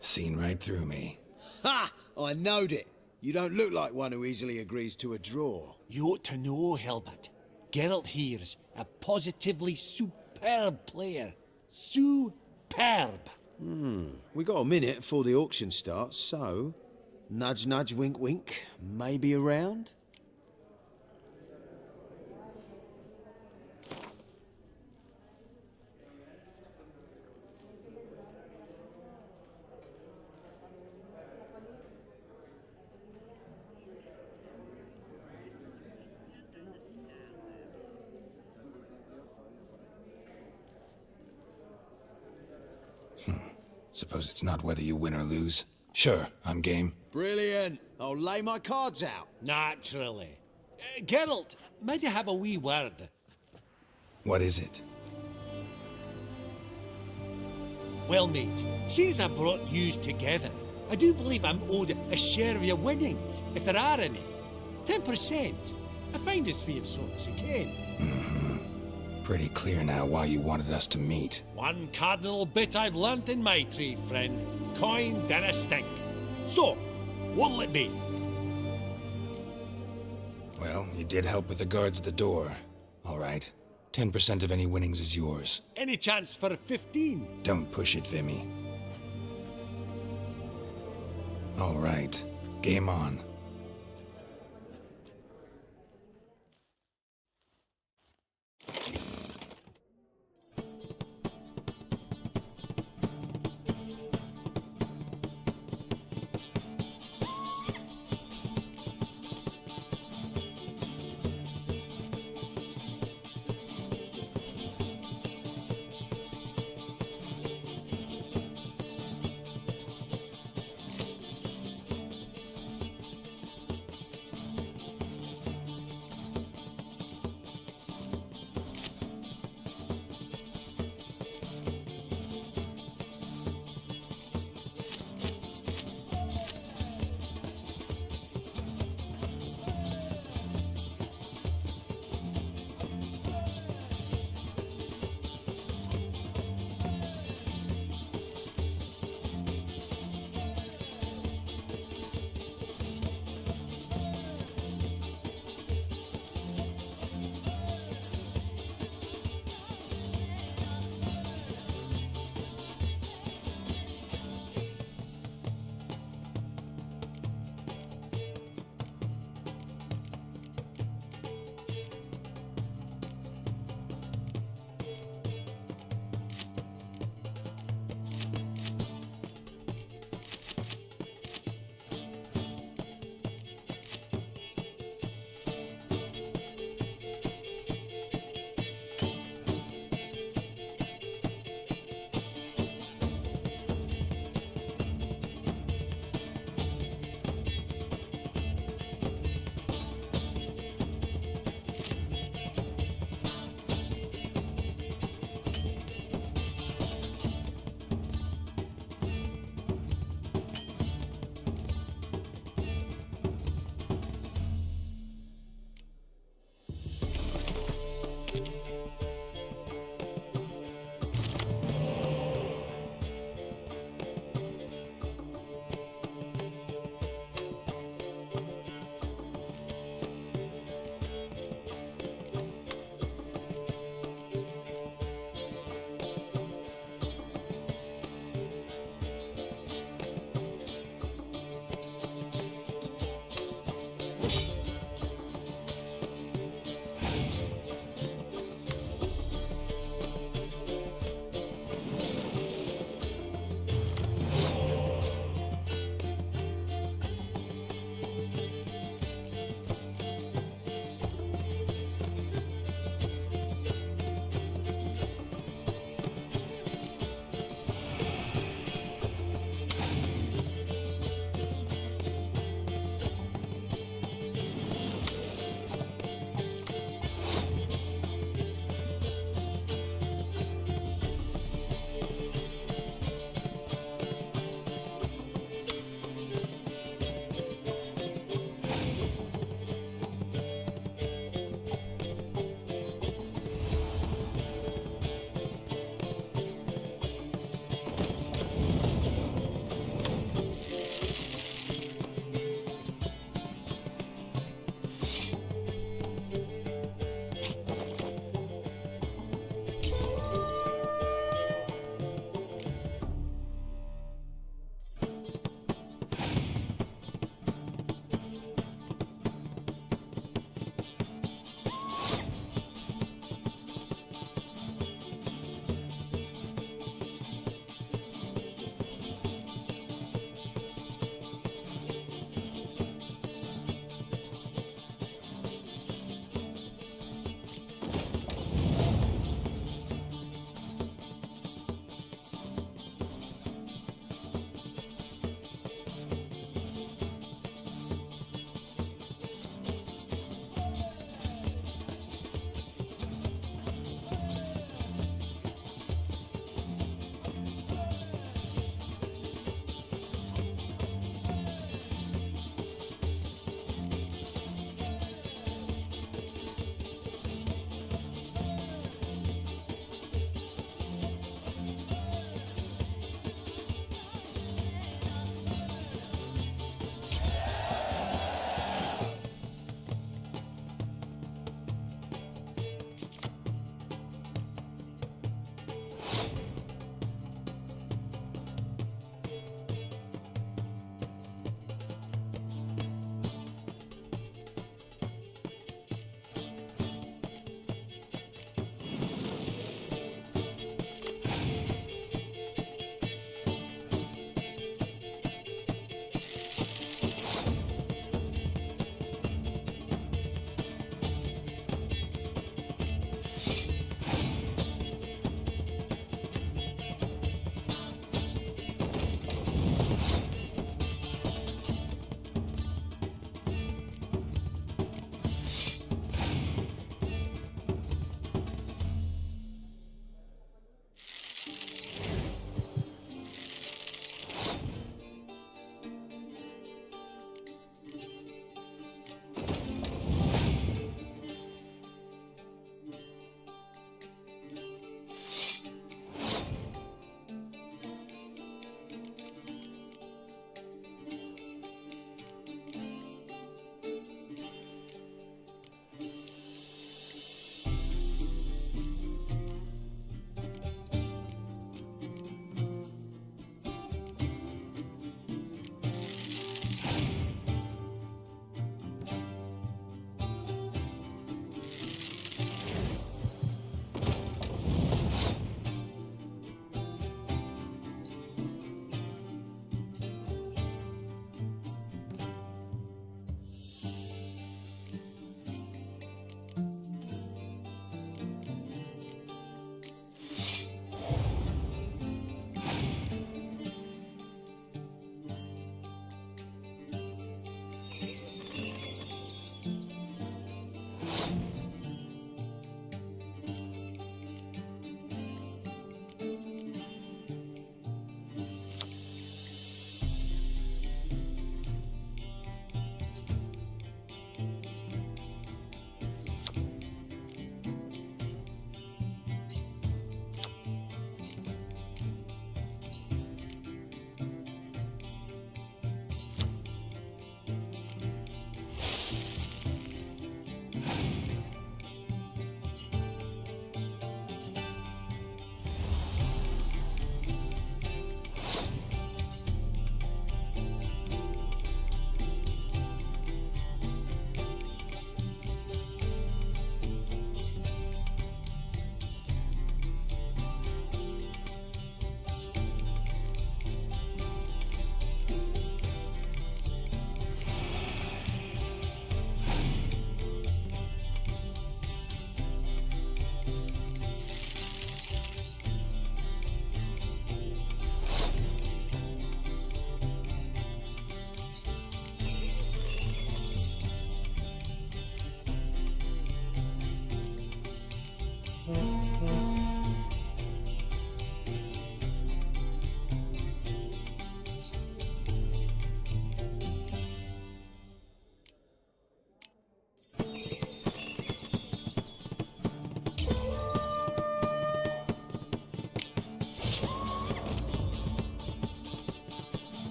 Seen right through me. Ha! I knowed it. You don't look like one who easily agrees to a draw. You ought to know, Helbert. Geralt here's a positively superb player. Superb. We got a minute before the auction starts, so... Nudge, nudge, wink, wink. Maybe around? Suppose it's not whether you win or lose. Sure, I'm game. Brilliant. I'll lay my cards out. Naturally. Geralt, might I have a wee word? What is it? Well, mate, since I brought yous together, I do believe I'm owed a share of your winnings, if there are any. 10%. I find this fair sorts again. Pretty clear now why you wanted us to meet. One cardinal bit I've learnt in my trade, friend. Coin dinna stink. So, what'll it be? Well, you did help with the guards at the door. All right. 10% of any winnings is yours. Any chance for 15? Don't push it, Vimy. All right. Game on.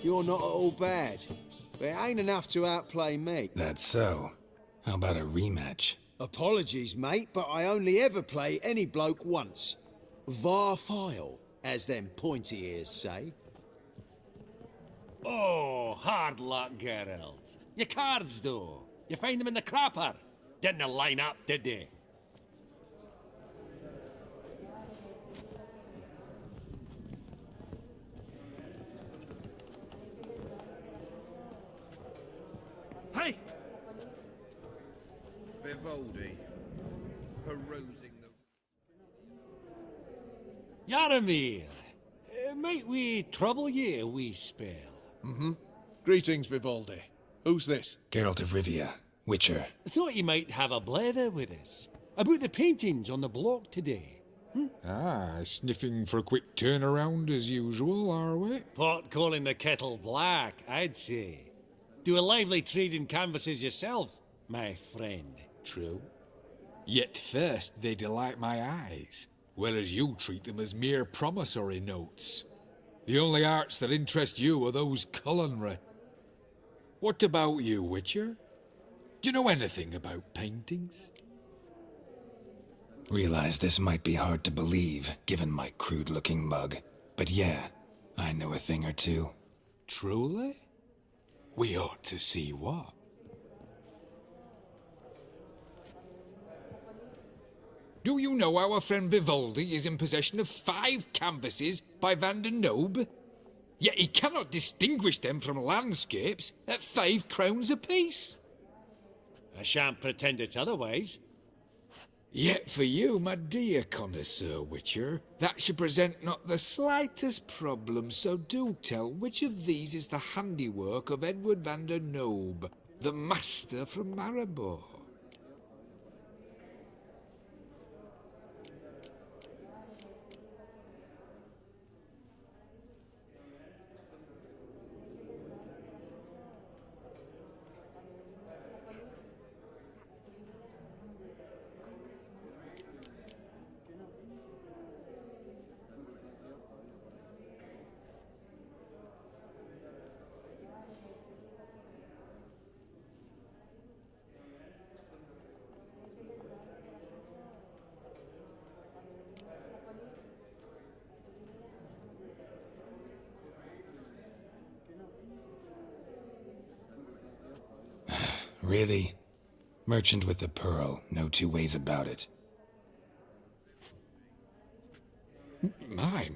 You're not at all bad, but it ain't enough to outplay me. That's so. How about a rematch? Apologies, mate, but I only ever play any bloke once. Var file, as them pointy ears say. Oh, hard luck, Geralt. Your cards, though. You find them in the crapper. Didn't they line up, did they? Hey! Vivaldi, perusing the... Yaramir, might we trouble ye a wee spell? Mm-hmm. Greetings, Vivaldi. Who's this? Geralt of Rivia, Witcher. Thought you might have a blether with us. About the paintings on the block today. Ah, sniffing for a quick turnaround as usual, are we? Pot calling the kettle black, I'd say. Do a lively trade in canvases yourself, my friend. True. Yet first they delight my eyes, whereas you treat them as mere promissory notes. The only arts that interest you are those culinary. What about you, Witcher? Do you know anything about paintings? Realize this might be hard to believe, given my crude-looking mug. But yeah, I know a thing or two. Truly? We ought to see what. Do you know our friend Vivaldi is in possession of 5 canvases by Van der Nobe? Yet he cannot distinguish them from landscapes at 5 crowns apiece. I shan't pretend it's otherwise. Yet for you, my dear connoisseur Witcher, that should present not the slightest problem, so do tell which of these is the handiwork of Edward van der Nobe, the master from Maribor. Really? Merchant with the pearl, no two ways about it. My.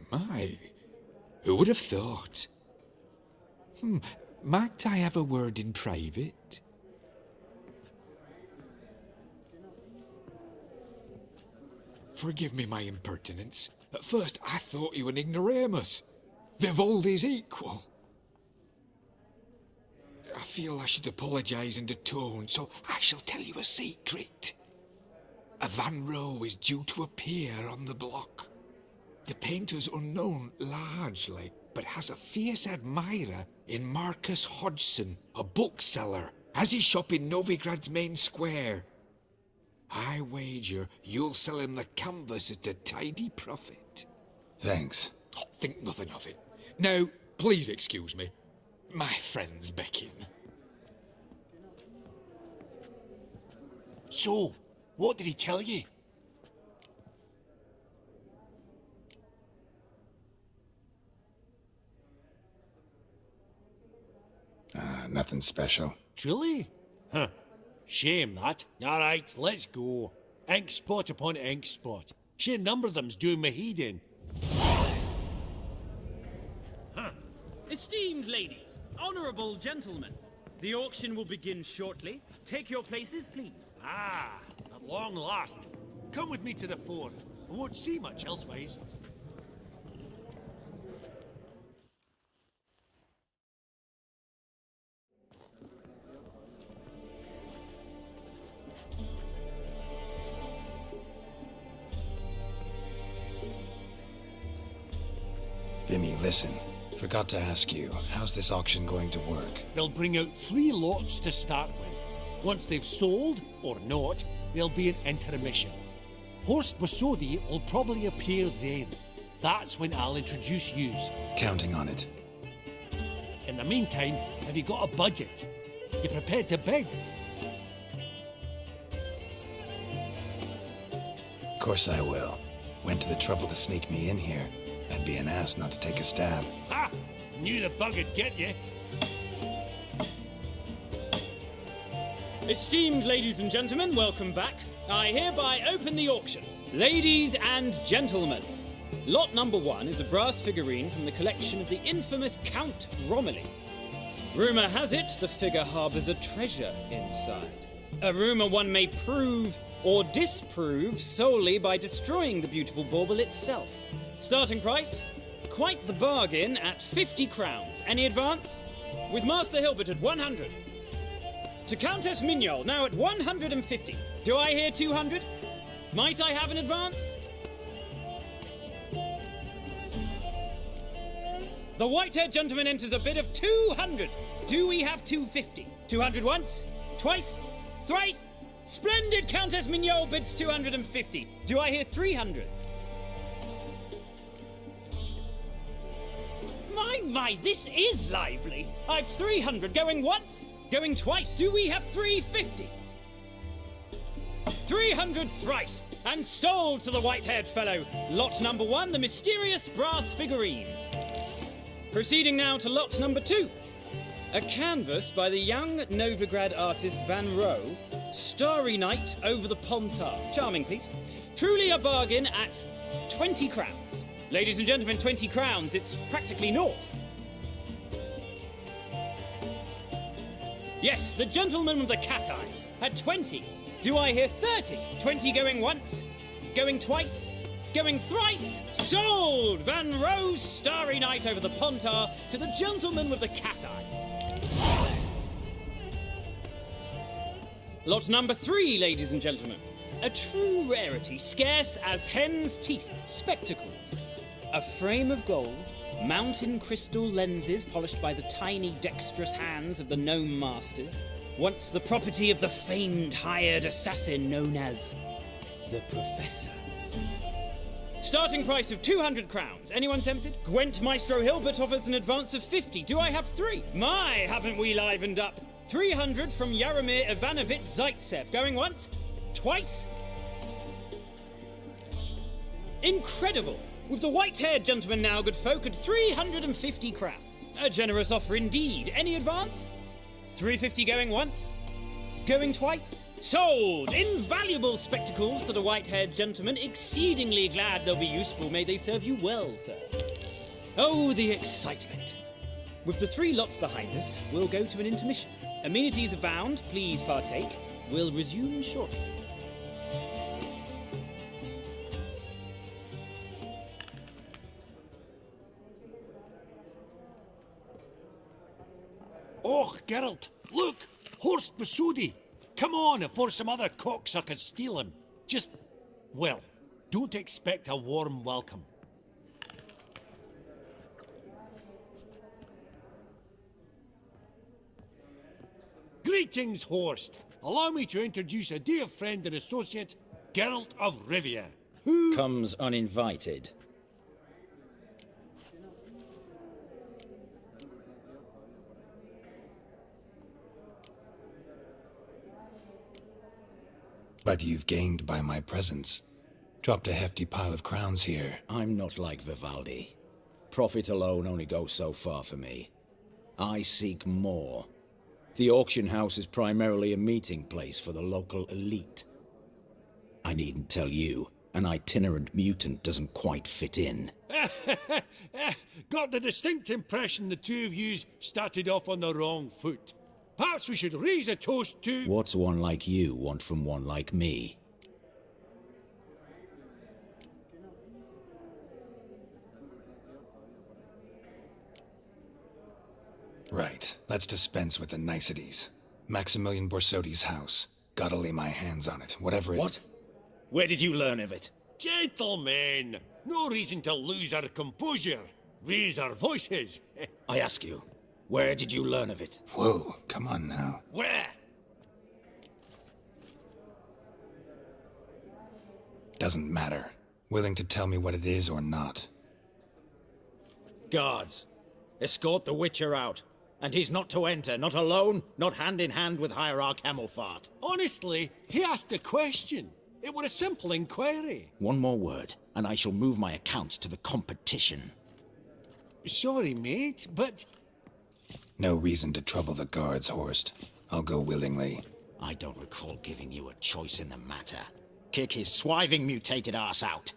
Who would have thought? Might I have a word in private? Forgive me my impertinence. At first I thought you an ignoramus. Vivaldi's equal. I feel I should apologise and atone, so I shall tell you a secret. A Van Rowe is due to appear on the block. The painter's unknown largely, but has a fierce admirer in Marcus Hodgson, a bookseller, has his shop in Novigrad's main square. I wager you'll sell him the canvas at a tidy profit. Thanks. Oh, think nothing of it. Now, please excuse me. My friend's beckon. So, what did he tell you? Nothing special. Truly? Huh. Shame that. Alright, let's go. Ink spot upon ink spot. Sheer number of them's doing me heed in. Esteemed ladies, honourable gentlemen, the auction will begin shortly. Take your places, please. Ah, at long last. Come with me to the fore. I won't see much elsewise. Bimmy, listen. Forgot to ask you, how's this auction going to work? They'll bring out 3 lots to start with. Once they've sold, or not, there'll be an intermission. Horst Bosodi will probably appear then. That's when I'll introduce yous. Counting on it. In the meantime, have you got a budget? You prepared to beg? Of course I will. Went to the trouble to sneak me in here. I'd be an ass not to take a stab. Ha! Knew the bug would get you. Esteemed ladies and gentlemen, welcome back. I hereby open the auction. Ladies and gentlemen, lot number 1 is a brass figurine from the collection of the infamous Count Romilly. Rumour has it the figure harbours a treasure inside. A rumour one may prove or disprove solely by destroying the beautiful bauble itself. Starting price? Quite the bargain at 50 crowns. Any advance? With Master Hilbert at 100. To Countess Mignol, now at 150. Do I hear 200? Might I have an advance? The white-haired gentleman enters a bid of 200. Do we have 250? 200 once? Twice? Thrice? Splendid! Countess Mignol bids 250. Do I hear 300? My, this is lively. I've 300 going once, going twice. Do we have 350? 300 thrice, and sold to the white-haired fellow. Lot number 1, the mysterious brass figurine. Proceeding now to lot number 2. A canvas by the young Novigrad artist Van Rohe, Starry Night over the Pontar. Charming piece. Truly a bargain at 20 crowns. Ladies and gentlemen, 20 crowns, it's practically naught. Yes, the gentleman with the cat eyes at 20. Do I hear 30? 20 going once, going twice, going thrice. Sold! Van Rohe's Starry Night over the Pontar to the gentleman with the cat eyes. Lot number 3, ladies and gentlemen. A true rarity, scarce as hen's teeth. Spectacles. A frame of gold, mountain crystal lenses polished by the tiny dexterous hands of the gnome masters, once the property of the famed hired assassin known as the Professor. Starting price of 200 crowns. Anyone tempted? Gwent Maestro Hilbert offers an advance of 50. Do I have 3? My, haven't we livened up? 300 from Yaromir Ivanovich Zaitsev. Going once? Twice? Incredible! With the white-haired gentleman now, good folk, at 350 crowns. A generous offer indeed. Any advance? 350 going once? Going twice? Sold! Invaluable spectacles to the white-haired gentleman. Exceedingly glad they'll be useful. May they serve you well, sir. Oh, the excitement. With the 3 lots behind us, we'll go to an intermission. Amenities abound. Please partake. We'll resume shortly. Oh, Geralt, look! Horst Bosodi! Come on before some other cocksuckers steal him. Just, well, don't expect a warm welcome. Greetings, Horst. Allow me to introduce a dear friend and associate, Geralt of Rivia, who comes uninvited. But you've gained by my presence. Dropped a hefty pile of crowns here. I'm not like Vivaldi. Profit alone only goes so far for me. I seek more. The auction house is primarily a meeting place for the local elite. I needn't tell you, an itinerant mutant doesn't quite fit in. got the distinct impression the two of yous started off on the wrong foot. Perhaps we should raise a toast to... What's one like you want from one like me? Right, let's dispense with the niceties. Maximilian Borsodi's house. Gotta lay my hands on it, whatever it... What? Where did you learn of it? Gentlemen, no reason to lose our composure. Raise our voices. I ask you, where did you learn of it? Whoa, come on now. Where? Doesn't matter. Willing to tell me what it is or not? Guards, escort the Witcher out. And he's not to enter, not alone, not hand in hand with Hierarch Hamilfart. Honestly, he asked a question. It were a simple inquiry. One more word, and I shall move my accounts to the competition. Sorry, mate, but... No reason to trouble the guards, Horst. I'll go willingly. I don't recall giving you a choice in the matter. Kick his swiving mutated ass out.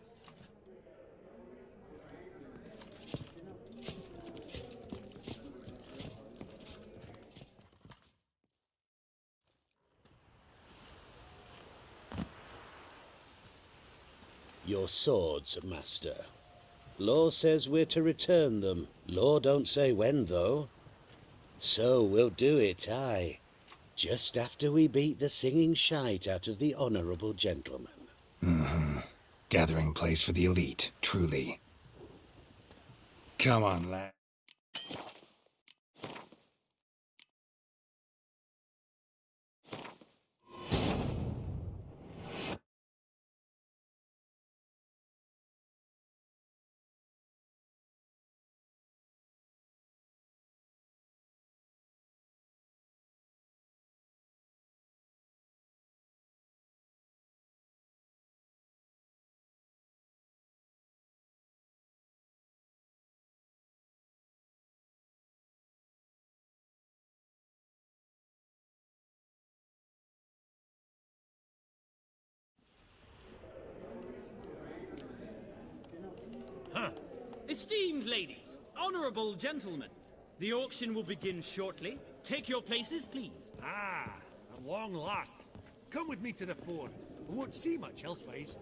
Your swords, master. Law says we're to return them. Law don't say when, though. So we'll do it, aye. Just after we beat the singing shite out of the honourable gentleman. Mm-hmm. Gathering place for the elite, truly. Come on, lad. Esteemed ladies, honourable gentlemen, the auction will begin shortly. Take your places, please. Ah, at long last. Come with me to the fore. We won't see much elsewise.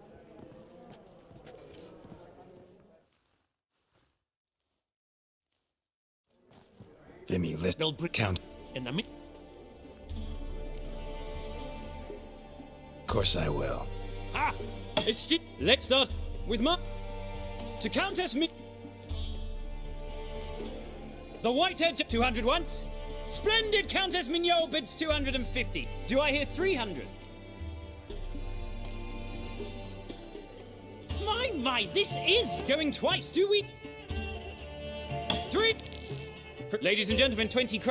Vimy, list count. In the Of course I will. Ha! Let's start with to Countess The Whitehead 200 once. Splendid Countess Mignot bids 250. Do I hear 300? My, this is going twice, do we? 3. Ladies and gentlemen, 20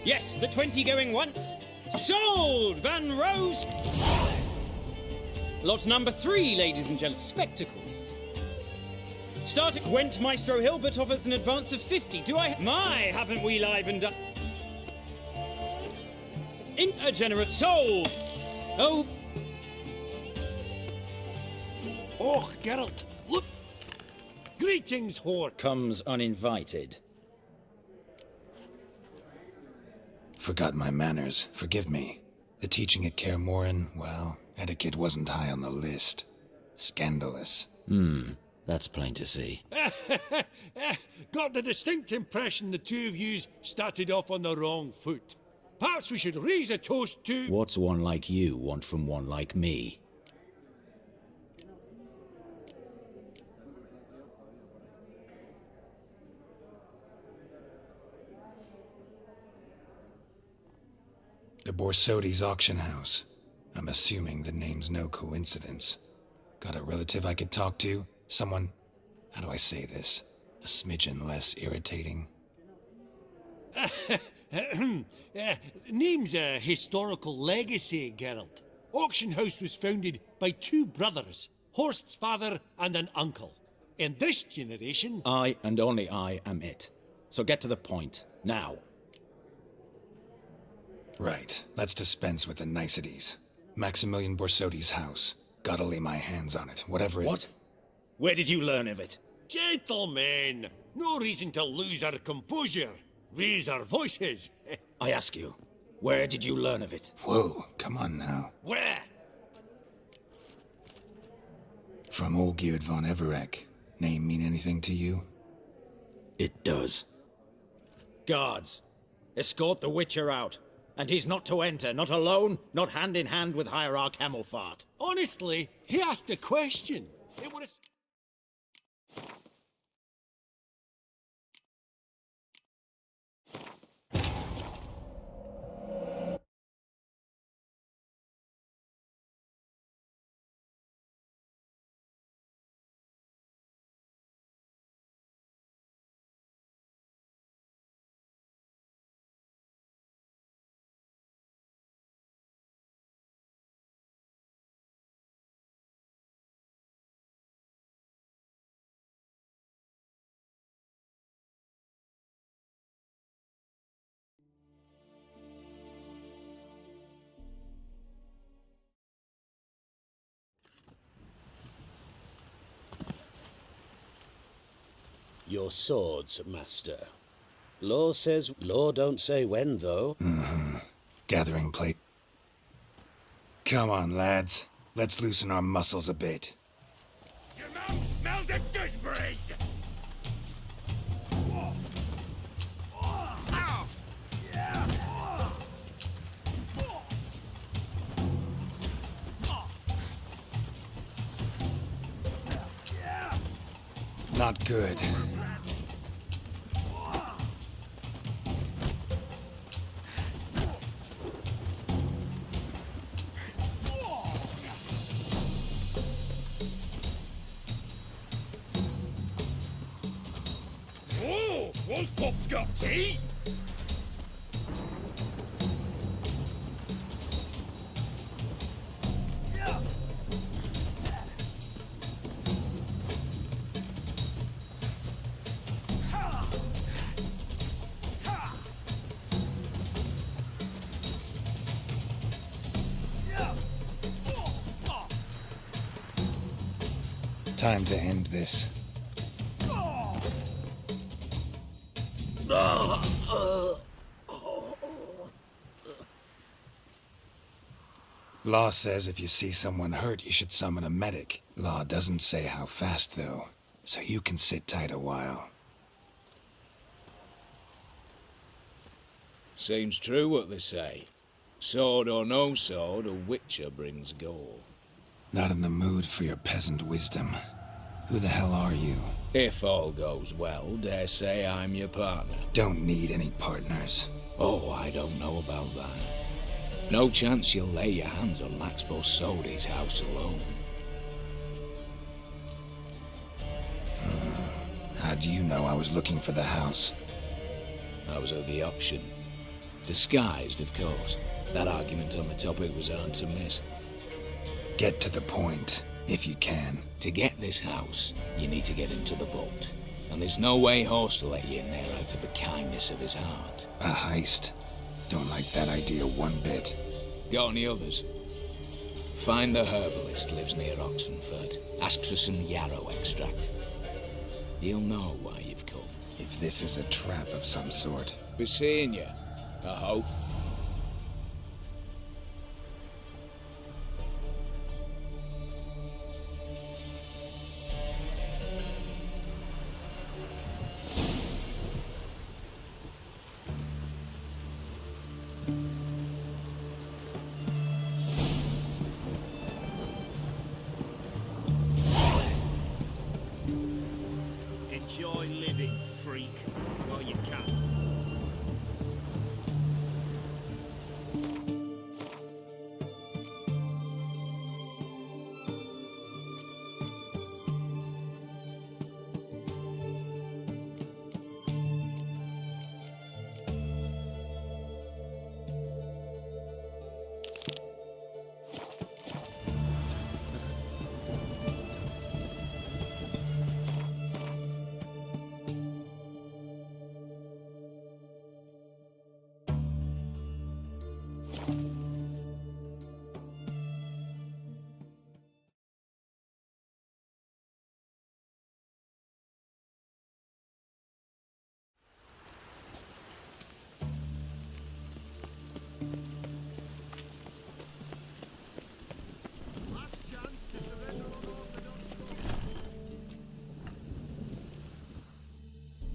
Yes, the 20 going once. Sold! Van Rose! Lot number 3, ladies and gentlemen. Spectacles. Starting Gwent Maestro Hilbert offers an advance of 50. Do I... My, haven't we livened up? In a generous soul. Oh. Oh, Geralt, look. Greetings, whore. Comes uninvited. Forgot my manners. Forgive me. The teaching at Kaer Morhen, well, etiquette wasn't high on the list. Scandalous. That's plain to see. Got the distinct impression the two of yous started off on the wrong foot. Perhaps we should raise a toast to... What's one like you want from one like me? The Borsodi's auction house. I'm assuming the name's no coincidence. Got a relative I could talk to? Someone, how do I say this? A smidgen less irritating? Name's a historical legacy, Geralt. Auction house was founded by two brothers, Horst's father and an uncle. In this generation... I and only I am it. So get to the point, now. Right, let's dispense with the niceties. Maximilian Borsodi's house. Gotta lay my hands on it, whatever it... What? Where did you learn of it? Gentlemen, no reason to lose our composure. Raise our voices. I ask you, where did you learn of it? Whoa, come on now. Where? From Olgierd von Everec. Name mean anything to you? It does. Guards, escort the Witcher out. And he's not to enter, not alone, not hand in hand with Hierarch Hamilfart. Honestly, he asked a question. It was... Your swords, master. Law says... Law don't say when, though. Gathering plate. Come on, lads. Let's loosen our muscles a bit. Your mouth smells of gooseberries! Not good. Oh, Wolfpop's got teeth! Time to end this. Law says if you see someone hurt, you should summon a medic. Law doesn't say how fast, though, so you can sit tight a while. Seems true what they say. Sword or no sword, a witcher brings gore. Not in the mood for your peasant wisdom. Who the hell are you? If all goes well, dare say I'm your partner. Don't need any partners. Oh, I don't know about that. No chance you'll lay your hands on Max Borsodi's house alone. How do you know I was looking for the house? I was at the auction. Disguised, of course. That argument on the topic was hard to miss. Get to the point, if you can. To get this house, you need to get into the vault. And there's no way Horst will let you in there out of the kindness of his heart. A heist. Don't like that idea one bit. Got any others? Find the herbalist lives near Oxenfurt. Ask for some yarrow extract. He'll know why you've come. If this is a trap of some sort. Be seeing you, I hope. Enjoy living, freak, while you can.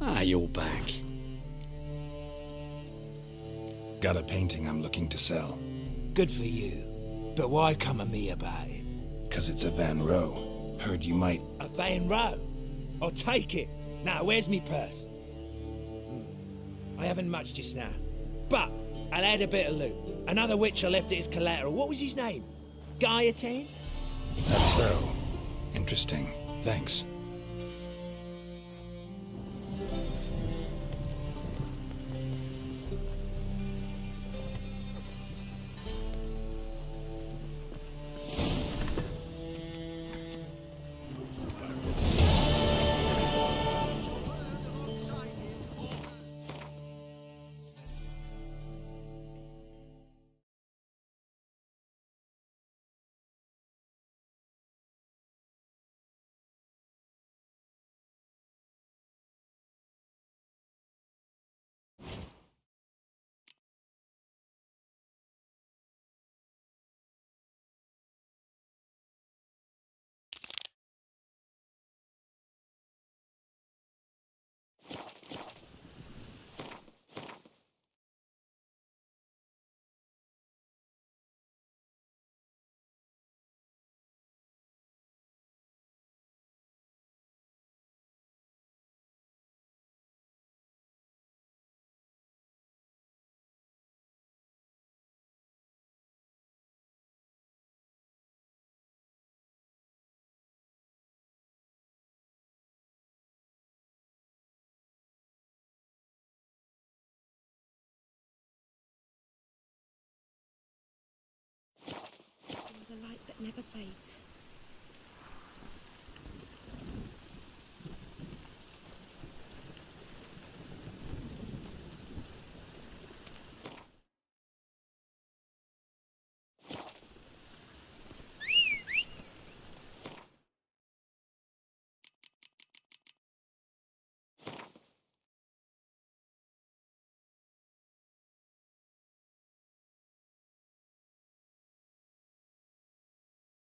Ah, you're back. Got a painting I'm looking to sell. Good for you. But why come to me about it? 'Cause it's a Van Row. Heard you might... A Van Row? I'll take it. Now, where's me purse? I haven't much just now. But I'll add a bit of loot. Another witcher left it as collateral. What was his name? Gaiatane? That's so. Interesting. Thanks. never fades.